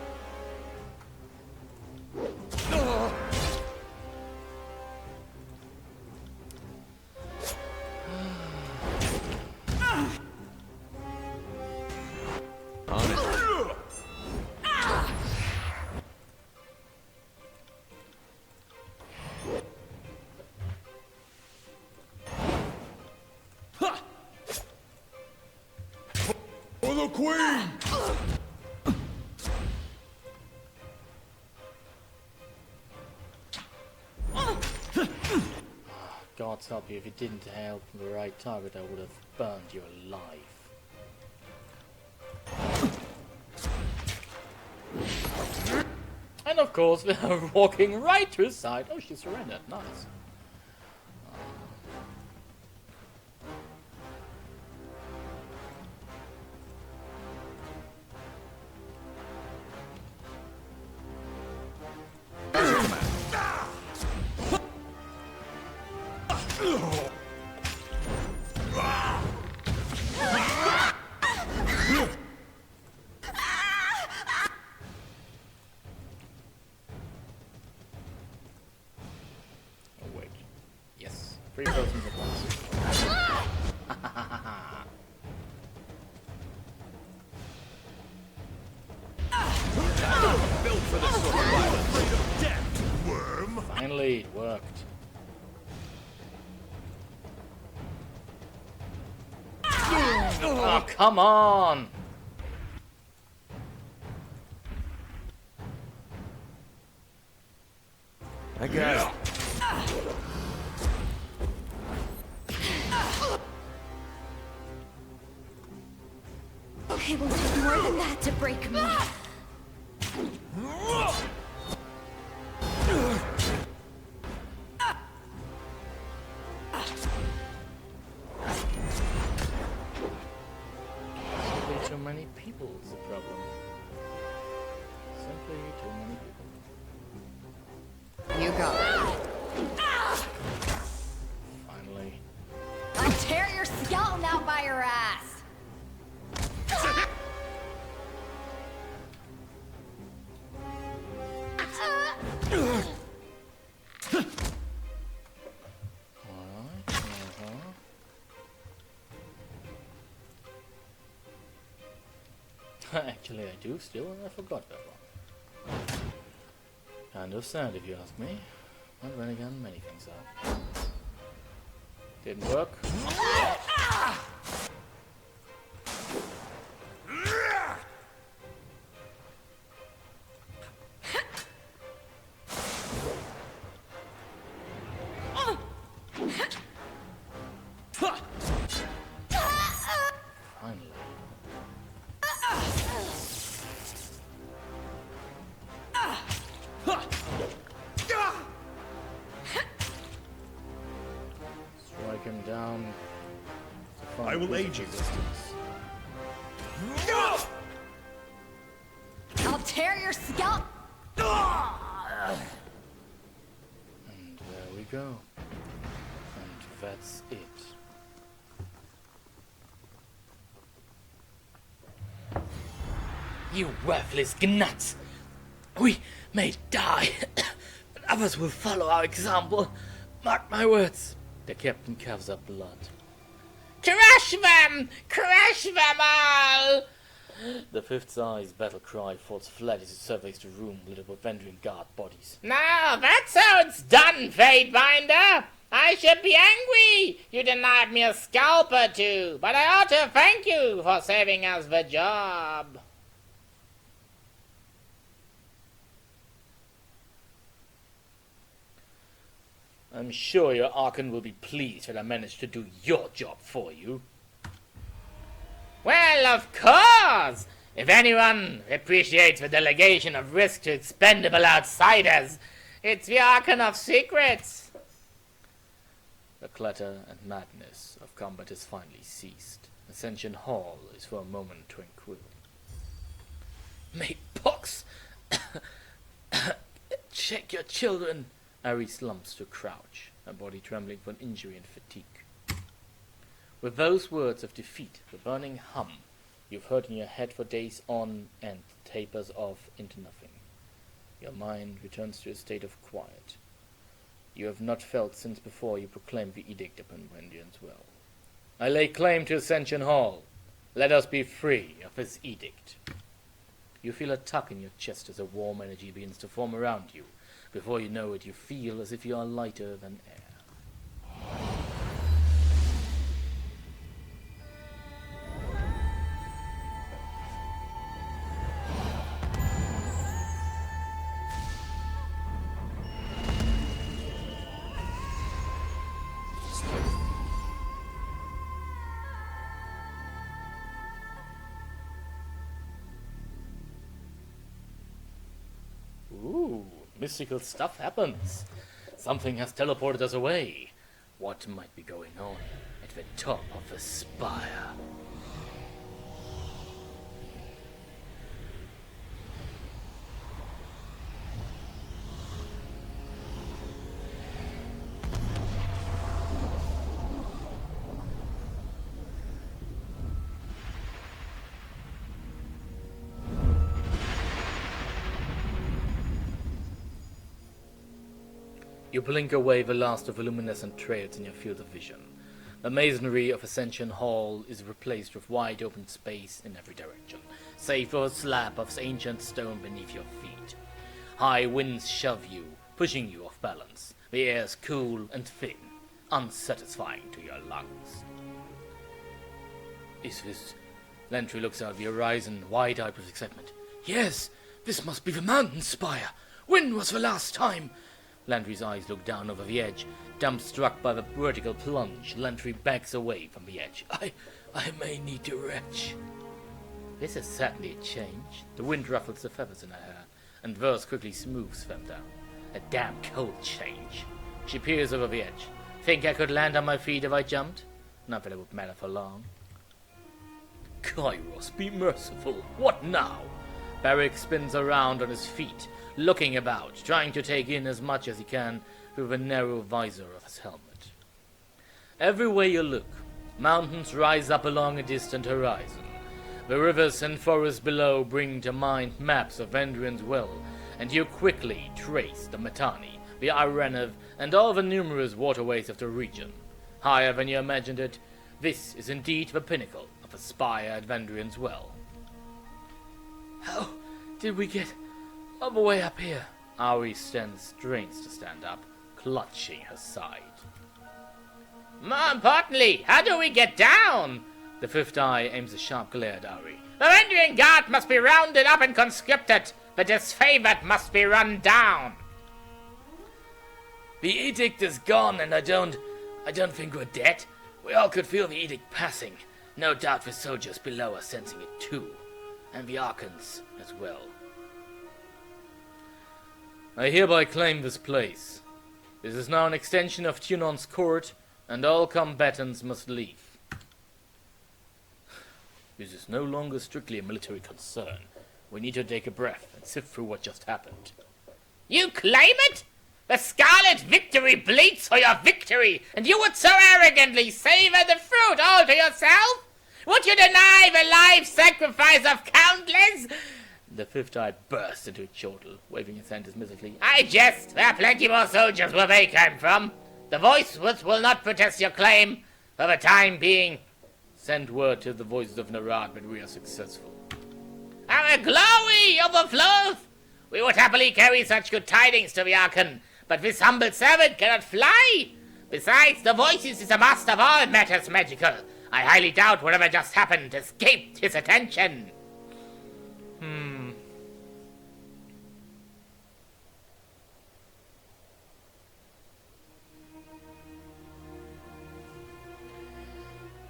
On it. For the Queen! God's help you, if you didn't help the right target, I would have burned your life. And of course, we're walking right to his side. Oh, she surrendered. Nice. Oh wait. Yes. 3 persons at once. Built for this sort of violence. Death, worm! Finally, it worked. Oh, come on! I got it. It will take more than that to break me. Simply too many people is the problem. Simply too many people. You go. Finally. I'll tear your skeleton out by your ass. Alright, Actually, I do still, and I forgot that one. Kind of sad if you ask me. But then again, many things are. Didn't work. Finally. Strike him down. I will aid you. I'll tear your skeleton. And there we go. And that's it. You worthless gnuts! We may die, but others will follow our example. Mark my words. The captain coughs up blood. Crush them! Crush them all! The Fifth Size battle cry falls flat as it surveys the room littered with Vendrian guard bodies. Now that's how it's done, Fatebinder! I should be angry you denied me a scalp or two, but I ought to thank you for saving us the job. I'm sure your Archon will be pleased that I managed to do your job for you. Well, of course! If anyone appreciates the delegation of risk to expendable outsiders, it's the Archon of Secrets. The clatter and madness of combat has finally ceased. Ascension Hall is for a moment tranquil. May pox! Check your children! Ari slumps to crouch, her body trembling from injury and fatigue. With those words of defeat, the burning hum you've heard in your head for days on end tapers off into nothing. Your mind returns to a state of quiet you have not felt since before you proclaimed the edict upon Vendrian's Well. I lay claim to Ascension Hall. Let us be free of this edict. You feel a tug in your chest as a warm energy begins to form around you. Before you know it, you feel as if you are lighter than air. Ooh, mystical stuff happens. Something has teleported us away. What might be going on at the top of the spire? You blink away the last of the luminescent trails in your field of vision. The masonry of Ascension Hall is replaced with wide open space in every direction, save for a slab of ancient stone beneath your feet. High winds shove you, pushing you off balance. The air is cool and thin, unsatisfying to your lungs. Is this... Lantry looks out the horizon, wide-eyed with excitement. Yes, this must be the mountain spire. When was the last time... Landry's eyes look down over the edge. Dumbstruck by the vertical plunge, Landry backs away from the edge. I may need to retch. This is certainly a change. The wind ruffles the feathers in her hair, and Verse quickly smooths them down. A damn cold change. She peers over the edge. Think I could land on my feet if I jumped? Not that it would matter for long. Kairos, be merciful. What now? Barrick spins around on his feet, looking about, trying to take in as much as he can through the narrow visor of his helmet. Everywhere you look, mountains rise up along a distant horizon. The rivers and forests below bring to mind maps of Vendrian's Well, and you quickly trace the Mittani, the Irenev, and all the numerous waterways of the region. Higher than you imagined it, this is indeed the pinnacle of the spire at Vendrian's Well. How did we get all the way up here? Ari strains to stand up, clutching her side. More importantly, how do we get down? The fifth eye aims a sharp glare at Ari. The Vendrian Guard must be rounded up and conscripted. The disfavored must be run down. The edict is gone, and I don't think we're dead. We all could feel the edict passing. No doubt the soldiers below are sensing it too. And the Archons as well. I hereby claim this place. This is now an extension of Tunon's court, and all combatants must leave. This is no longer strictly a military concern. We need to take a breath and sift through what just happened. You claim it? The Scarlet Victory bleeds for your victory, and you would so arrogantly savor the fruit all to yourself? Would you deny the life sacrifice of countless? The fifth eye burst into a chortle, waving his hand dismissively. I jest. There are plenty more soldiers where they came from. The voiceless will not protest your claim for the time being. Send word to the voices of Narad that we are successful. Our glory overfloweth. We would happily carry such good tidings to the Archon, but this humble servant cannot fly. Besides, the voices is the master of all matters magical. I highly doubt whatever just happened escaped his attention.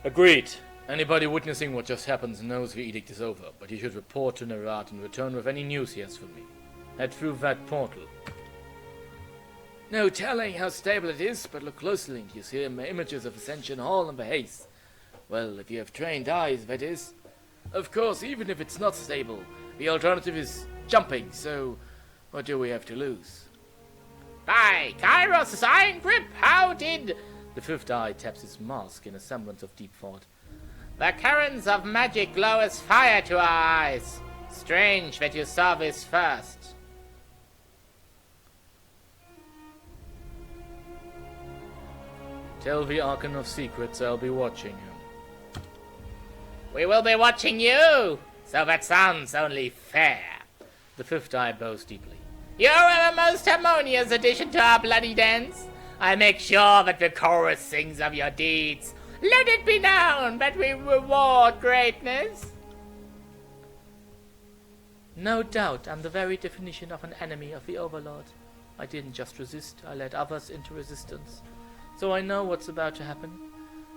Agreed. Anybody witnessing what just happened knows the edict is over, but he should report to Narad and return with any news he has for me. Head through that portal. No telling how stable it is, but look closely and you see images of Ascension Hall and the haze. Well, if you have trained eyes, that is. Of course, even if it's not stable, the alternative is jumping, so what do we have to lose? By Kairos' iron grip, how did The fifth eye taps his mask in a semblance of deep thought. The currents of magic glow as fire to our eyes. Strange that you saw this first. Tell the Archon of Secrets I'll be watching him. We will be watching you, so that sounds only fair. The fifth eye bows deeply. You are a most harmonious addition to our bloody dance. I make sure that the chorus sings of your deeds. Let it be known that we reward greatness. No doubt I'm the very definition of an enemy of the Overlord. I didn't just resist, I led others into resistance. So I know what's about to happen.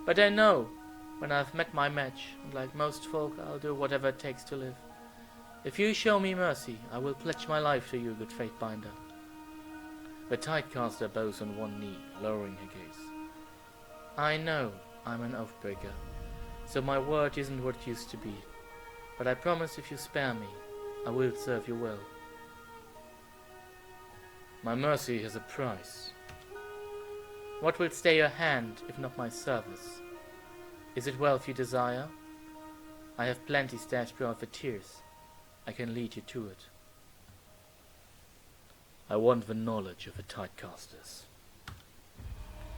But I know when I've met my match, and like most folk, I'll do whatever it takes to live. If you show me mercy, I will pledge my life to you, good Fatebinder. The Tidecaster bows on one knee, lowering her gaze. I know I'm an Oathbreaker, so my word isn't what it used to be. But I promise if you spare me, I will serve you well. My mercy has a price. What will stay your hand, if not my service? Is it wealth you desire? I have plenty stashed beyond for tears. I can lead you to it. I want the knowledge of the Tidecasters.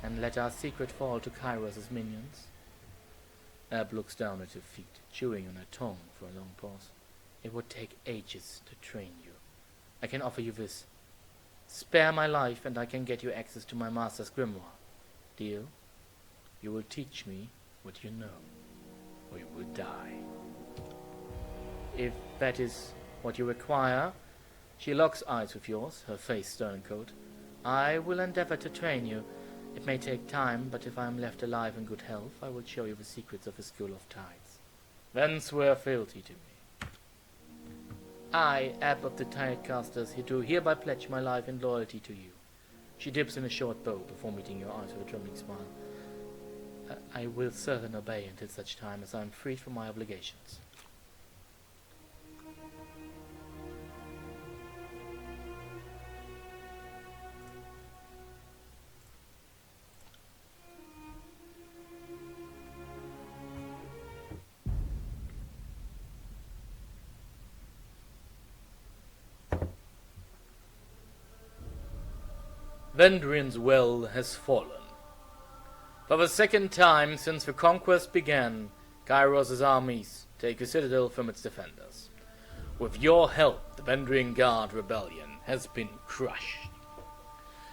And let our secret fall to Kairos' minions. Ab looks down at her feet, chewing on her tongue for a long pause. It would take ages to train you. I can offer you this. Spare my life and I can get you access to my master's grimoire. Deal? You will teach me what you know, or you will die. If that is what you require, she locks eyes with yours, her face stern and cold. I will endeavor to train you. It may take time, but if I am left alive in good health, I will show you the secrets of the School of Tides. Then swear fealty to me. I, Ab of the Tidecasters, do hereby pledge my life and loyalty to you. She dips in a short bow before meeting your eyes with a trembling smile. I will serve and obey until such time as I am freed from my obligations. Vendrian's well has fallen. For the second time since the conquest began, Kairos' armies take a citadel from its defenders. With your help, the Vendrian Guard rebellion has been crushed.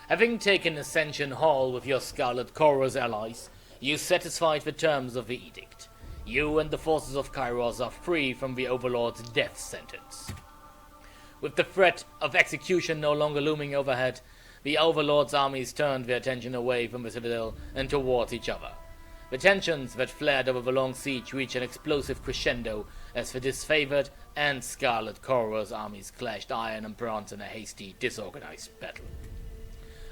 Having taken Ascension Hall with your Scarlet Chorus allies, you satisfied the terms of the edict. You and the forces of Kairos are free from the Overlord's death sentence. With the threat of execution no longer looming overhead, the Overlord's armies turned their attention away from the citadel and towards each other. The tensions that flared over the long siege reached an explosive crescendo as the disfavored and Scarlet Chorus armies clashed iron and bronze in a hasty, disorganized battle.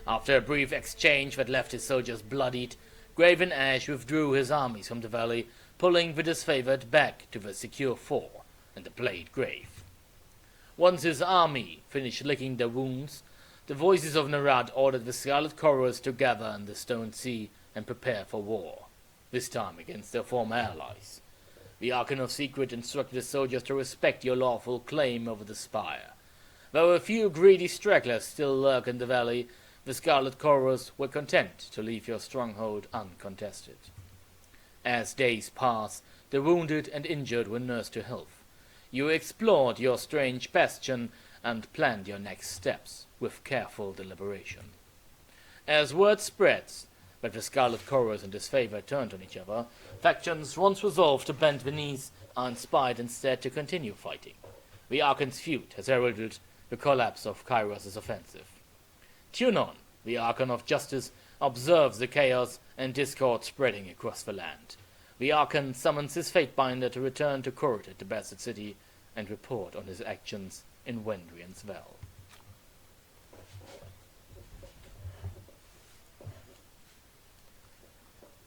After a brief exchange that left his soldiers bloodied, Graven Ash withdrew his armies from the valley, pulling the disfavored back to the secure fort and the Blade Grave. Once his army finished licking their wounds, the voices of Narad ordered the Scarlet Chorus to gather in the Stone Sea and prepare for war, this time against their former allies. The Archon of Secret instructed the soldiers to respect your lawful claim over the spire. Though a few greedy stragglers still lurk in the valley, the Scarlet Chorus were content to leave your stronghold uncontested. As days pass, the wounded and injured were nursed to health. You explored your strange bastion and planned your next steps with careful deliberation. As word spreads that the Scarlet Chorus and disfavor turned on each other, factions once resolved to bend the knees are inspired instead to continue fighting. The Archon's feud has heralded the collapse of Kairos' offensive. Tunon, the Archon of Justice, observes the chaos and discord spreading across the land. The Archon summons his Fatebinder to return to court at the Bastard City and report on his actions in Wendrian's Vel.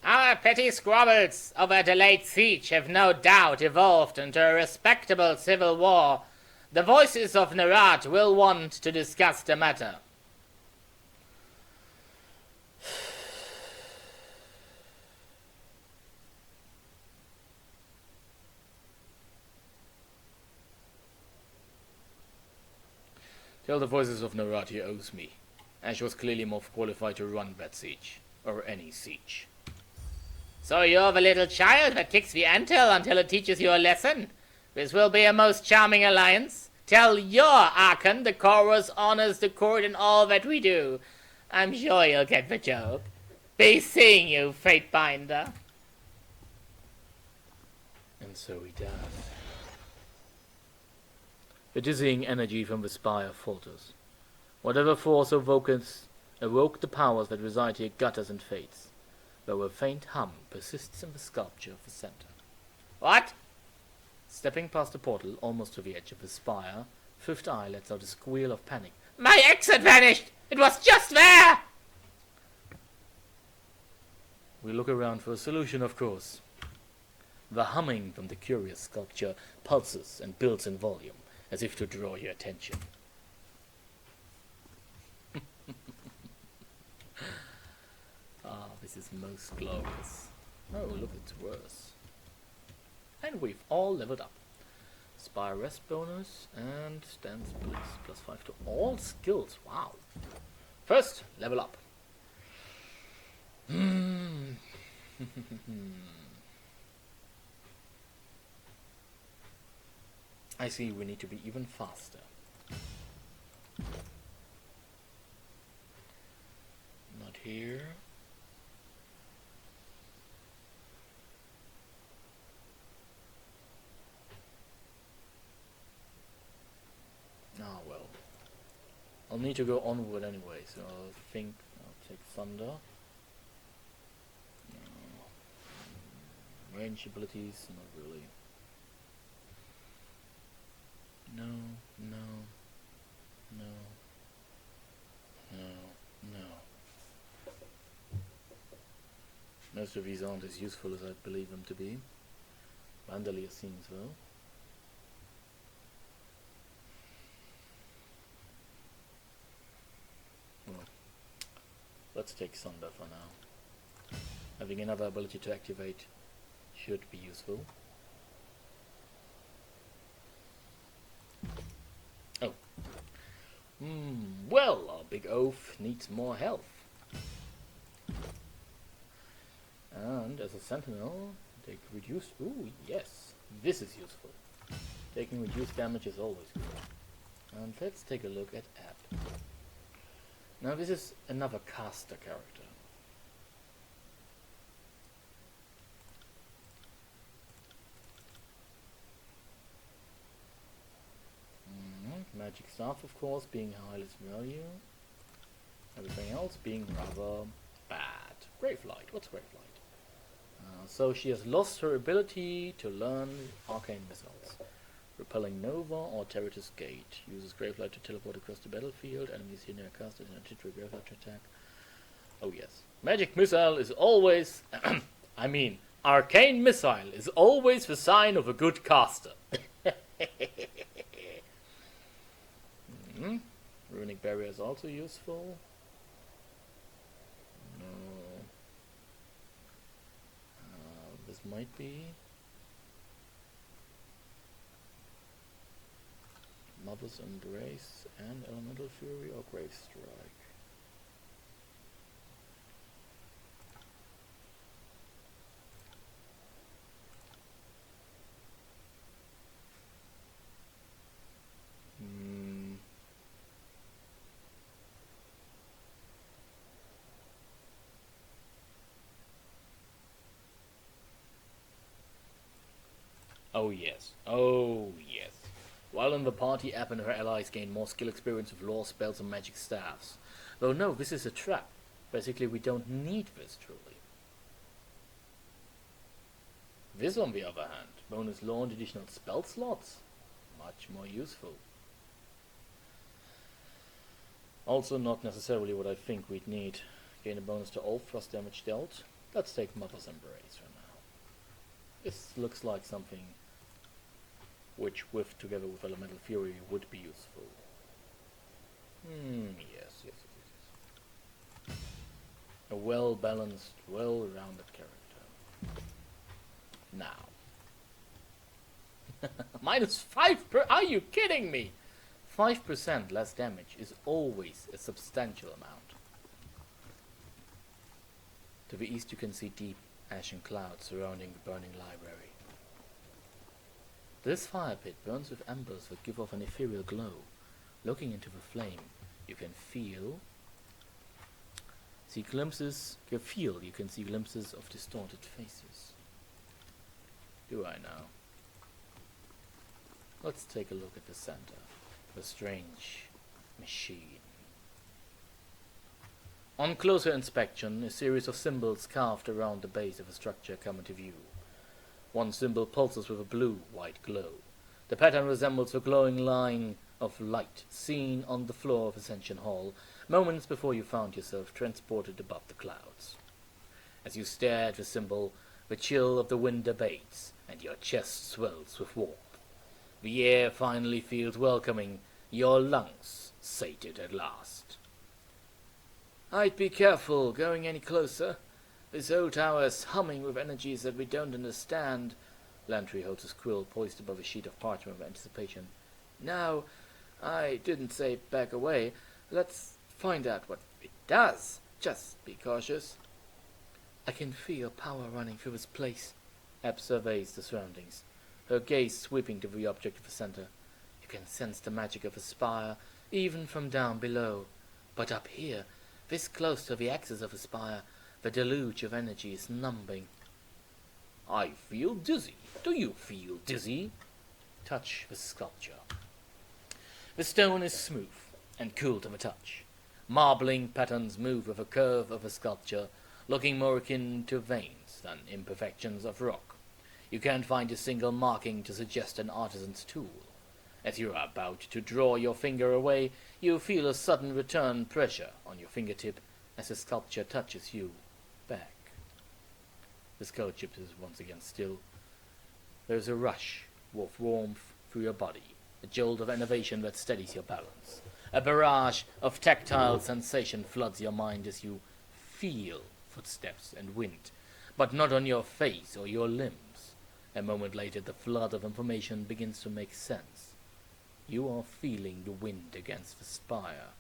Our petty squabbles over a delayed siege have no doubt evolved into a respectable civil war. The voices of Narad will want to discuss the matter. Tell the voices of Narati owes me, and she was clearly more qualified to run that siege, or any siege. So you're the little child that kicks the anthill until it teaches you a lesson? This will be a most charming alliance. Tell your Archon the chorus honors the court in all that we do. I'm sure you'll get the joke. Be seeing you, Fatebinder. And so he does. The dizzying energy from the spire falters. Whatever force awoke the powers that reside here gutters and fades, though a faint hum persists in the sculpture of the center. What? Stepping past the portal, almost to the edge of the spire, Fifth Eye lets out a squeal of panic. My exit vanished! It was just there! We look around for a solution, of course. The humming from the curious sculpture pulses and builds in volume, as if to draw your attention. Ah, this is most glorious. Oh, look, it's worse. And we've all leveled up. Spire rest bonus and stance bliss +5 to all skills. Wow. First, level up. I see we need to be even faster. Not here. Ah, well. I'll need to go onward anyway, so I think I'll take Thunder. Range abilities, not really. No, no, no, no, no. Most of these aren't as useful as I believe them to be. Vandalia seems though. Well, let's take Thunder for now. Having another ability to activate should be useful. Oh. Well, our big oaf needs more health. And as a sentinel, take reduced... Ooh, yes. This is useful. Taking reduced damage is always good. And let's take a look at App. Now this is another caster character. Magic Staff, of course, being highest value. Everything else being rather bad. Gravelight. What's Gravelight? So she has lost her ability to learn arcane missiles. Repelling Nova or Territus Gate. Uses Gravelight to teleport across the battlefield. Enemies here near cast an trigger Gravelight to attack. Oh yes. Magic Missile is always... I mean, Arcane Missile is always the sign of a good caster. Runic Barrier is also useful. No. This might be. Mother's Embrace and Elemental Fury or Grave Strike. Oh yes, oh yes. While in the party, App and her allies gain more skill experience with lore spells and magic staffs. Though no, this is a trap. Basically we don't need this truly. This on the other hand, bonus lore and additional spell slots. Much more useful. Also not necessarily what I think we'd need. Gain a bonus to all thrust damage dealt. Let's take Mother's Embrace for now. This looks like something which, together with Elemental Fury, would be useful. Yes. A well-balanced, well-rounded character. Now. -5 per... Are you kidding me? 5% less damage is always a substantial amount. To the east you can see deep ashen clouds surrounding the burning library. This fire pit burns with embers that give off an ethereal glow. Looking into the flame, you can you can see glimpses of distorted faces. Do I now? Let's take a look at the center, the strange machine. On closer inspection, a series of symbols carved around the base of the structure come into view. One symbol pulses with a blue-white glow. The pattern resembles the glowing line of light seen on the floor of Ascension Hall moments before you found yourself transported above the clouds. As you stare at the symbol, the chill of the wind abates, and your chest swells with warmth. The air finally feels welcoming, your lungs sated at last. I'd be careful going any closer. This old tower is humming with energies that we don't understand. Lantry holds his quill poised above a sheet of parchment with anticipation. Now, I didn't say back away. Let's find out what it does. Just be cautious. I can feel power running through this place. Ab surveys the surroundings, her gaze sweeping to the object of the center. You can sense the magic of the spire, even from down below. But up here, this close to the axis of the spire, the deluge of energy is numbing. I feel dizzy. Do you feel dizzy? Touch the sculpture. The stone is smooth and cool to the touch. Marbling patterns move with the curve of the sculpture, looking more akin to veins than imperfections of rock. You can't find a single marking to suggest an artisan's tool. As you are about to draw your finger away, you feel a sudden return pressure on your fingertip as the sculpture touches you back. The sculpture is once again still. There is a rush of warmth through your body, a jolt of innovation that steadies your balance. A barrage of tactile sensation floods your mind as you feel footsteps and wind, but not on your face or your limbs. A moment later, the flood of information begins to make sense. You are feeling the wind against the spire,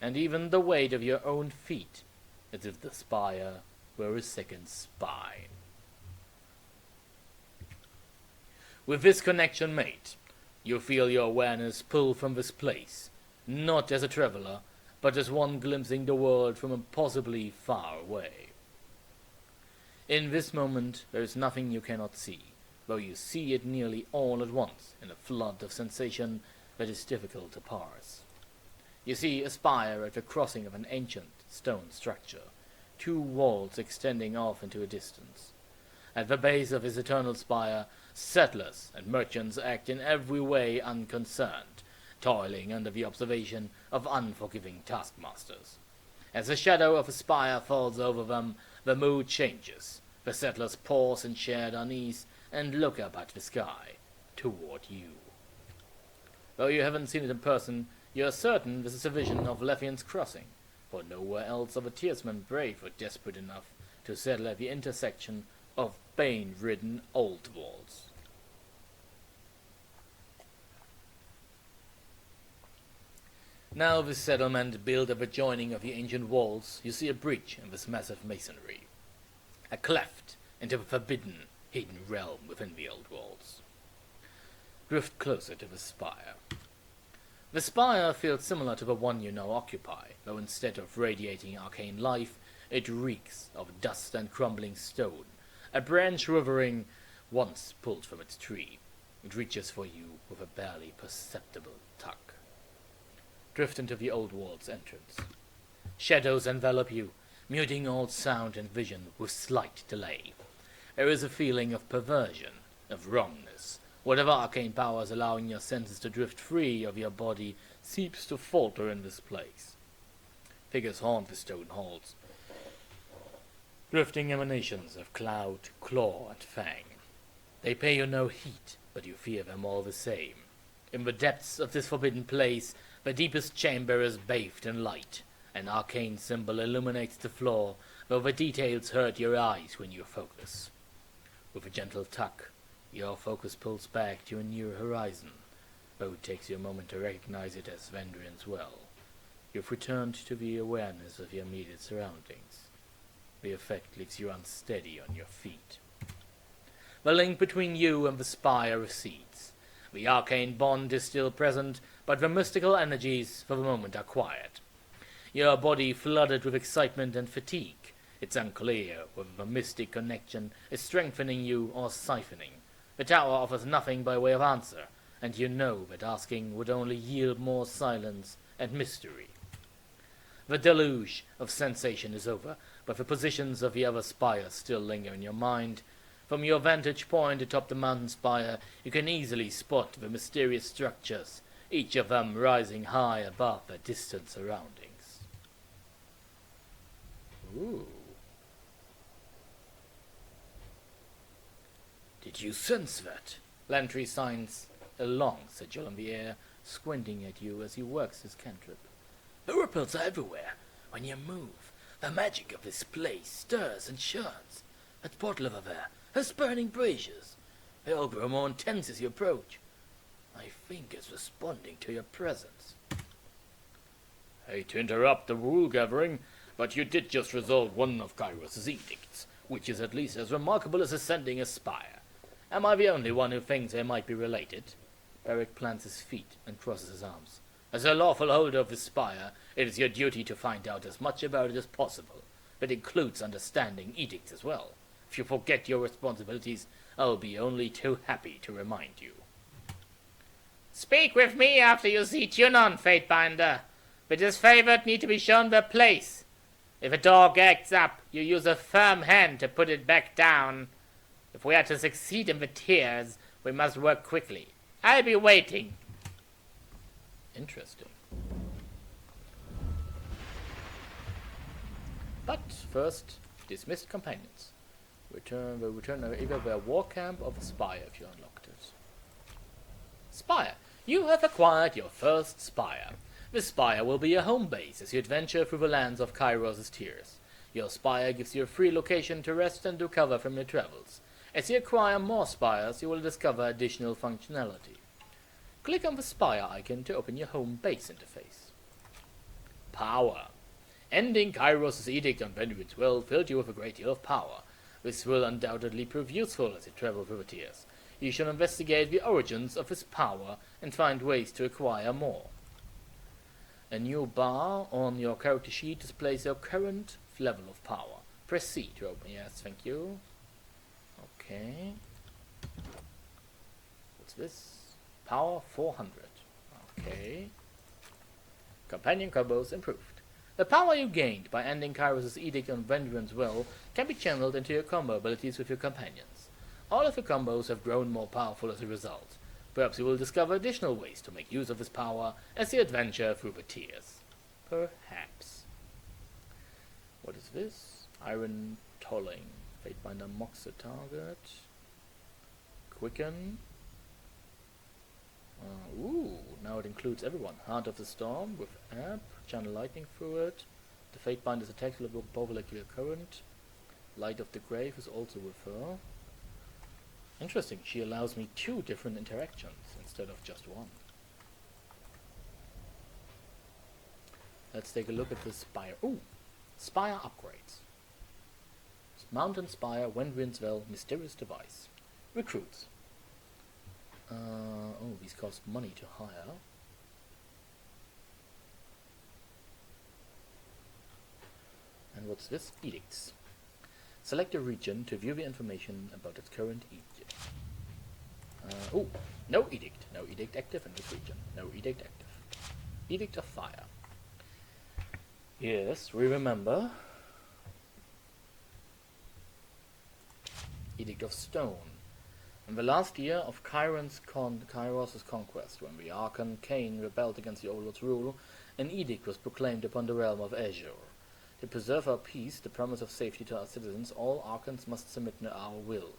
and even the weight of your own feet, as if the spire were a second spine. With this connection made, you feel your awareness pull from this place, not as a traveler, but as one glimpsing the world from impossibly far away. In this moment, there is nothing you cannot see, though you see it nearly all at once in a flood of sensation that is difficult to parse. You see a spire at the crossing of an ancient stone structure, two walls extending off into a distance. At the base of his eternal spire, settlers and merchants act in every way unconcerned, toiling under the observation of unforgiving taskmasters. As the shadow of a spire falls over them, the mood changes. The settlers pause in shared unease and look up at the sky, toward you. Though you haven't seen it in person, you are certain this is a vision of Levian's Crossing, for nowhere else are the tearsmen brave or desperate enough to settle at the intersection of bane-ridden old walls. Now this settlement built at the joining of the ancient walls, you see a breach in this massive masonry, a cleft into the forbidden, hidden realm within the old walls. Drift closer to the spire. The spire feels similar to the one you now occupy, though instead of radiating arcane life, it reeks of dust and crumbling stone, a branch withering once pulled from its tree. It reaches for you with a barely perceptible tug. Drift into the old wall's entrance. Shadows envelop you, muting all sound and vision with slight delay. There is a feeling of perversion, of wrongness. Whatever arcane powers allowing your senses to drift free of your body seems to falter in this place. Figures haunt the stone halls, drifting emanations of cloud, claw, and fang. They pay you no heed, but you fear them all the same. In the depths of this forbidden place, the deepest chamber is bathed in light. An arcane symbol illuminates the floor, though the details hurt your eyes when you focus. With a gentle tuck, your focus pulls back to a near horizon. though it takes you a moment to recognize it as Vendrian's well. You've returned to the awareness of your immediate surroundings. The effect leaves you unsteady on your feet. The link between you and the spire recedes. The arcane bond is still present, but the mystical energies for the moment are quiet. Your body flooded with excitement and fatigue. It's unclear whether the mystic connection is strengthening you or siphoning. The tower offers nothing by way of answer, and you know that asking would only yield more silence and mystery. The deluge of sensation is over, but the positions of the other spires still linger in your mind. From your vantage point atop the mountain spire, you can easily spot the mysterious structures, each of them rising high above their distant surroundings. Ooh. Did you sense that? Lantry signs a long sigil in the air, squinting at you as he works his cantrip. The ripples are everywhere. When you move, the magic of this place stirs and churns. That portal over there has burning braziers. They all grow more intense as you approach. I think it's responding to your presence. Hate to interrupt the rule gathering, but you did just resolve one of Kairos' edicts, which is at least as remarkable as ascending a spire. Am I the only one who thinks they might be related? Beric plants his feet and crosses his arms. As a lawful holder of the spire, it is your duty to find out as much about it as possible. That includes understanding edicts as well. If you forget your responsibilities, I'll be only too happy to remind you. Speak with me after you see Tunon, Fatebinder. The disfavored need to be shown their place. If a dog acts up, you use a firm hand to put it back down. If we are to succeed in the tiers, we must work quickly. I'll be waiting. Interesting. But first, dismissed companions. Return either their war camp or the spire if you unlocked it. Spire. You have acquired your first spire. This spire will be your home base as you adventure through the lands of Kairos' tiers. Your spire gives you a free location to rest and recover from your travels. As you acquire more spires, you will discover additional functionality. Click on the spire icon to open your home base interface. Power. Ending Kairos' edict on Vendrian's Well filled you with a great deal of power. This will undoubtedly prove useful as you travel through the tiers. You should investigate the origins of this power and find ways to acquire more. A new bar on your character sheet displays your current level of power. Press C to open. Yes, thank you. Okay. What's this? Power 400. Okay. Companion combos improved. The power you gained by ending Kairos' edict on Vendrian's Well can be channeled into your combo abilities with your companions. All of your combos have grown more powerful as a result. Perhaps you will discover additional ways to make use of this power as you adventure through the tiers. Perhaps. What is this? Iron Tolling. Fatebinder mocks the target. Quicken. Ooh, now it includes everyone. Heart of the Storm with App, channel lightning through it. The Fatebinder's attack will block molecular current. Light of the Grave is also with her. Interesting, she allows me 2 different interactions instead of just one. Let's take a look at the spire. Ooh, spire upgrades. Mountain Spire, Vendrian's Well, Mysterious Device. Recruits. Oh, these cost money to hire. And what's this? Edicts. Select a region to view the information about its current edict. Oh, no edict. No edict active in this region. No edict active. Edict of Fire. Yes, we remember. Edict of Stone. In the last year of Kairos' conquest, when the Archon Cain rebelled against the Overlord's rule, an edict was proclaimed upon the realm of Azure. To preserve our peace, the promise of safety to our citizens, all Archons must submit to our will.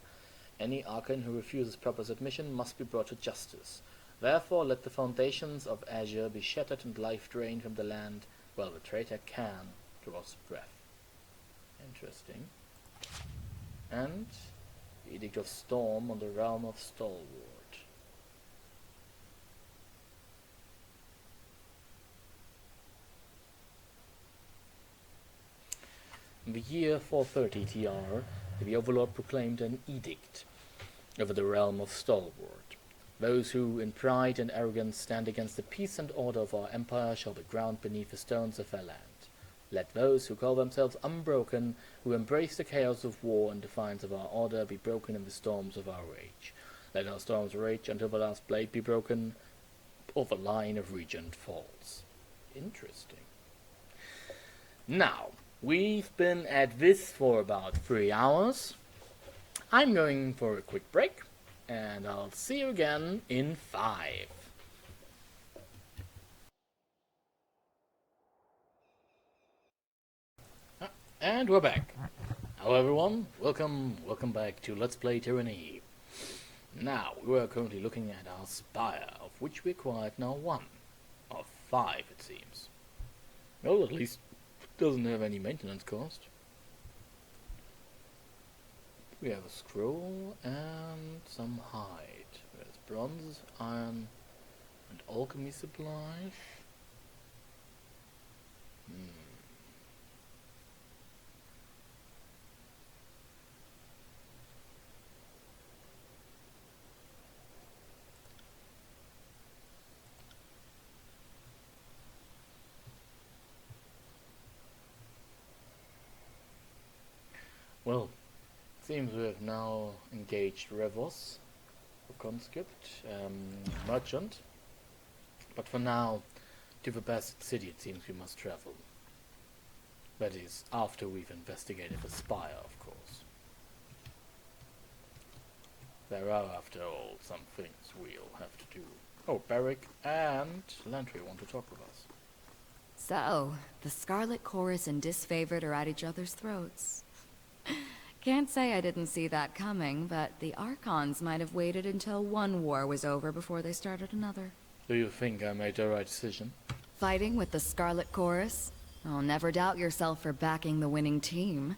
Any Archon who refuses proper submission must be brought to justice. Therefore, let the foundations of Azure be shattered and life drained from the land, while the traitor Can draws breath. Interesting. And the Edict of Storm on the realm of Stalwart. In the year 430 TR, the Overlord proclaimed an edict over the realm of Stalwart. Those who in pride and arrogance stand against the peace and order of our empire shall be ground beneath the stones of our land. Let those who call themselves unbroken, who embrace the chaos of war in defiance of our order, be broken in the storms of our rage. Let our storms rage until the last blade be broken, or the line of regent falls. Interesting. Now, we've been at this for about 3 hours. I'm going for a quick break, and I'll see you again in 5. And we're back. Hello everyone, welcome back to Let's Play Tyranny. Now, we are currently looking at our spire, of which we acquired now 1. Of 5, it seems. Well, at least it doesn't have any maintenance cost. We have a scroll and some hide. There's bronze, iron, and alchemy supplies. Well, seems we have now engaged Revos, a conscript, merchant. But for now, to the best city it seems we must travel. That is, after we've investigated the spire, of course. There are, after all, some things we'll have to do. Oh, Barrick and Lantry want to talk with us. So, the Scarlet Chorus and Disfavored are at each other's throats. Can't say I didn't see that coming, but the Archons might have waited until one war was over before they started another. Do you think I made the right decision? Fighting with the Scarlet Chorus? I'll never doubt yourself for backing the winning team.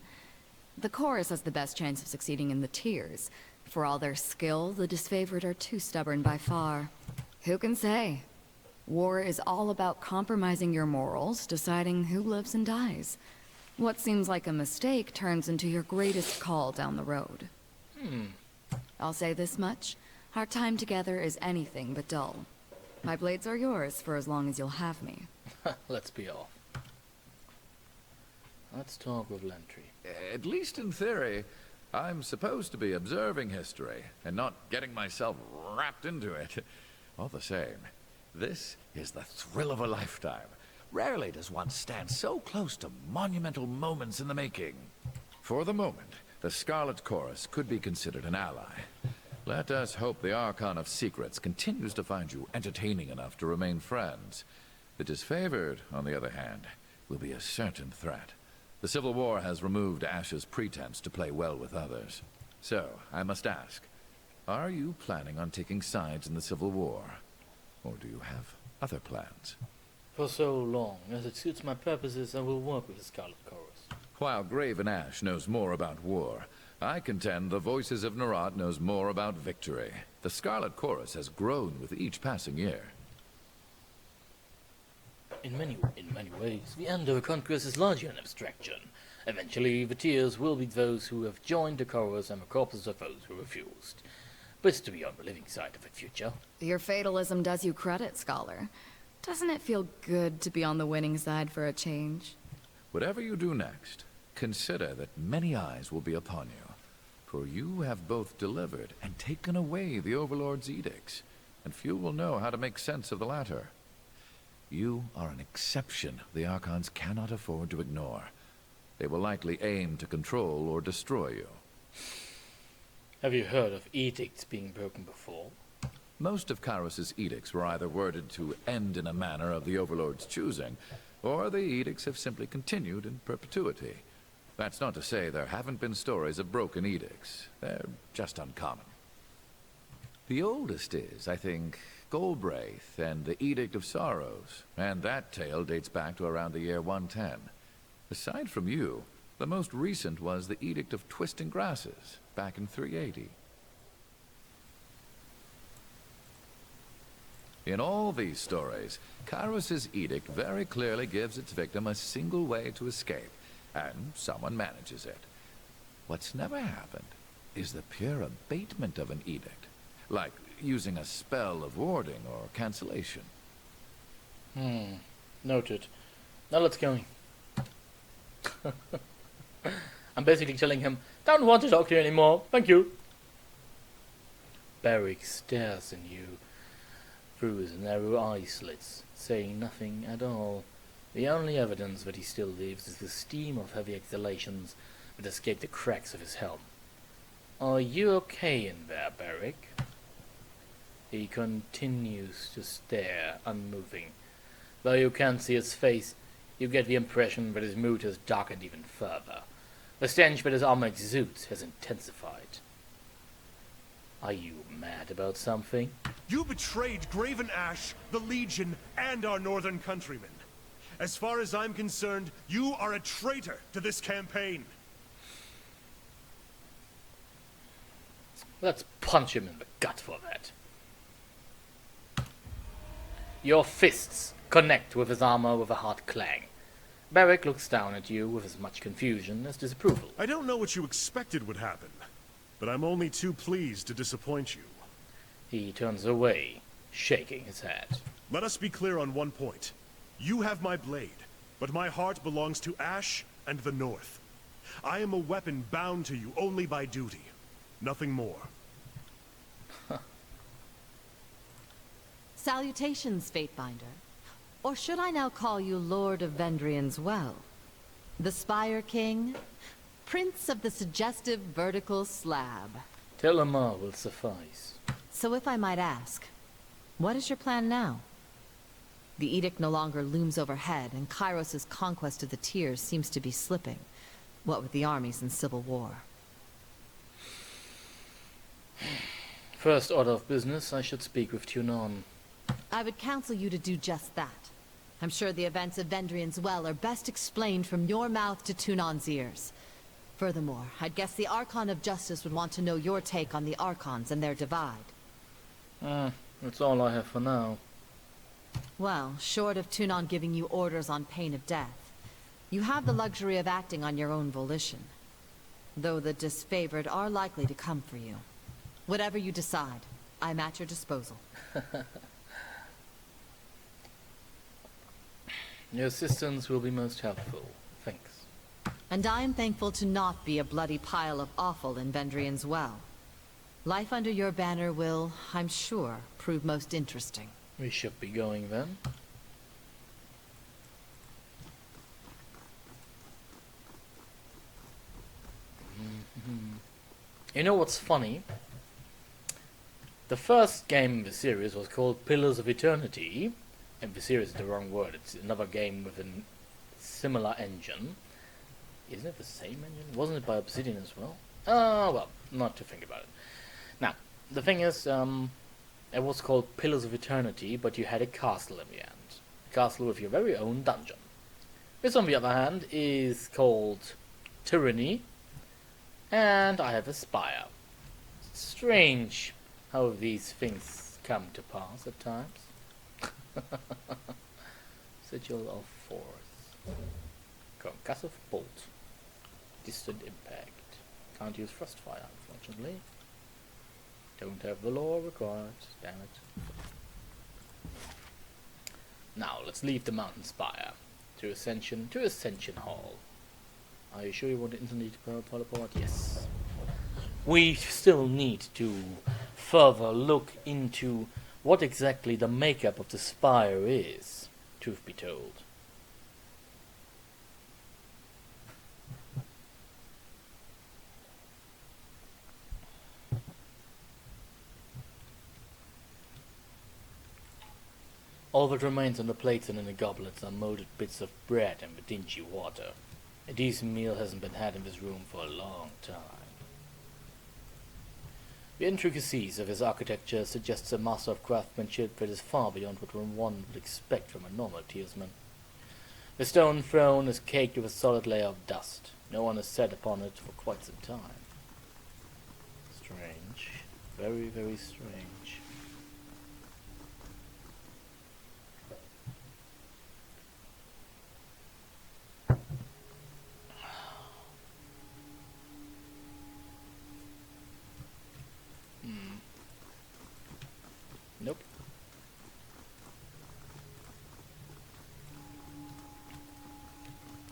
The Chorus has the best chance of succeeding in the tiers. For all their skill, the Disfavored are too stubborn by far. Who can say? War is all about compromising your morals, deciding who lives and dies. What seems like a mistake turns into your greatest call down the road. I'll say this much. Our time together is anything but dull. My blades are yours for as long as you'll have me. Let's be off. Let's talk with Lantry. At least in theory, I'm supposed to be observing history and not getting myself wrapped into it. All the same, this is the thrill of a lifetime. Rarely does one stand so close to monumental moments in the making. For the moment, the Scarlet Chorus could be considered an ally. Let us hope the Archon of Secrets continues to find you entertaining enough to remain friends. The Disfavored, on the other hand, will be a certain threat. The Civil War has removed Ash's pretense to play well with others. So, I must ask, are you planning on taking sides in the Civil War? Or do you have other plans? For so long as it suits my purposes, I will work with the Scarlet Chorus. While Graven Ash knows more about war, I contend the Voices of Nerat knows more about victory. The Scarlet Chorus has grown with each passing year. In many ways, the end of a conquest is largely an abstraction. Eventually, the tears will be those who have joined the chorus and the corpses of those who refused. But to be on the living side of the future. Your fatalism does you credit, Scholar. Doesn't it feel good to be on the winning side for a change? Whatever you do next, consider that many eyes will be upon you. For you have both delivered and taken away the Overlord's edicts, and few will know how to make sense of the latter. You are an exception the Archons cannot afford to ignore. They will likely aim to control or destroy you. Have you heard of edicts being broken before? Most of Kairos' edicts were either worded to end in a manner of the Overlord's choosing, or the edicts have simply continued in perpetuity. That's not to say there haven't been stories of broken edicts. They're just uncommon. The oldest is, I think, Goldbraith and the Edict of Sorrows, and that tale dates back to around the year 110. Aside from you, the most recent was the Edict of Twisting Grasses, back in 380. In all these stories, Kairos' edict very clearly gives its victim a single way to escape, and someone manages it. What's never happened is the pure abatement of an edict, like using a spell of warding or cancellation. Noted. Now let's go. I'm basically telling him, don't want to talk to you anymore, thank you. Beric stares at you through his narrow eye slits, saying nothing at all. The only evidence that he still lives is the steam of heavy exhalations that escape the cracks of his helm. Are you okay in there, Beric? He continues to stare, unmoving. Though you can't see his face, you get the impression that his mood has darkened even further. The stench that his armor exudes has intensified. Are you mad about something? You betrayed Graven Ash, the Legion, and our northern countrymen. As far as I'm concerned, you are a traitor to this campaign. Let's punch him in the gut for that. Your fists connect with his armor with a hard clang. Beric looks down at you with as much confusion as disapproval. I don't know what you expected would happen, but I'm only too pleased to disappoint you. He turns away, shaking his head. Let us be clear on one point. You have my blade, but my heart belongs to Ash and the North. I am a weapon bound to you only by duty. Nothing more. Salutations, Fatebinder. Or should I now call you Lord of Vendrian's Well? The Spire King? Prince of the suggestive vertical slab. Telemar will suffice. So if I might ask, what is your plan now? The edict no longer looms overhead, and Kairos' conquest of the Tiers seems to be slipping. What with the armies in civil war. First order of business, I should speak with Tunon. I would counsel you to do just that. I'm sure the events of Vendrian's Well are best explained from your mouth to Tunon's ears. Furthermore, I'd guess the Archon of Justice would want to know your take on the Archons and their divide. That's all I have for now. Well, short of Tunon giving you orders on pain of death, you have the luxury of acting on your own volition. Though the disfavored are likely to come for you. Whatever you decide, I'm at your disposal. Your assistance will be most helpful. Thanks. And I am thankful to not be a bloody pile of offal in Vendrian's Well. Life under your banner will, I'm sure, prove most interesting. We should be going then. You know what's funny? The first game in the series was called Pillars of Eternity. And the series is the wrong word. It's another game with a similar engine. Isn't it the same engine? Wasn't it by Obsidian as well? Well, not to think about it. Now, the thing is, it was called Pillars of Eternity, but you had a castle in the end. A castle with your very own dungeon. This, on the other hand, is called Tyranny, and I have a spire. Strange how these things come to pass at times. Sigil of Force. Concussive Bolt. Distant Impact. Can't use Frostfire, unfortunately. Don't have the lore required. Damn it. Now, let's leave the mountain spire. To Ascension Hall. Are you sure you want to instantly teleport? Yes. We still need to further look into what exactly the makeup of the spire is, truth be told. All that remains on the plates and in the goblets are molded bits of bread and the dingy water. A decent meal hasn't been had in this room for a long time. The intricacies of his architecture suggests a master of craftsmanship that is far beyond what one would expect from a normal tiersman. The stone throne is caked with a solid layer of dust. No one has sat upon it for quite some time. Strange. Very, very strange.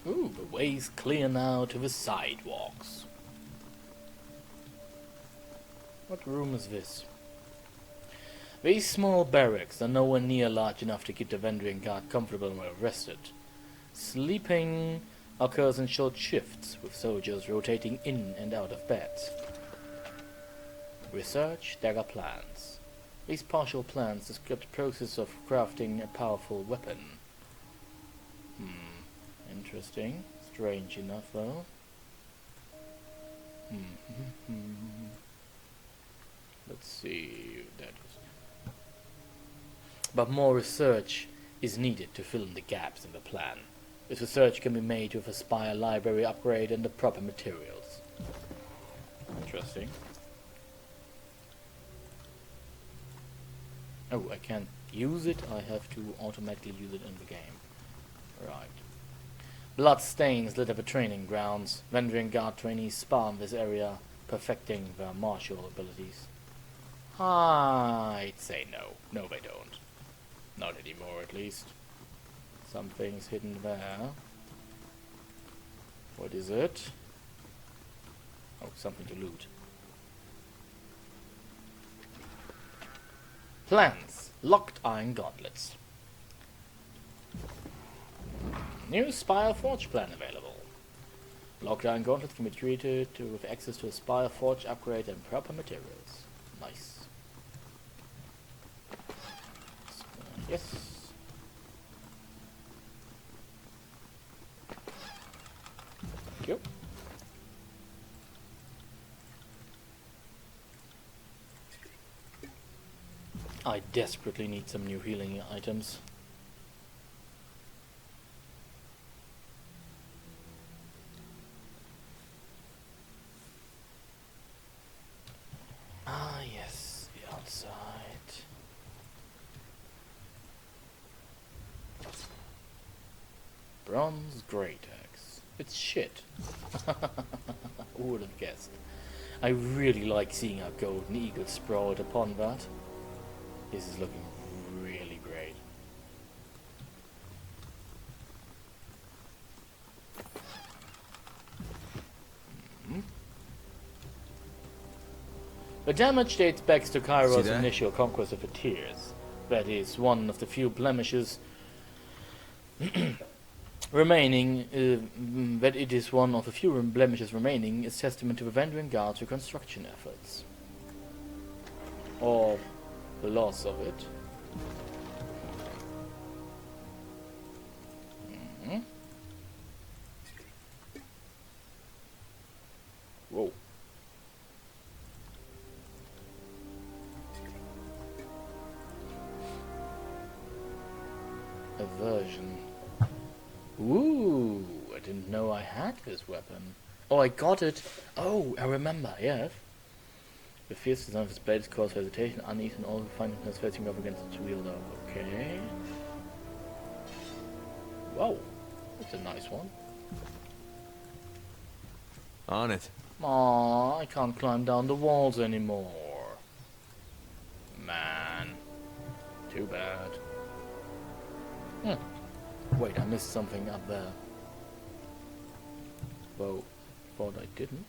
Ooh, the way's clear now to the sidewalks. What room is this? These small barracks are nowhere near large enough to keep the Vendrian Guard comfortable and well rested. Sleeping occurs in short shifts, with soldiers rotating in and out of beds. Research dagger plans. These partial plans describe the process of crafting a powerful weapon. Interesting. Strange enough, though. Let's see. That is. But more research is needed to fill in the gaps in the plan. This research can be made with a spire library upgrade and the proper materials. Interesting. Oh, I can't use it. I have to automatically use it in the game. Right. Blood stains litter the training grounds. Vendrian Guard trainees spar in this area, perfecting their martial abilities. I'd say no. No, they don't. Not anymore, at least. Something's hidden there. What is it? Oh, something to loot. Plans. Locked iron gauntlets. New Spire Forge plan available. Locked iron gauntlets can be treated with access to a Spire Forge upgrade and proper materials. Nice. Yes. Thank you. I desperately need some new healing items. Ah, yes, the outside. Bronze great axe. It's shit. Who would have guessed? I really like seeing our golden eagle sprawled upon that. This is looking really great. The damage dates back to Cairo's initial conquest of the Tears. That is one of the few blemishes remaining. That it is one of the few blemishes remaining is testament to the Vendrian Guard's reconstruction efforts. Or the loss of it. Whoa. Aversion. Ooh, I didn't know I had this weapon. Oh, I got it. Oh, I remember, yes. The fierce design of his blades cause hesitation, unease, and all fineness facing up against its wielder. Okay. Wow, that's a nice one. On it. Aw, I can't climb down the walls anymore. Man. Too bad. Wait, I missed something up there. Whoa, thought I didn't.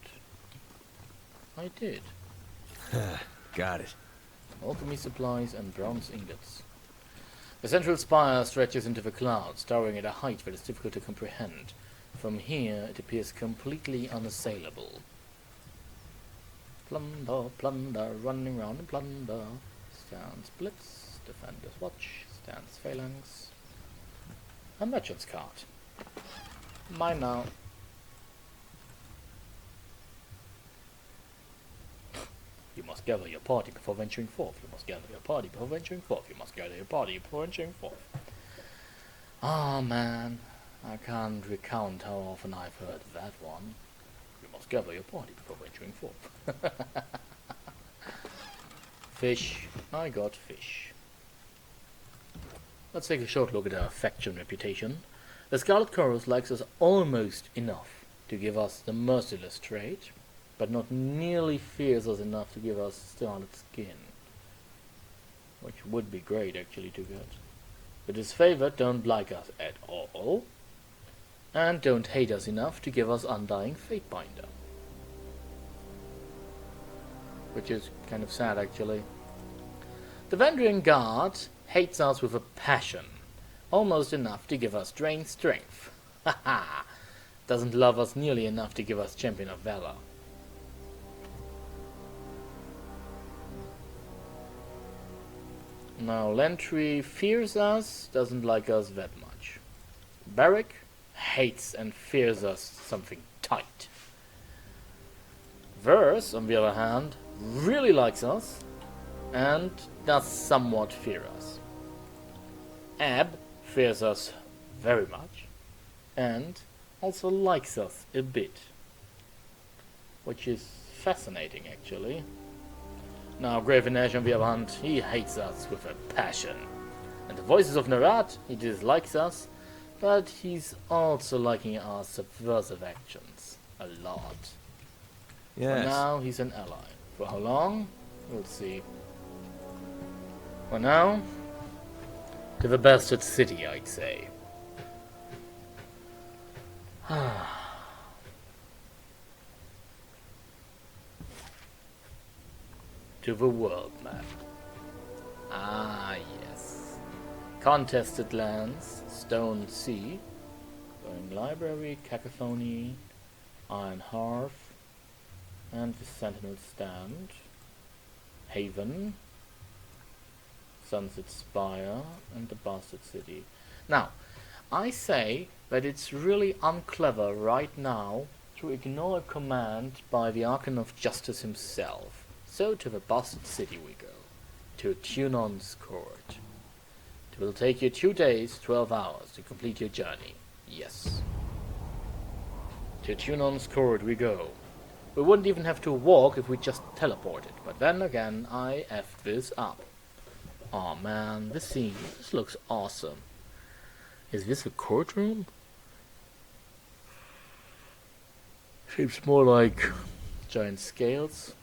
I did. Got it. Alchemy supplies and bronze ingots. The central spire stretches into the clouds, towering at a height that is difficult to comprehend. From here, it appears completely unassailable. Plunder, plunder, running round and plunder. Stands blitz, defenders watch, stands phalanx. A merchant's cart. Mine now. You must gather your party before venturing forth. You must gather your party before venturing forth. You must gather your party before venturing forth. Ah, man. I can't recount how often I've heard that one. You must gather your party before venturing forth. Fish. I got fish. Let's take a short look at our faction reputation. The Scarlet Chorus likes us almost enough to give us the Merciless trait, but not nearly fears us enough to give us Scarlet Skin. Which would be great actually to get. The Disfavored don't like us at all. and don't hate us enough to give us Undying Fatebinder. Which is kind of sad, actually. The Vendrian Guard hates us with a passion, almost enough to give us Drain Strength. Haha! Doesn't love us nearly enough to give us Champion of Valor. Now Lantry fears us, doesn't like us that much. Barrack hates and fears us something tight. Verse, on the other hand, really likes us and does somewhat fear us. Ab fears us very much and also likes us a bit, which is fascinating actually. Now Gravenesh, on the other hand, he hates us with a passion. And the Voices of Narat, he dislikes us, but he's also liking our subversive actions a lot. Yes. For now, he's an ally. For how long? We'll see. For now, to the Bastard City, I'd say. To the world map. Ah, yes. Contested lands, Stone Sea, Going Library, Cacophony, Iron Hearth, and the Sentinel Stand, Haven, Sunset Spire, and the Bastard City. Now, I say that it's really unclever right now to ignore a command by the Archon of Justice himself. So to the Bastard City we go, to Tunon's court. It will take you 2 days, 12 hours to complete your journey. Yes. To Tunon's court we go. We wouldn't even have to walk if we just teleported, but then again I effed this up. Oh man, this scene, this looks awesome. Is this the courtroom? Seems more like giant scales.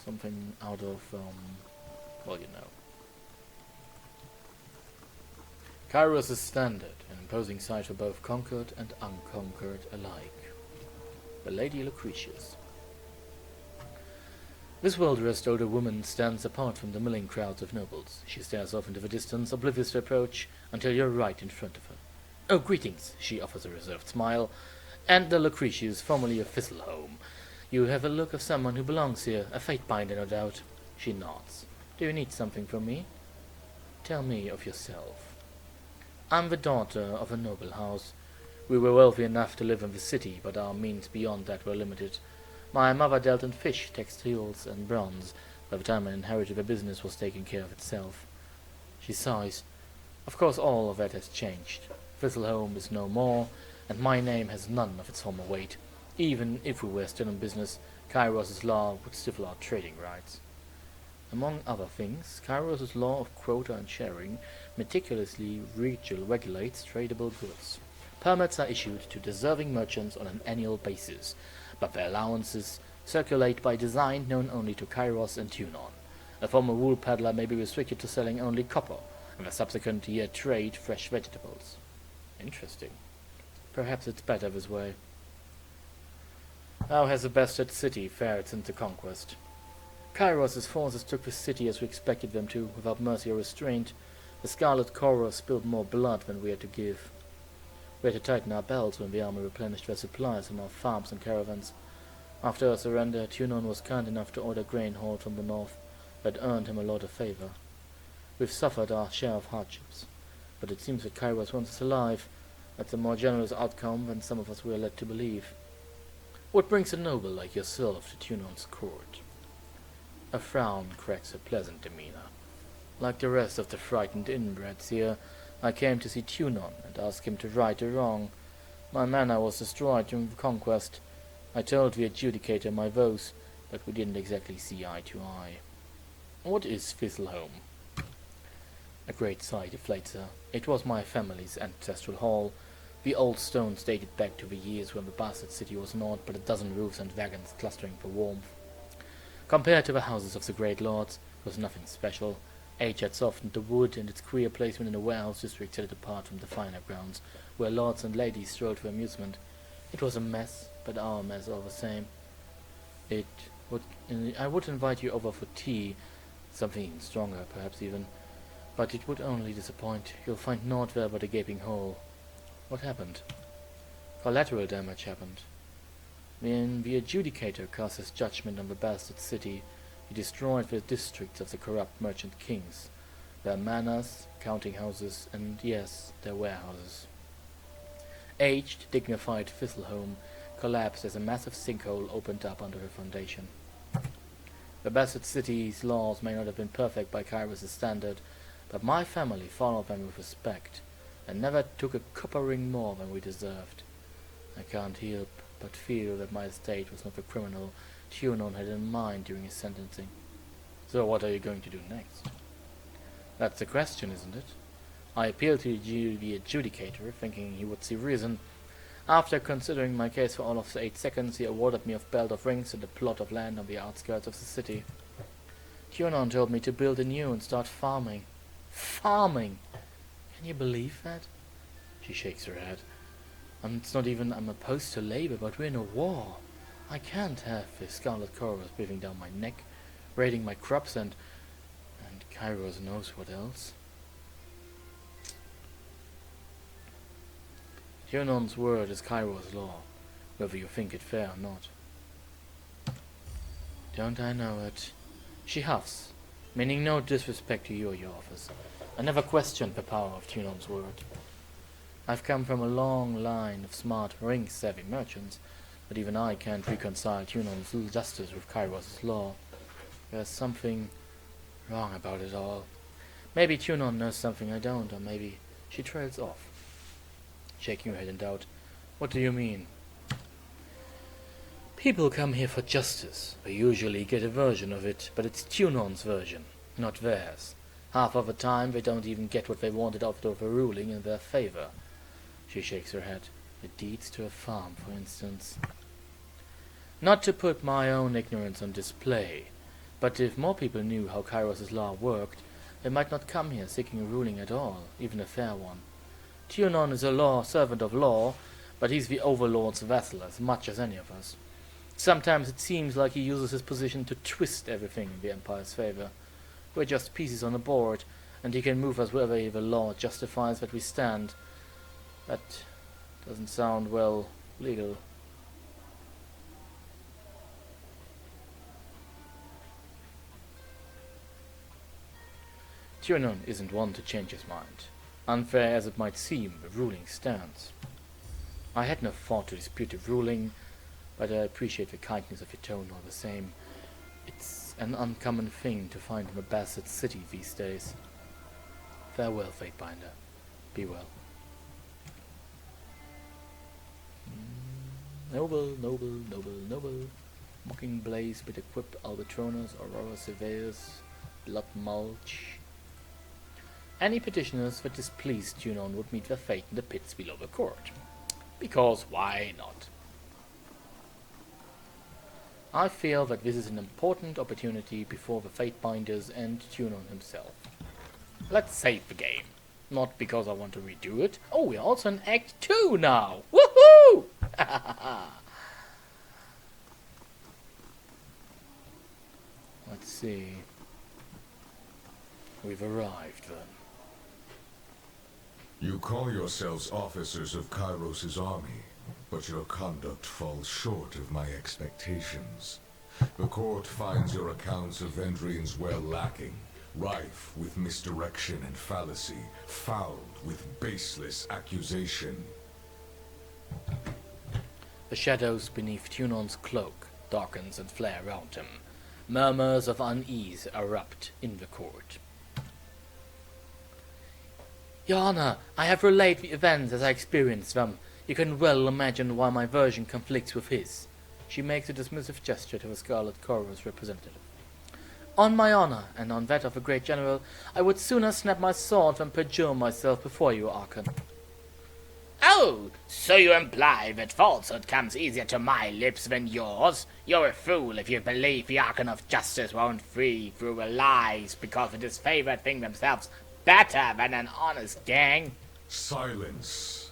Something out of, well, you know. Kairos' standard, an imposing sight for both conquered and unconquered alike. The Lady Lucretius. This well-dressed older woman stands apart from the milling crowds of nobles. She stares off into the distance, oblivious to approach, until you're right in front of her. Oh, greetings, she offers a reserved smile. And the Lucretius, formerly of Thistleholm. You have a look of someone who belongs here, a Fatebinder, no doubt. She nods. Do you need something from me? Tell me of yourself. I'm the daughter of a noble house. We were wealthy enough to live in the city, but our means beyond that were limited. My mother dealt in fish, textiles, and bronze. By the time I inherited the business was taking care of itself. She sighs. Of course all of that has changed. Thistleholm is no more, and my name has none of its former weight. Even if we were still in business, Kairos' law would stifle our trading rights. Among other things, Kairos' law of quota and sharing meticulously regulates tradable goods. Permits are issued to deserving merchants on an annual basis, but their allowances circulate by design known only to Kairos and Tunon. A former wool peddler may be restricted to selling only copper, and the subsequent year trade fresh vegetables. Interesting. Perhaps it's better this way. How has the Bastard City fared since the conquest? Kairos' forces took the city as we expected them to, without mercy or restraint. The Scarlet Corps spilled more blood than we had to give. We had to tighten our belts when the army replenished their supplies from our farms and caravans. After our surrender, Tunon was kind enough to order grain hauled from the north. That earned him a lot of favor. We've suffered our share of hardships, but it seems that Kairos wants us alive. That's a more generous outcome than some of us were led to believe. What brings a noble like yourself to Tunon's court? A frown cracks her pleasant demeanor. Like the rest of the frightened inbreds here, I came to see Tunon and ask him to right a wrong. My manor was destroyed during the conquest. I told the adjudicator my vows, but we didn't exactly see eye to eye. What is Thistleholm? A great sigh deflates her. It was my family's ancestral hall. The old stones dated back to the years when the Bastard City was naught but a dozen roofs and wagons clustering for warmth. Compared to the houses of the great lords, it was nothing special. Age had softened the wood, and its queer placement in the warehouse district set it apart from the finer grounds, where lords and ladies strolled for amusement. It was a mess, but our mess all the same. I would invite you over for tea, something even stronger, perhaps even, but it would only disappoint. You'll find naught there but a gaping hole. What happened? Collateral damage happened. When the adjudicator cast his judgment on the bastard city, he destroyed the districts of the corrupt merchant kings, their manors, counting houses, and yes, their warehouses. Aged, dignified Thistleholm collapsed as a massive sinkhole opened up under her foundation. The bastard city's laws may not have been perfect by Kairos' standard, but my family followed them with respect, and never took a coppering more than we deserved. I can't help but feel that my estate was not the criminal Tunon had in mind during his sentencing. So what are you going to do next? That's the question, isn't it? I appealed to the adjudicator, thinking he would see reason. After considering my case for all of 8 seconds, he awarded me a belt of rings and a plot of land on the outskirts of the city. Tunon told me to build anew and start farming. Farming! Can you believe that? She shakes her head. It's not even I'm opposed to labor, but we're in a war. I can't have the Scarlet Chorus breathing down my neck, raiding my crops and Kairos knows what else. Tunon's word is Kairos law, whether you think it fair or not. Don't I know it? She huffs, meaning no disrespect to you or your office. I never questioned the power of Tunon's word. I've come from a long line of smart, ring-savvy merchants, but even I can't reconcile Tunon's justice with Kairos' law. There's something wrong about it all. Maybe Tunon knows something I don't, or maybe she trails off. Shaking her head in doubt. What do you mean? People come here for justice. They usually get a version of it, but it's Tunon's version, not theirs. Half of the time they don't even get what they wanted after the ruling in their favor. She shakes her head. The deeds to a farm, for instance. Not to put my own ignorance on display, but if more people knew how Kairos' law worked, they might not come here seeking a ruling at all, even a fair one. Tunon is a servant of law, but he's the overlord's vassal as much as any of us. Sometimes it seems like he uses his position to twist everything in the Empire's favor. We're just pieces on a board, and he can move us wherever the law justifies that we stand. That doesn't sound, well, legal. Tunon isn't one to change his mind. Unfair as it might seem, the ruling stands. I had no thought to dispute the ruling, but I appreciate the kindness of your tone all the same. It's an uncommon thing to find in a bastard city these days. Farewell, Fatebinder. Be well. Noble, noble, noble, noble. Mocking blaze, bit equipped Albatronus, Aurora Severus, Blood Mulch. Any petitioners that displeased Tunon would meet their fate in the pits below the court. Because why not? I feel that this is an important opportunity before the Fatebinders and Tunon himself. Let's save the game. Not because I want to redo it. Oh, we're also in Act 2 now! Woohoo! Let's see. We've arrived then. You call yourselves officers of Kairos' army, but your conduct falls short of my expectations. The court finds your accounts of Vendrian's well lacking, rife with misdirection and fallacy, fouled with baseless accusation. The shadows beneath Tunon's cloak darkens and flare around him. Murmurs of unease erupt in the court. Your Honor, I have relayed the events as I experienced them. You can well imagine why my version conflicts with his. She makes a dismissive gesture to the Scarlet Chorus representative. On my honor, and on that of the great general, I would sooner snap my sword than perjure myself before you, Archon. Oh, so you imply that falsehood comes easier to my lips than yours? You're a fool if you believe the Archon of Justice won't free through lies because the disfavored think themselves better than an honest gang. Silence.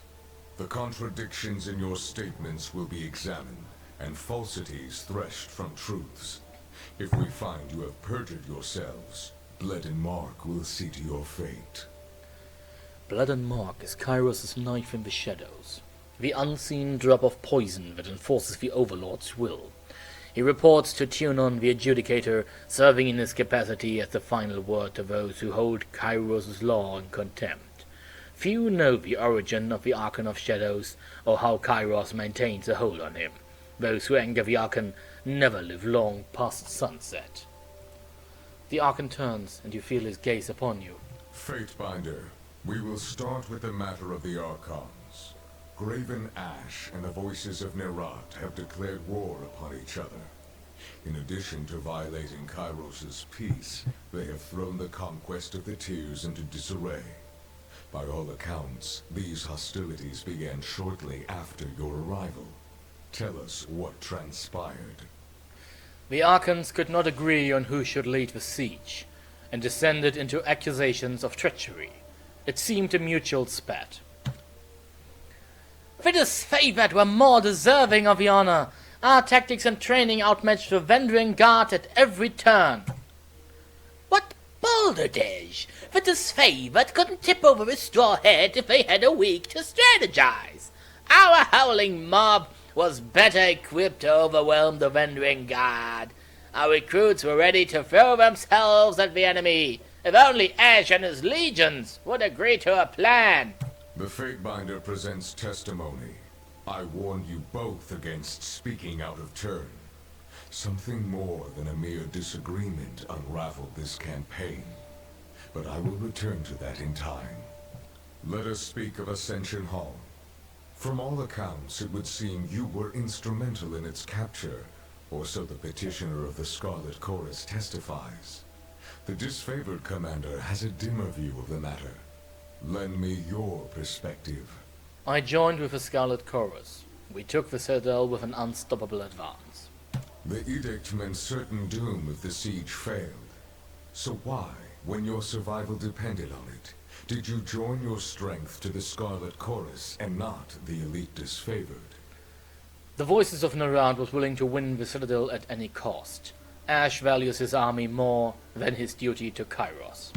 The contradictions in your statements will be examined, and falsities threshed from truths. If we find you have perjured yourselves, Blood and Mark will see to your fate. Blood and Mark is Kairos' knife in the shadows, the unseen drop of poison that enforces the Overlord's will. He reports to Tyranny the Adjudicator, serving in his capacity as the final word to those who hold Kairos' law in contempt. Few know the origin of the Archon of Shadows, or how Kairos maintains a hold on him. Those who anger the Archon never live long past sunset. The Archon turns, and you feel his gaze upon you. Fatebinder, we will start with the matter of the Archons. Graven Ash and the Voices of Nerat have declared war upon each other. In addition to violating Kairos' peace, they have thrown the conquest of the Tears into disarray. By all accounts, these hostilities began shortly after your arrival. Tell us what transpired. The Archons could not agree on who should lead the siege, and descended into accusations of treachery. It seemed a mutual spat. The disfavored were more deserving of the honor. Our tactics and training outmatched the Vendrian Guard at every turn. What balderdash! The disfavored couldn't tip over a straw head if they had a week to strategize. Our howling mob was better equipped to overwhelm the Vendrian Guard. Our recruits were ready to throw themselves at the enemy. If only Ash and his legions would agree to a plan. The Fatebinder presents testimony. I warned you both against speaking out of turn. Something more than a mere disagreement unraveled this campaign. But I will return to that in time. Let us speak of Ascension Hall. From all accounts, it would seem you were instrumental in its capture, or so the petitioner of the Scarlet Chorus testifies. The disfavored commander has a dimmer view of the matter. Lend me your perspective. I joined with the Scarlet Chorus. We took the Citadel with an unstoppable advance. The edict meant certain doom if the siege failed. So why, when your survival depended on it, did you join your strength to the Scarlet Chorus and not the elite disfavored? The Voices of Nerat was willing to win the Citadel at any cost. Ash values his army more than his duty to Kairos.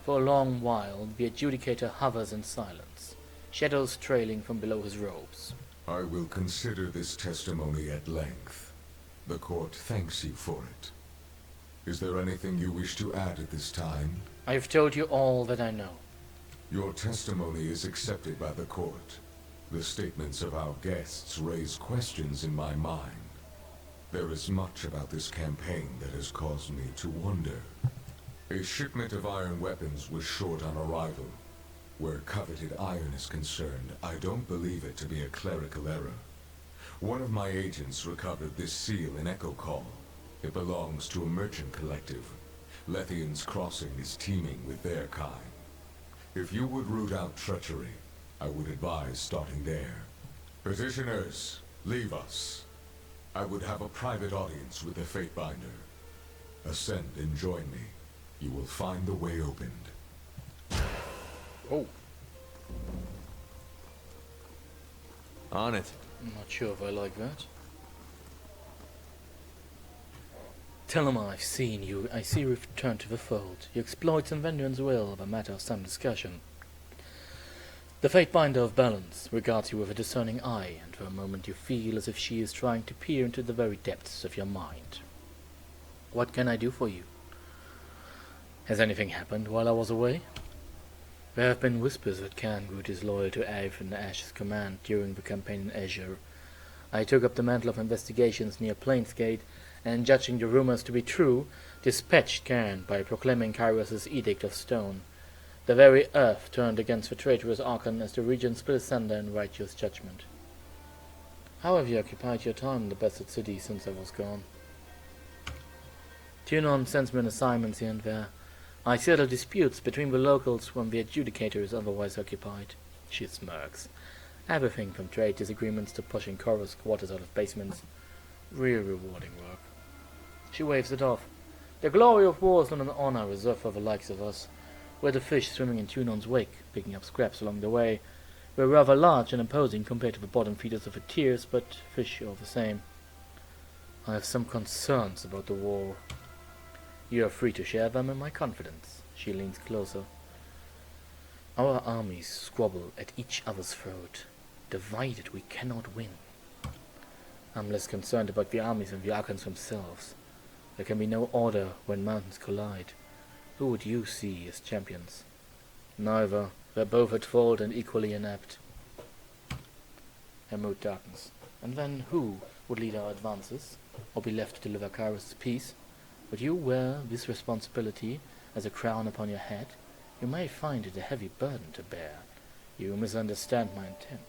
For a long while, the Adjudicator hovers in silence, shadows trailing from below his robes. I will consider this testimony at length. The court thanks you for it. Is there anything you wish to add at this time? I have told you all that I know. Your testimony is accepted by the court. The statements of our guests raise questions in my mind. There is much about this campaign that has caused me to wonder. A shipment of iron weapons was short on arrival. Where coveted iron is concerned, I don't believe it to be a clerical error. One of my agents recovered this seal in Echo Call. It belongs to a merchant collective. Lethian's Crossing is teeming with their kind. If you would root out treachery, I would advise starting there. Petitioners, leave us. I would have a private audience with the Fatebinder. Ascend and join me. You will find the way opened. Oh. On it. I'm not sure if I like that. Tell him I've seen you. I see you return to the fold. Your exploits and Vendrian's will are a matter of some discussion. The Fatebinder of Balance regards you with a discerning eye, and for a moment you feel as if she is trying to peer into the very depths of your mind. What can I do for you? Has anything happened while I was away? There have been whispers that Kangroot is loyal to Aif and Ash's command during the campaign in Azure. I took up the mantle of investigations near Plainsgate, and judging the rumors to be true, dispatched Cairn by proclaiming Kairos' Edict of Stone. The very earth turned against the traitorous Archon as the region split asunder in righteous judgment. How have you occupied your time in the Blessed City since I was gone? Tyranny sends me on assignments here and there. I settle disputes between the locals when the Adjudicator is otherwise occupied. She smirks. Everything from trade disagreements to pushing Korra's quarters out of basements. Real rewarding work. She waves it off. The glory of war is not an honor reserved for the likes of us. We're the fish swimming in Tunon's wake, picking up scraps along the way. We're rather large and imposing compared to the bottom feeders of the tiers, but fish all the same. I have some concerns about the war. You are free to share them in my confidence. She leans closer. Our armies squabble at each other's throat. Divided, we cannot win. I'm less concerned about the armies than the Archons themselves. There can be no order when mountains collide. Who would you see as champions? Neither. They're both at fault and equally inept. Her mood darkens. And then who would lead our advances, or be left to deliver Kairos' peace? Would you wear this responsibility as a crown upon your head? You may find it a heavy burden to bear. You misunderstand my intent.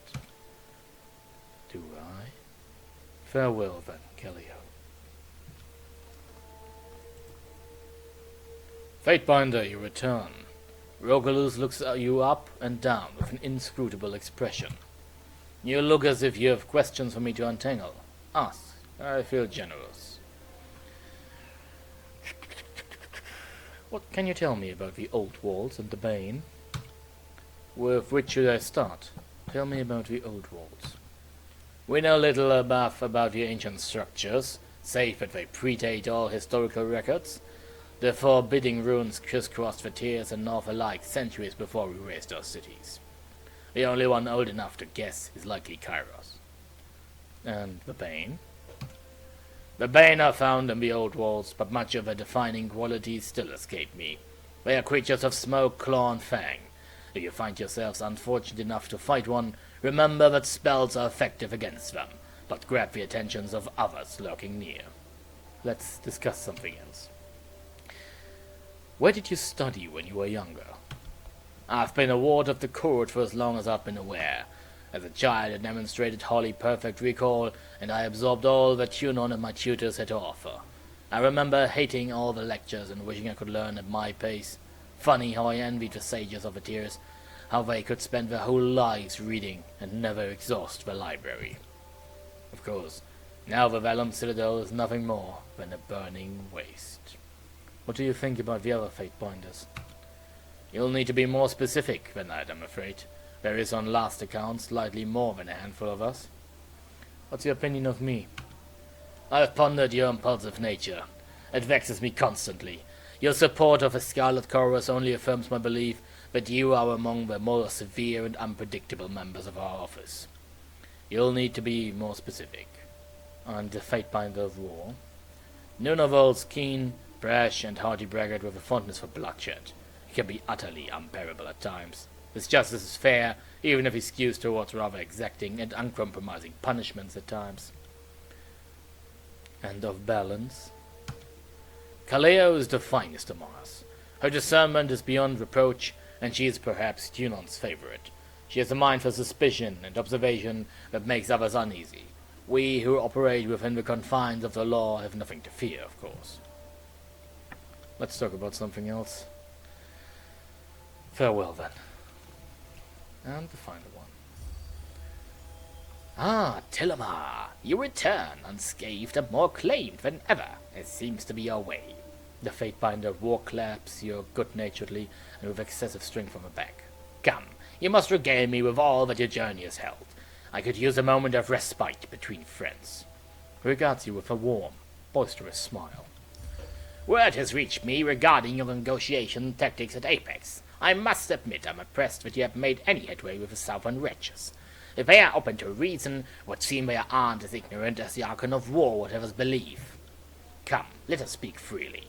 Do I? Farewell then, Kellio. Fatebinder, you return. Rogaluz looks at you up and down with an inscrutable expression. You look as if you have questions for me to untangle. Ask. I feel generous. What can you tell me about the old walls and the Bane? With which should I start? Tell me about the old walls. We know little enough about the ancient structures, save that they predate all historical records. The forbidding ruins crisscrossed the tiers and north alike centuries before we raised our cities. The only one old enough to guess is likely Kairos. And the Bane? The Bane are found in the old walls, but much of their defining qualities still escape me. They are creatures of smoke, claw, and fang. If you find yourselves unfortunate enough to fight one, remember that spells are effective against them, but grab the attentions of others lurking near. Let's discuss something else. Where did you study when you were younger? I've been a ward of the court for as long as I've been aware. As a child, I demonstrated wholly perfect recall, and I absorbed all that Tunon and my tutors had to offer. I remember hating all the lectures and wishing I could learn at my pace. Funny how I envied the sages of the tiers, how they could spend their whole lives reading and never exhaust the library. Of course, now the Vellum Citadel is nothing more than a burning waste. What do you think about the other Fatebinders? You'll need to be more specific than that, I'm afraid. There is, on last account, slightly more than a handful of us. What's your opinion of me? I've pondered your impulsive nature. It vexes me constantly. Your support of a Scarlet Chorus only affirms my belief that you are among the more severe and unpredictable members of our office. You'll need to be more specific. I'm the Fatebinder of War. Nunavald's keen, brash, and hearty braggart with a fondness for bloodshed. He can be utterly unbearable at times. His justice is fair, even if he skews towards rather exacting and uncompromising punishments at times. And of balance? Kaleo is the finest among us. Her discernment is beyond reproach, and she is perhaps Tunon's favorite. She has a mind for suspicion and observation that makes others uneasy. We who operate within the confines of the law have nothing to fear, of course. Let's talk about something else. Farewell, then. And the final one. Ah, Tilamar, you return unscathed and more claimed than ever. It seems to be your way. The Fatebinder war claps you good-naturedly and with excessive strength from her back. Come, you must regale me with all that your journey has held. I could use a moment of respite between friends. Regards you with a warm, boisterous smile. Word has reached me regarding your negotiation tactics at Apex. I must admit I'm impressed that you have made any headway with the Southern wretches. If they are open to reason, it would seem they aren't as ignorant as the Archon of War would have us believe. Come, let us speak freely.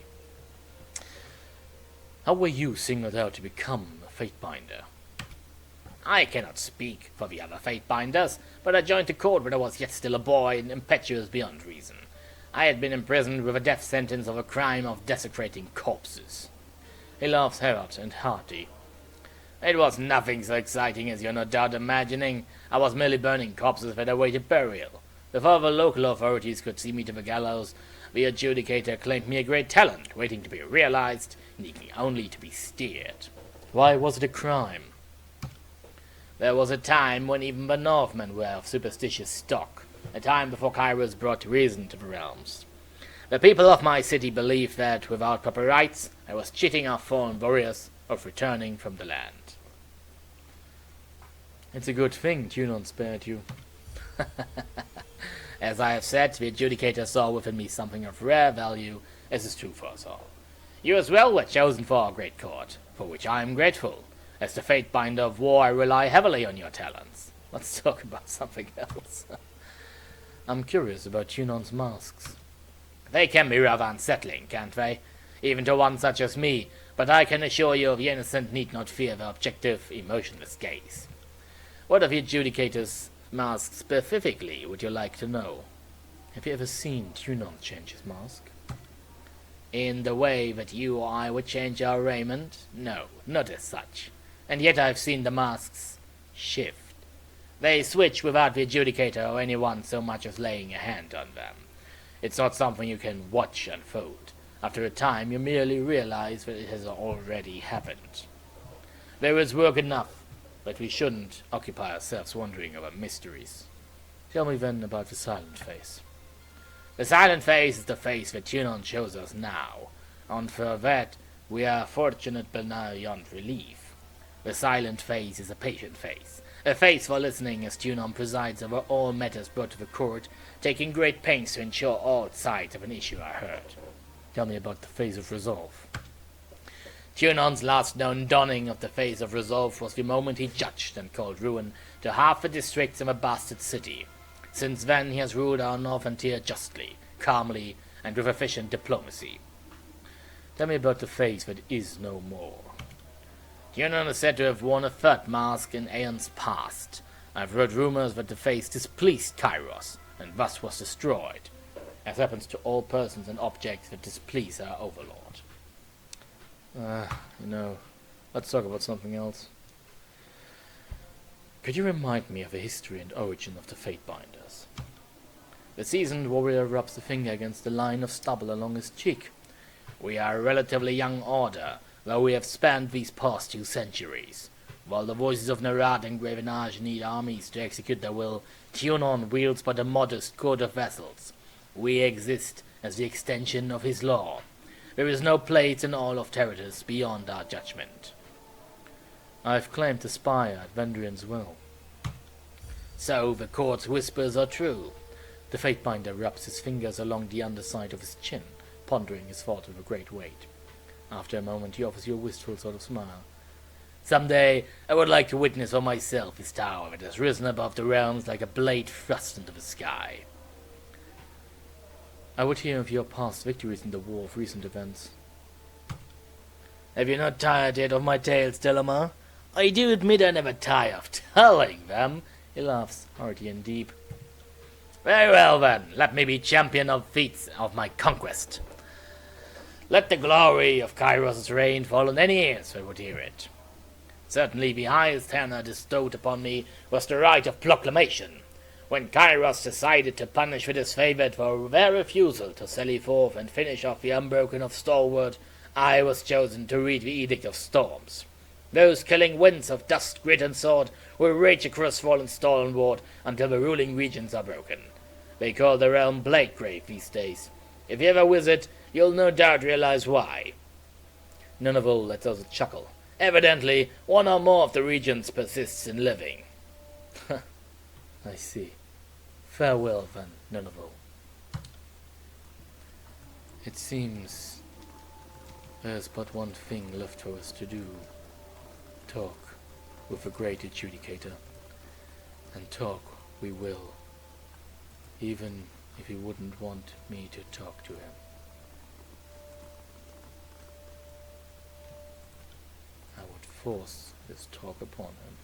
How were you singled out to become a Fatebinder? I cannot speak for the other Fatebinders, but I joined the court when I was yet still a boy and impetuous beyond reason. I had been imprisoned with a death sentence of a crime of desecrating corpses. He laughs hard and hearty. It was nothing so exciting as you're no doubt imagining. I was merely burning corpses that awaited burial. Before the local authorities could see me to the gallows, the adjudicator claimed me a great talent, waiting to be realized, needing only to be steered. Why was it a crime? There was a time when even the Northmen were of superstitious stock, a time before Kairos brought reason to the realms. The people of my city believed that, without proper rites, I was cheating our fallen warriors of returning from the land. It's a good thing Tunon spared you. As I have said, the Adjudicator saw within me something of rare value, as is true for us all. You as well were chosen for our great court, for which I am grateful. As the Fatebinder of War, I rely heavily on your talents. Let's talk about something else. I'm curious about Tunon's masks. They can be rather unsettling, can't they? Even to one such as me, but I can assure you the innocent need not fear the objective, emotionless gaze. What of the Adjudicator's mask specifically would you like to know? Have you ever seen Tunon change his mask? In the way that you or I would change our raiment? No, not as such. And yet I've seen the masks shift. They switch without the Adjudicator or anyone so much as laying a hand on them. It's not something you can watch unfold. After a time, you merely realize that it has already happened. There is work enough, but we shouldn't occupy ourselves wondering about mysteries. Tell me then about the Silent Face. The Silent Face is the face that Tunon shows us now, and for that we are fortunate but now beyond relief. The Silent Face is a patient face, a face for listening as Tunon presides over all matters brought to the court, taking great pains to ensure all sides of an issue are heard. Tell me about the Face of Resolve. Tunon's last known donning of the Face of Resolve was the moment he judged and called ruin to half the districts of a bastard city. Since then he has ruled our northern tier justly, calmly, and with efficient diplomacy. Tell me about the face that is no more. Tunon is said to have worn a third mask in aeons past. I've heard rumors that the face displeased Kairos, and thus was destroyed, as happens to all persons and objects that displease our overlord. Let's talk about something else. Could you remind me of the history and origin of the Fatebinders? The seasoned warrior rubs a finger against the line of stubble along his cheek. We are a relatively young order, though we have spanned these past 2 centuries. While the voices of Narad and Gravenage need armies to execute their will, Tunon wields but a modest court of vassals. We exist as the extension of his law. There is no place in all of Territus beyond our judgment. I've claimed to spy at Vendrian's will. So the court's whispers are true. The Fatebinder rubs his fingers along the underside of his chin, pondering his thought with a great weight. After a moment he offers you a wistful sort of smile. Someday I would like to witness for myself his tower that has risen above the realms like a blade thrust into the sky. I would hear of your past victories in the war of recent events. Have you not tired yet of my tales, Delamar? I do admit I never tire of telling them. He laughs, hearty and deep. Very well then, let me be champion of feats of my conquest. Let the glory of Kairos' reign fall on any ears that would hear it. Certainly the highest honor bestowed upon me was the right of proclamation. When Kairos decided to punish the disfavored for their refusal to sally forth and finish off the unbroken of Stalwart, I was chosen to read the Edict of Storms. Those killing winds of dust, grit, and sword will rage across fallen Stalwart until the ruling regions are broken. They call the realm Blakegrave these days. If you ever visit, you'll no doubt realize why. Nunaville lets us chuckle. Evidently, one or more of the regions persists in living. I see. Farewell, then, Nunaville. It seems there's but one thing left for us to do. Talk with the great Adjudicator. And talk we will. Even if he wouldn't want me to talk to him. I would force this talk upon him.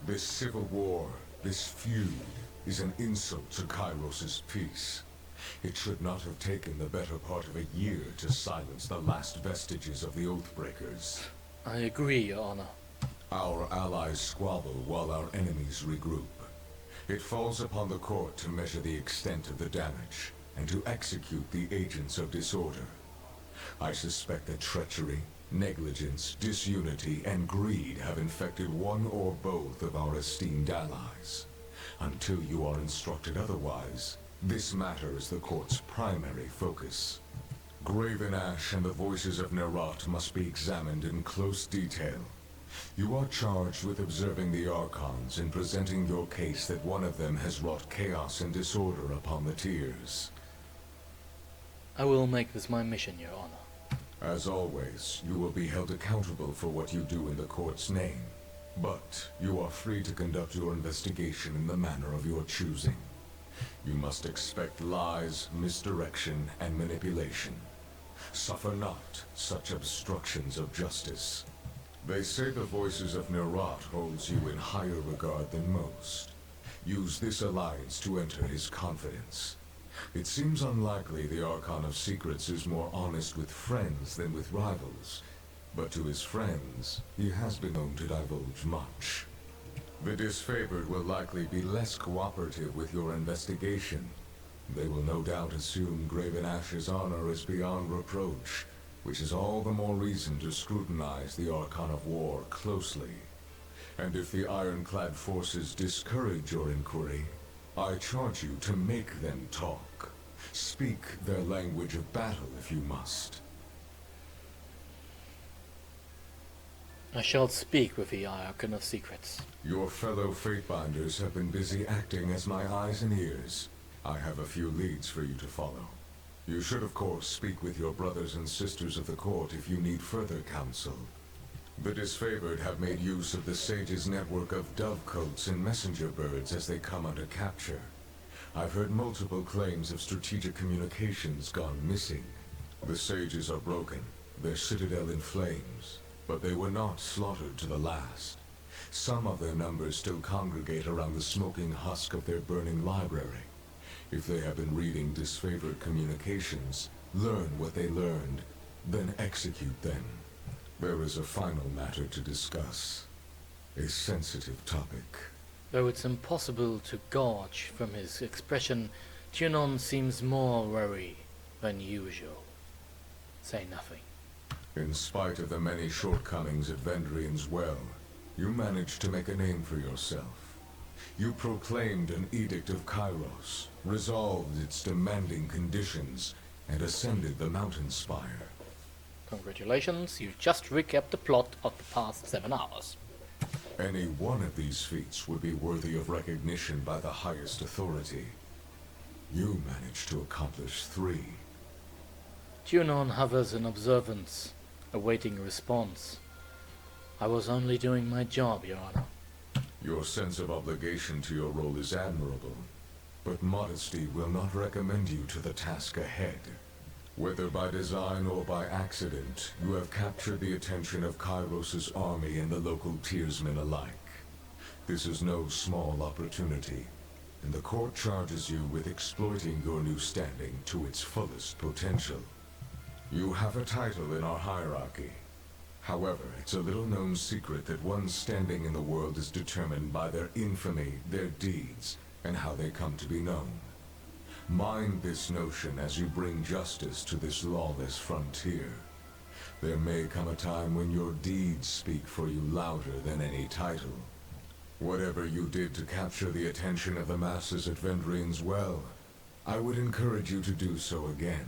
This civil war, this feud, is an insult to Kairos' peace. It should not have taken the better part of a year to silence the last vestiges of the Oathbreakers. I agree, Your Honor. Our allies squabble while our enemies regroup. It falls upon the court to measure the extent of the damage, and to execute the agents of disorder. I suspect that treachery, Negligence, disunity, and greed have infected one or both of our esteemed allies. Until you are instructed otherwise, this matter is the court's primary focus. Graven Ash and the voices of Nerat must be examined in close detail. You are charged with observing the Archons and presenting your case that one of them has wrought chaos and disorder upon the Tiers. I will make this my mission, Your Honor. As always, you will be held accountable for what you do in the court's name. But you are free to conduct your investigation in the manner of your choosing. You must expect lies, misdirection, and manipulation. Suffer not such obstructions of justice. They say the voices of Nerat holds you in higher regard than most. Use this alliance to enter his confidence. It seems unlikely the Archon of Secrets is more honest with friends than with rivals, but to his friends, he has been known to divulge much. The disfavored will likely be less cooperative with your investigation. They will no doubt assume Graven Ash's honor is beyond reproach, which is all the more reason to scrutinize the Archon of War closely. And if the ironclad forces discourage your inquiry, I charge you to make them talk. Speak their language of battle if you must. I shall speak with the Archon of Secrets. Your fellow Fatebinders have been busy acting as my eyes and ears. I have a few leads for you to follow. You should, of course, speak with your brothers and sisters of the court if you need further counsel. The disfavored have made use of the Sage's network of dovecotes and messenger birds as they come under capture. I've heard multiple claims of strategic communications gone missing. The Sages are broken, their citadel in flames, but they were not slaughtered to the last. Some of their numbers still congregate around the smoking husk of their burning library. If they have been reading disfavored communications, learn what they learned, then execute them. There is a final matter to discuss. A sensitive topic. Though it's impossible to gauge from his expression, Tyranny seems more wary than usual. Say nothing. In spite of the many shortcomings at Vendrian's Well, you managed to make a name for yourself. You proclaimed an Edict of Kairos, resolved its demanding conditions, and ascended the mountain spire. Congratulations, you've just recapped the plot of the past 7 hours. Any one of these feats would be worthy of recognition by the highest authority. You managed to accomplish 3. Tyranny hovers in observance, awaiting a response. I was only doing my job, Your Honor. Your sense of obligation to your role is admirable, but modesty will not recommend you to the task ahead. Whether by design or by accident, you have captured the attention of Kairos' army and the local Tiersmen alike. This is no small opportunity, and the court charges you with exploiting your new standing to its fullest potential. You have a title in our hierarchy. However, it's a little-known secret that one's standing in the world is determined by their infamy, their deeds, and how they come to be known. Mind this notion as you bring justice to this lawless frontier. There may come a time when your deeds speak for you louder than any title. Whatever you did to capture the attention of the masses at Vendrian's Well, I would encourage you to do so again.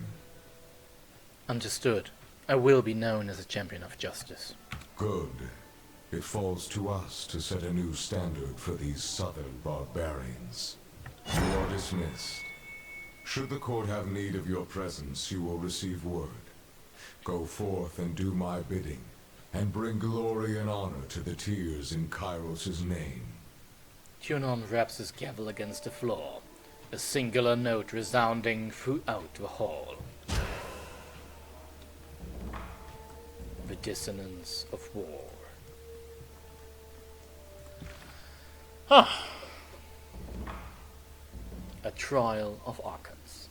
Understood. I will be known as a champion of justice. Good. It falls to us to set a new standard for these southern barbarians. You are dismissed. Should the court have need of your presence, you will receive word. Go forth and do my bidding, and bring glory and honor to the Tiers in Kairos' name. Tyranny raps his gavel against the floor, a singular note resounding throughout the hall. The dissonance of war. A trial of Archons.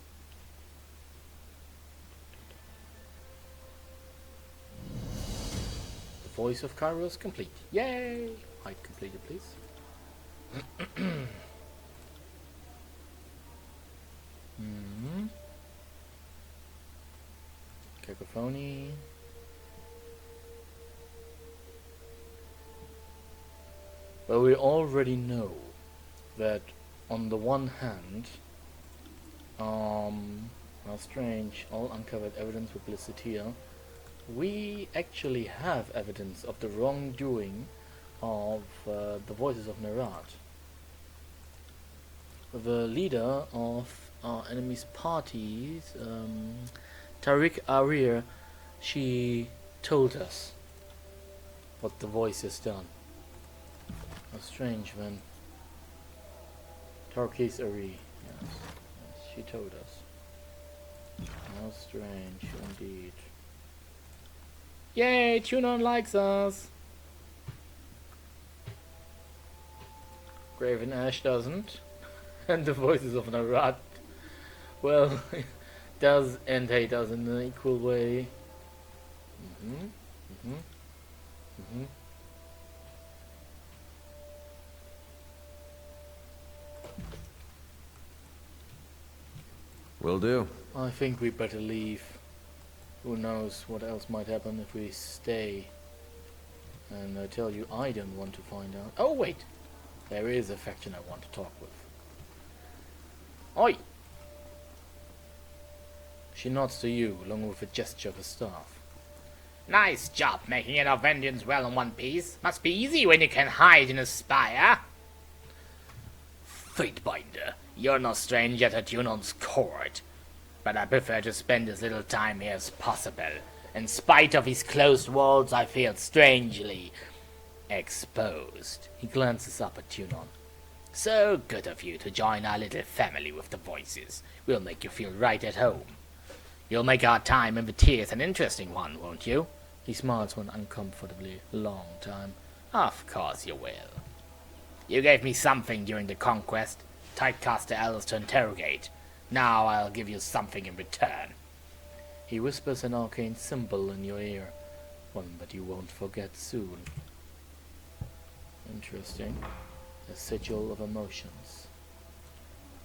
The voice of Kairos complete. Yay! Hide completed, please. Cacophony. Well, we already know that on the one hand, how strange, all uncovered evidence with Blissiteer, we actually have evidence of the wrongdoing of the voices of Nerat. The leader of our enemy's parties, Tariq Arir, she told us what the voice has done. How strange when Tarkis Ari, yes, she told us. How strange indeed. Yay, Tunon likes us! Graven Ash doesn't. And the voices of Narat, well, does and hate us in an equal way. Will do. I think we better leave. Who knows what else might happen if we stay. And I tell you, I don't want to find out. Oh wait! There is a faction I want to talk with. Oi! She nods to you, along with a gesture of a staff. Nice job making it of Vengeance well in one piece. Must be easy when you can hide in a spire. Fatebinder, you're no stranger to Tunon's court, but I prefer to spend as little time here as possible. In spite of his closed walls, I feel strangely exposed. He glances up at Tunon. So good of you to join our little family with the voices. We'll make you feel right at home. You'll make our time in the tears an interesting one, won't you? He smiles for an uncomfortably long time. Of course you will. You gave me something during the conquest. Typecaster elves to interrogate. Now I'll give you something in return. He whispers an arcane symbol in your ear. One that you won't forget soon. Interesting. A sigil of emotions.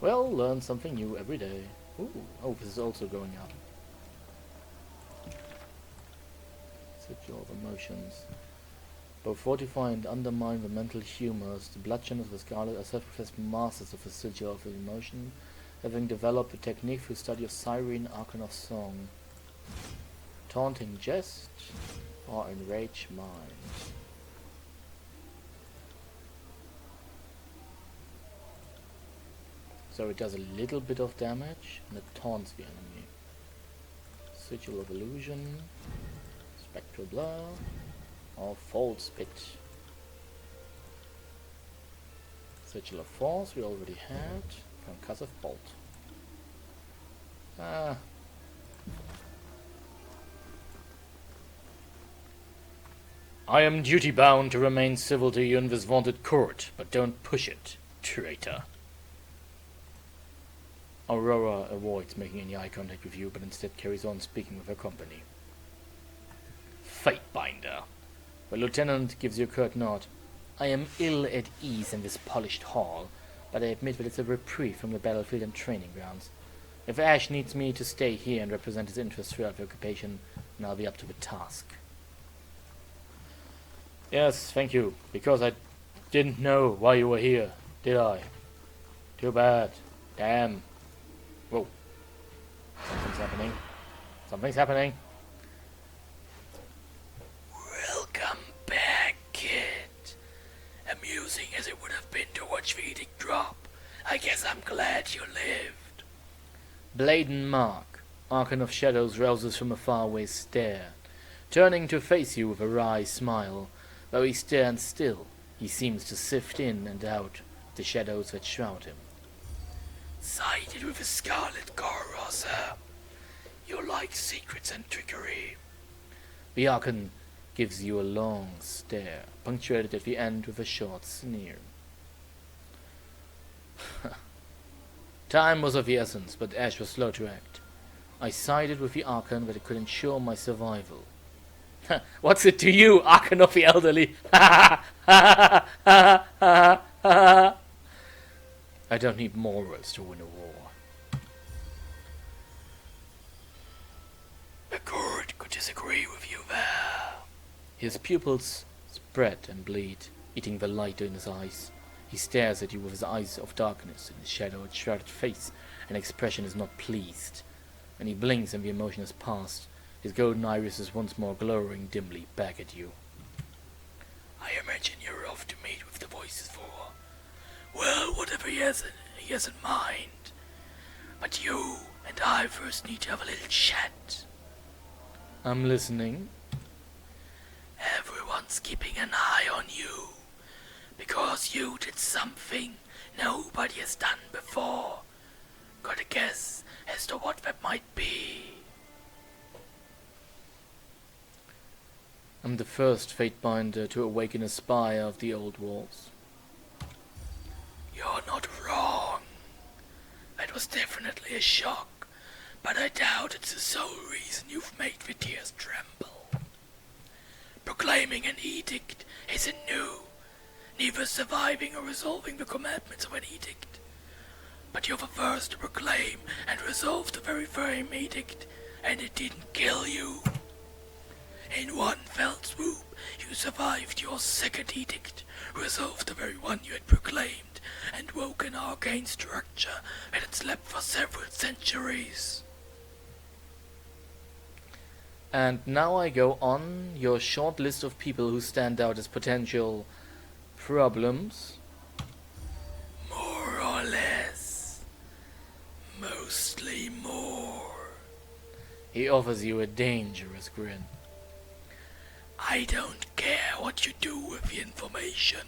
Well, learn something new every day. Ooh, oh, this is also going up. Sigil of emotions. Both fortify and undermine the mental humors. The Bludgeoners of the Scarlet are self-professed masters of the sigil of emotion, having developed a technique through study of siren arcane of song. Taunting jest or enrage mind. So it does a little bit of damage and it taunts the enemy. Sigil of illusion, spectral blur, or false spit. Sigil of force we already had. Concussive bolt. I am duty bound to remain civil to you in this vaunted court, but don't push it, traitor. Aurora avoids making any eye contact with you, but instead carries on speaking with her company. Fatebinder. The lieutenant gives you a curt nod. I am ill at ease in this polished hall, but I admit that it's a reprieve from the battlefield and training grounds. If Ash needs me to stay here and represent his interests throughout the occupation, then I'll be up to the task. Yes, thank you, because I didn't know why you were here, did I? Too bad. Damn. Whoa. Something's happening. Something's happening. Welcome back, kid. Amusing as it would have been to watch the edict drop, I guess I'm glad you lived. Bladen Mark, Archon of Shadows, rouses from a faraway stare. Turning to face you with a wry smile, though he stands still, he seems to sift in and out the shadows that shroud him. Sided with a Scarlet Corps, sir. You like secrets and trickery. The Archon gives you a long stare, punctuated at the end with a short sneer. Time was of the essence, but Ash was slow to act. I sided with the Archon that it could ensure my survival. What's it to you, Archon of the Elderly? I don't need morals to win a war. The court could disagree with you there. His pupils spread and bleed. eating the light in his eyes. He stares at you with his eyes of darkness, and his shadowed, shrouded face, and expression is not pleased. When he blinks and the emotion is past, his golden iris is once more glowering dimly back at you. I imagine you're off to meet with the voices for, well, whatever he has in mind. But you and I first need to have a little chat. I'm listening. Everyone's keeping an eye on you, because you did something nobody has done before. Got a guess as to what that might be? I'm the first Fatebinder to awaken a spire of the old walls. You're not wrong. That was definitely a shock, but I doubt it's the sole reason you've made the tears tremble. Proclaiming an edict isn't new, neither surviving or resolving the commandments of an edict. But you're the first to proclaim and resolve the very same edict, and it didn't kill you. In one fell swoop, you survived your second edict, resolved the very one you had proclaimed, and woke an arcane structure that had slept for several centuries. And now I go on your short list of people who stand out as potential problems. More or less. Mostly more. He offers you a dangerous grin. I don't care what you do with the information,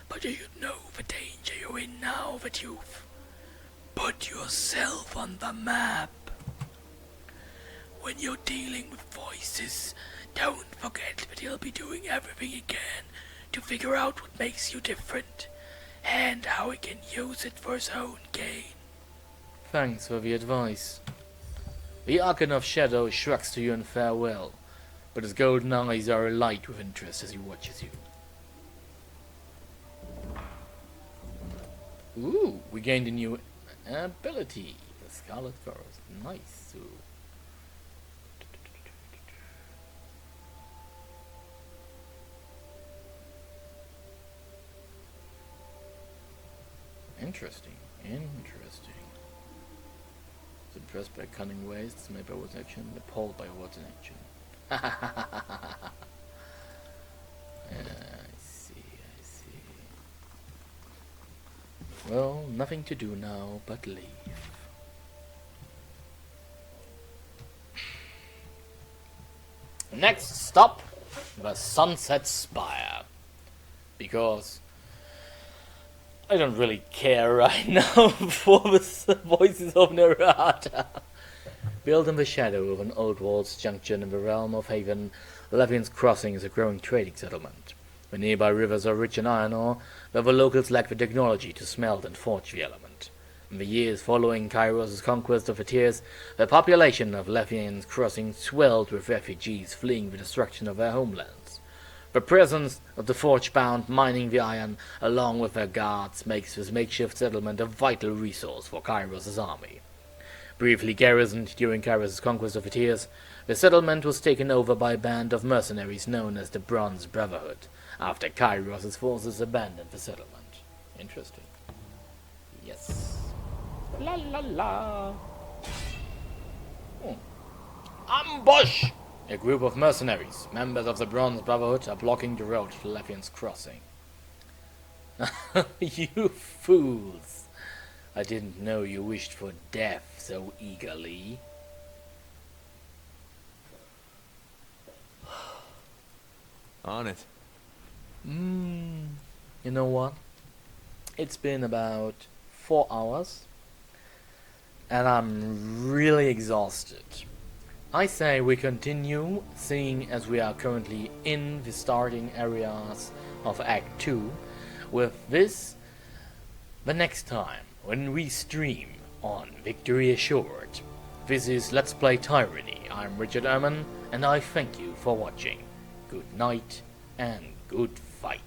but you should know the danger you're in now that you've put yourself on the map. When you're dealing with voices, don't forget that he'll be doing everything he can to figure out what makes you different, and how he can use it for his own gain. Thanks for the advice. The Archon of Shadow shrugs to you in farewell, but his golden eyes are alight with interest as he watches you. Ooh, we gained a new ability. The Scarlet Forest. Nice. Ooh. Interesting. Was impressed by cunning ways, dismayed by what's action, appalled by what's in action. I see. Well, nothing to do now but leave. Next stop, the Sunset Spire. Because I don't really care right now for the voices of Narada. Built in the shadow of an old wall's junction in the realm of Haven, Levian's Crossing is a growing trading settlement. The nearby rivers are rich in iron ore, but the locals lack the technology to smelt and forge the element. In the years following Kairos' conquest of the Tears, the population of Levian's Crossing swelled with refugees fleeing the destruction of their homelands. The presence of the forge-bound mining the iron, along with their guards, makes this makeshift settlement a vital resource for Kairos' army. Briefly garrisoned during Kairos' conquest of the Tears, the settlement was taken over by a band of mercenaries known as the Bronze Brotherhood, after Kairos' forces abandoned the settlement. Interesting. Yes. La la la. Ambush! A group of mercenaries, members of the Bronze Brotherhood, are blocking the road to Levian's Crossing. You fools! I didn't know you wished for death so eagerly. On it. You know what? It's been about 4 hours, and I'm really exhausted. I say we continue, seeing as we are currently in the starting areas of Act 2, with this the next time when we stream on Victory Assured. This is Let's Play Tyranny. I'm Richard Ehrman, and I thank you for watching. Good night and good fight.